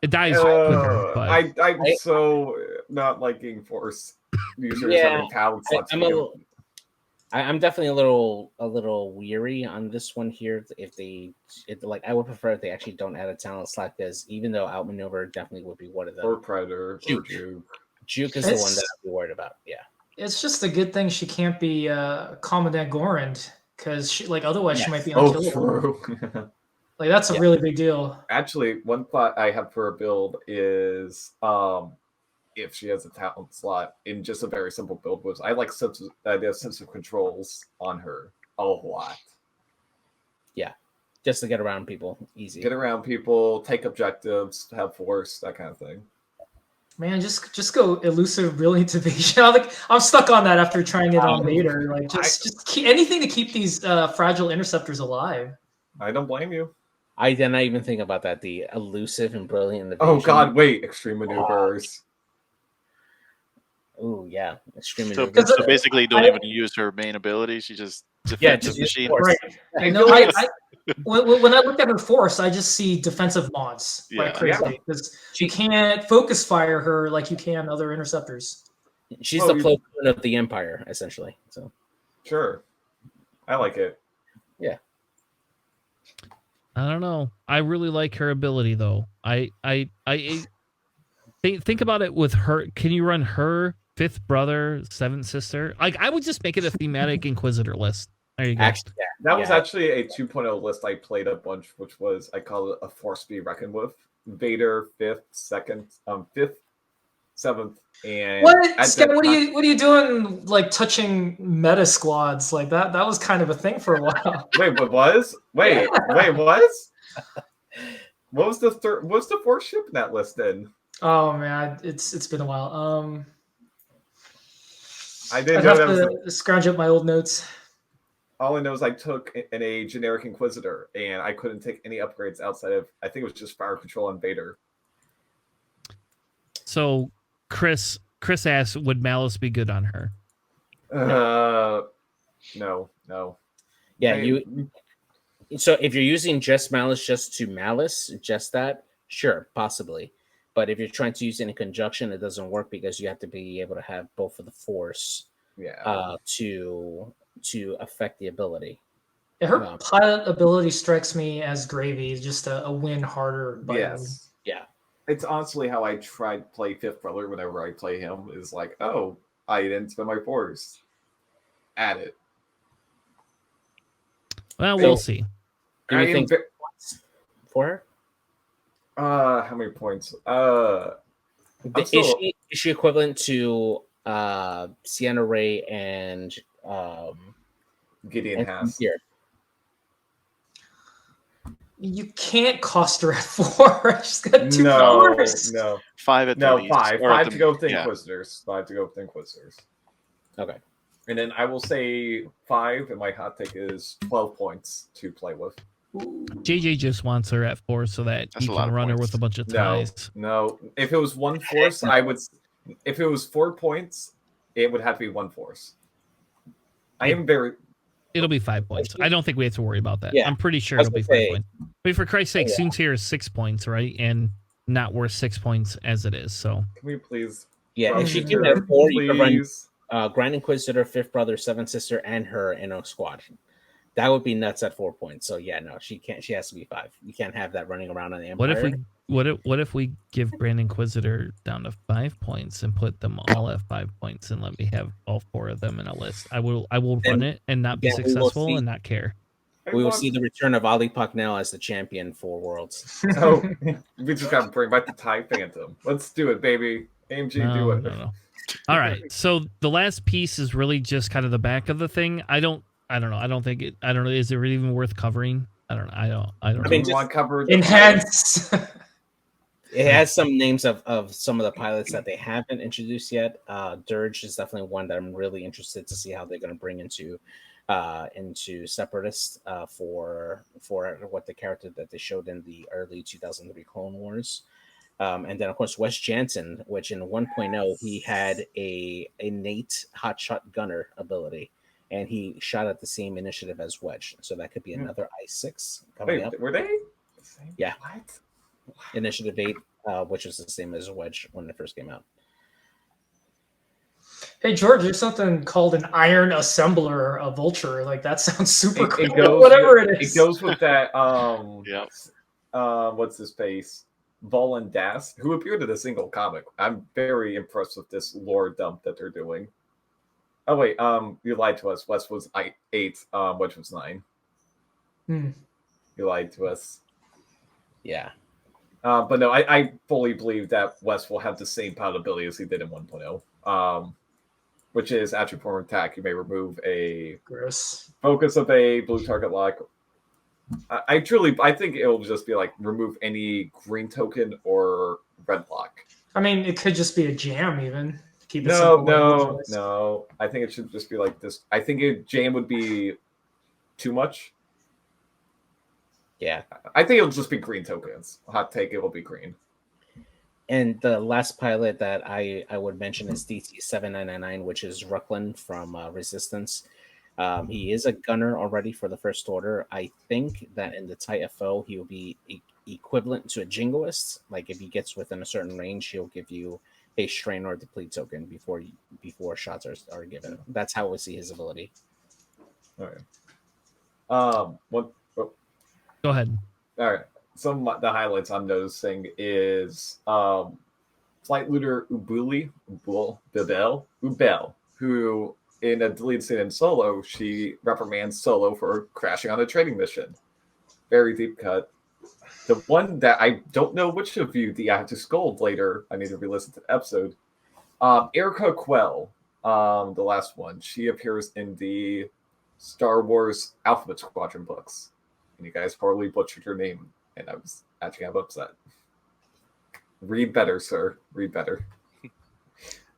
A: it dies quicker. But
E: I'm so not liking force users having talent slots.
B: I'm definitely a little weary on this one here. I would prefer if they actually don't add a talent slot, because even though outmaneuver definitely would be one of them.
E: Or Predator.
B: Juke. Juke is the one that I'd be worried about. Yeah.
D: It's just a good thing she can't be Commandant Gorand, because otherwise she might be unkillable.
E: True.
D: Like that's a really big deal.
E: Actually, one thought I have for a build is if she has a talent slot in just a very simple build was I like sense of controls on her a lot.
B: Yeah. Just to get around people easy.
E: Get around people, take objectives, have force, that kind of thing.
D: Man, just go elusive brilliant evasion. I'm stuck on that after trying it on Vader. Like just anything to keep these fragile interceptors alive.
E: I don't blame you.
B: I did not even think about that. The elusive and brilliant evasion.
E: Oh God! Wait, extreme maneuvers.
B: Oh yeah, extreme maneuvers.
C: So basically, you don't even use her main ability. She just defensive machine.
D: Right. When I look at her force, I just see defensive mods like crazy, because you can't focus fire her like you can other interceptors.
B: She's the Plo Koon of the Empire, essentially. So
E: sure, I like it.
B: Yeah.
A: I don't know. I really like her ability, though. I think about it with her. Can you run her 5th brother, 7th sister? Like, I would just make it a thematic Inquisitor list. There you go.
B: Actually,
E: that was actually a 2.0 list I played a bunch, which was I call it a force be reckoned with. Vader 5th, 2nd, 5th, 7th. And
D: What,
E: at
D: Scott?
E: that
D: What are
E: time-
D: you doing? Like touching meta squads like that? That was kind of a thing for a while.
E: Wait, what was? Wait,
D: Yeah.
E: wait, was? What was the third? What's the fourth ship in that list then?
D: Oh man, it's been a while.
E: I didn't
D: I'd
E: know
D: have
E: that was.
D: to scrounge up my old notes.
E: All I know is I took in a generic Inquisitor, and I couldn't take any upgrades outside of. I think it was just Fire Control and Vader.
A: So Chris asked, would Malice be good on her?
E: No.
B: Yeah,
E: I-
B: So if you're using just Malice, just that, sure, possibly. But if you're trying to use it in conjunction, it doesn't work because you have to be able to have both of the force
E: Yeah.
B: to affect the ability.
D: Yeah, her pilot ability strikes me as gravy, just a win harder button.
E: Yes.
B: Yeah.
E: It's honestly how I try to play Fifth Brother whenever I play him. Is like, oh, I didn't spend my force. Add it.
A: Well,
B: So-
A: we'll see.
B: Do
E: I
B: you
E: am
B: think points for her?
E: How many points? I'm
B: Is
E: still-
B: she equivalent to Sienna Ray and
E: Gideon Haas.
B: here?
D: You can't cost her at 4. She's got 2
E: No,
D: powers.
E: no,
C: 5 at the
E: no,
C: least,
E: 5.
C: or at
E: 5
C: the-
E: to go with the
C: yeah.
E: Inquisitors. 5 to go with the Inquisitors.
B: Okay.
E: And then I will say 5, and my hot take is 12 points to play with.
A: JJ just wants her at 4 so that
C: That's
A: you
C: a lot
A: can
C: of
A: run her
C: points.
A: with a bunch of
E: No,
A: ties.
E: no. If it was 1 force, I would. If it was 4 points, it would have to be 1 force. I am very.
A: It'll be 5 points. I don't think we have to worry about that.
B: Yeah,
A: I'm pretty sure
B: I was
A: it'll be
B: gonna
A: 5
B: say-
A: points. I mean, for Christ's sake,
B: Yeah.
A: Soon's here is 6 points, right? And not worth 6 points as it is. So
E: Can we please?
B: Yeah, if she
E: Please.
B: came at 4, you could run
E: Please.
B: Grand Inquisitor, Fifth Brother, Seventh Sister, and her in a squad. That would be nuts at 4 points. So yeah, no, she can't. She has to be 5. You can't have that running around on the Empire.
A: what if we give Grand Inquisitor down to 5 points and put them all at 5 points and let me have all 4 of them in a list? I will run it and not be
B: then we will
A: successful
B: see-
A: and not care.
B: We will see the return of Ali Paknell as the champion for Worlds.
E: Oh, we just got to bring back the TIE Phantom. Let's do it, baby. AMG, do it.
A: No. All right. So the last piece is really just kind of the back of the thing. I don't know. I don't know. Is it really even worth covering? I don't know.
B: I
E: Do
B: mean,
E: we want to cover the
D: Enhance.
B: It has some names of some of the pilots that they haven't introduced yet. Dirge is definitely one that I'm really interested to see how they're going to bring into Separatist for what the character that they showed in the early 2003 Clone Wars. And then of course Wes Jansen, which in 1.0 he had a innate hotshot gunner ability, and he shot at the same initiative as Wedge. So that could be another I6 coming up.
E: Wait, were they? The same?
B: Yeah.
E: What?
B: Initiative 8, which was the same as Wedge when it first came out.
D: Hey George, there's something called an iron assembler, a vulture. Like that sounds super cool.
E: It goes
D: Whatever
E: with,
D: it is.
E: It goes with that.
C: Yep.
E: What's his face? Volan Das, who appeared in a single comic. I'm very impressed with this lore dump that they're doing. Oh wait, you lied to us. Wes was 8, which was 9.
D: Hmm.
E: You lied to us.
B: Yeah.
E: But no, I fully believe that Wes will have the same pilot ability as he did in 1.0. Which is after form attack, you may remove a
D: Gross.
E: focus of a blue target lock. I think it will just be like remove any green token or red lock.
D: I mean, it could just be a jam even. Keep it
E: No,
D: simple.
E: no. I think it should just be like this. I think jam would be too much.
B: Yeah.
E: I think it'll just be green tokens. Hot take, it will be green.
B: And the last pilot that I would mention is DT7999, which is Ruckland from Resistance. He is a gunner already for the First Order. I think that in the TIE FO, he will be equivalent to a Jingoist. Like if he gets within a certain range, he'll give you a strain or deplete token before shots are given. That's how we see his ability.
E: All right. What?
A: Go ahead.
E: All right. Some of the highlights I'm noticing is Flight Looter Ubel, who in a deleted scene in Solo, she reprimands Solo for crashing on a trading mission. Very deep cut. The one that I don't know which of you I have to scold later, I need to re-listen to the episode, Erica Quell, the last one. She appears in the Star Wars Alphabet Squadron books, and you guys probably butchered her name, and I was actually kind of upset. Read better, sir. Read better.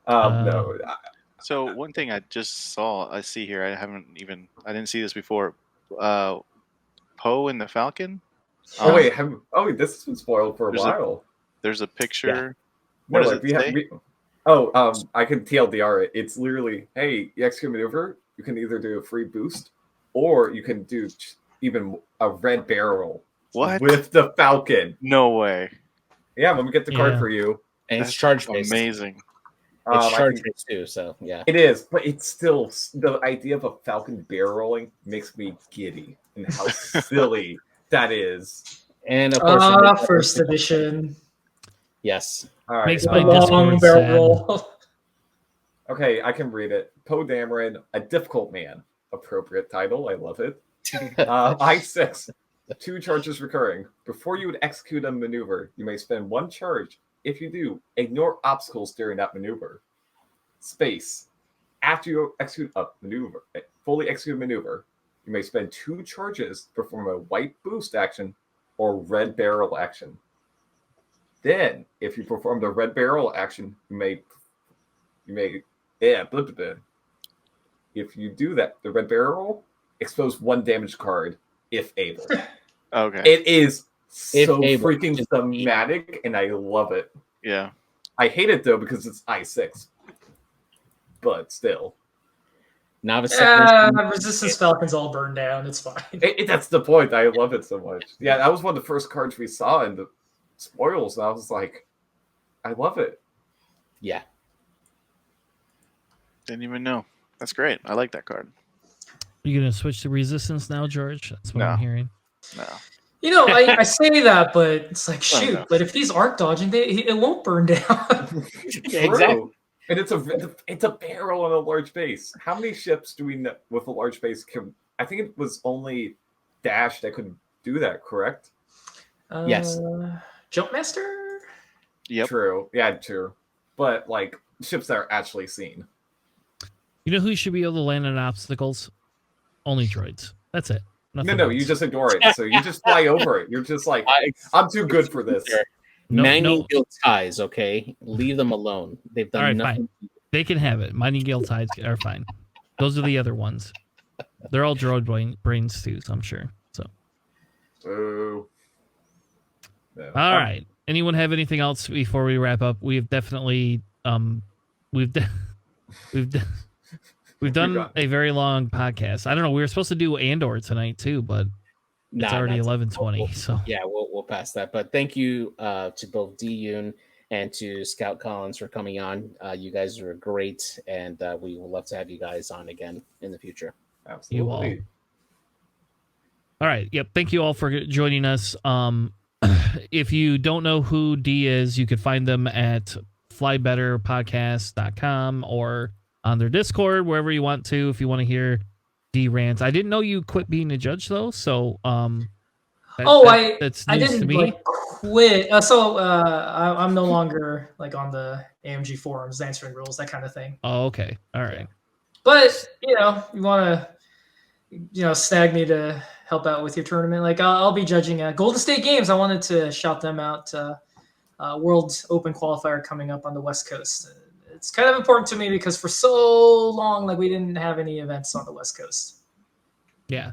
E: No.
C: So one thing I see here, I didn't see this before. Poe and the Falcon.
E: Oh wait, this has been spoiled for a while.
C: There's a picture.
E: No,
C: What does
E: like,
C: it say?
E: I can TLDR it. It's literally, hey, you execute maneuver, you can either do a free boost, or you can do even a red barrel.
C: What?
E: With the Falcon.
C: No way.
E: Yeah, let me get the card
A: Yeah.
E: for you.
B: And it's
C: That's
B: charge based.
C: amazing.
B: It's charge based too, so yeah.
E: It is, but it's still the idea of a Falcon barrel rolling makes me giddy, and how silly that is.
B: And of course,
D: first edition.
B: yes.
E: All right,
A: Makes my
D: Long
A: Discord
D: barrel
A: sad.
D: roll.
E: okay, I can read it. Poe Dameron, a difficult man. Appropriate title. I love it. I6. 2 charges recurring. Before you would execute a maneuver, you may spend 1 charge. If you do, ignore obstacles during that maneuver. Space. After you execute a maneuver, fully execute a maneuver, you may spend 2 charges to perform a white boost action or red barrel action. Then, if you perform the red barrel action, you may blah, blah, blah. If you do that, the red barrel, expose 1 damage card if able.
C: Okay.
E: It is
B: If
E: so
B: able.
E: freaking thematic, and I love it.
C: Yeah.
E: I hate it though because it's I6, but still,
B: Novice.
D: Resistance Falcon's all burned down. It's fine.
E: that's the point. I love it so much. Yeah, that was one of the first cards we saw in the spoils, and I was like, I love it.
B: Yeah.
C: Didn't even know. That's great. I like that card.
A: You gonna switch to resistance now, George? That's what
C: No.
A: I'm hearing.
C: No.
D: You know, I say that, but it's like,
C: Oh,
D: shoot.
C: no.
D: But if he's arc dodging, it won't burn down.
B: Yeah, exactly.
E: And it's a barrel on a large base. How many ships do we know with a large base can? I think it was only Dash that could do that. Correct?
B: Yes.
D: Jumpmaster?
C: Yep.
E: True. Yeah, true. But like ships that are actually seen.
A: You know who should be able to land on obstacles? Only droids. That's it. Nothing
E: No,
A: else.
E: you just ignore it. So you just fly over it. You're just like, I'm too good for this.
A: No,
B: Mining
A: no.
B: guild ties, okay? Leave them alone. They've done
A: All right,
B: nothing.
A: They can have it. Mining Gale Tides are fine. Those are the other ones. They're all droid brains too, so I'm sure. So
E: Boo. No.
A: all right. Anyone have anything else before we wrap up? We've definitely we've done a very long podcast. I don't know. We were supposed to do Andor tonight too, but it's already 11:20. So
B: Yeah, we'll pass that. But thank you to both D-Yoon and to Scout Collins for coming on. You guys are great, and we will love to have you guys on again in the future.
E: Absolutely.
A: all right. Yep. Thank you all for joining us. If you don't know who D is, you could find them at flybetterpodcast.com or on their Discord, wherever you want to, if you want to hear D rants. I didn't know you quit being a judge though, so that's
D: I
A: news to
D: didn't
A: me.
D: like quit. I'm no longer like on the AMG forums answering rules, that kind of thing.
A: Oh, okay. All right.
D: But you want to snag me to help out with your tournament. Like I'll be judging Golden State Games. I wanted to shout them out. World Open qualifier coming up on the West Coast. It's kind of important to me because for so long, like we didn't have any events on the West Coast.
A: Yeah.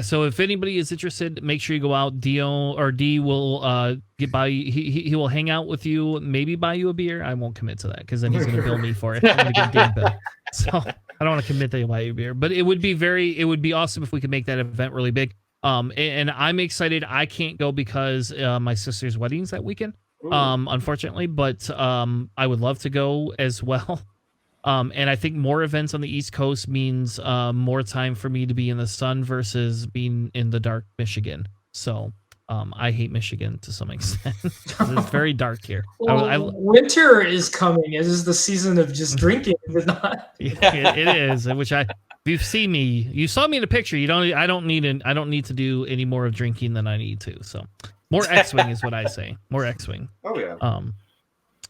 A: So if anybody is interested, make sure you go out. D will get by. He will hang out with you, maybe buy you a beer. I won't commit to that because then he's going to bill me for it. I'm gonna get a damn bill. So I don't want to commit that he'll buy you a beer, but it would be awesome if we could make that event really big. And I'm excited. I can't go because my sister's wedding's that weekend. Unfortunately, but I would love to go as well. And I think more events on the East Coast means more time for me to be in the sun versus being in the dark Michigan. So I hate Michigan to some extent. It's very dark here.
D: Winter is coming. It is the season of just drinking.
A: It is. Which you saw me in a picture. I don't need to do any more of drinking than I need to. So more X-Wing is what I say. More X-Wing.
E: Oh yeah.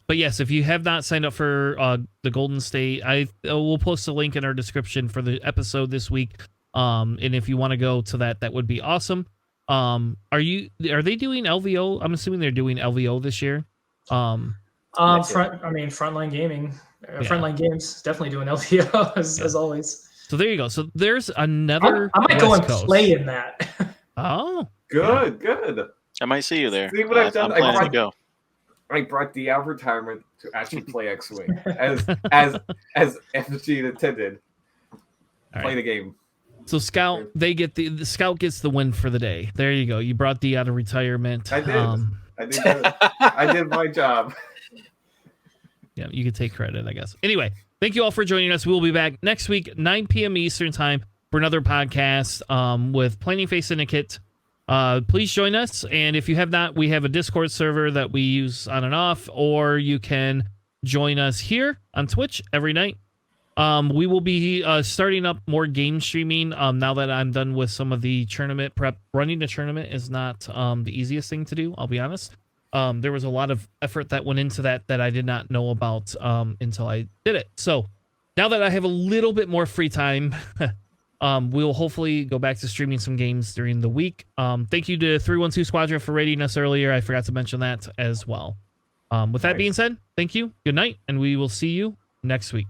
A: But yes, if you have not signed up for the Golden State, we'll post a link in our description for the episode this week. And if you want to go to that, that would be awesome. Are they doing LVO? I'm assuming they're doing LVO this year.
D: Frontline Gaming, Frontline Games definitely doing LVO as always.
A: So there you go. So there's another.
D: I might go and play in that.
A: Oh,
E: good.
C: I might see you there.
E: See what I've done?
C: I'm planning to go.
E: I brought the out of retirement to actually play X-Wing as FG intended. Play the game.
A: So Scout, the Scout gets the win for the day. There you go. You brought D out of retirement.
E: I did. I did good. I did my job.
A: Yeah, you could take credit, I guess. Anyway, thank you all for joining us. We'll be back next week, 9 p.m. Eastern time, for another podcast with Planning Phase Syndicate. Please join us. And if you have not, we have a Discord server that we use on and off, or you can join us here on Twitch every night. We will be starting up more game streaming now that I'm done with some of the tournament prep. Running a tournament is not the easiest thing to do, I'll be honest. There was a lot of effort that went into that I did not know about until I did it. So now that I have a little bit more free time, we'll hopefully go back to streaming some games during the week. Thank you to 312 Squadron for rating us earlier. I forgot to mention that as well. With that being said, thank you, good night, and we will see you next week.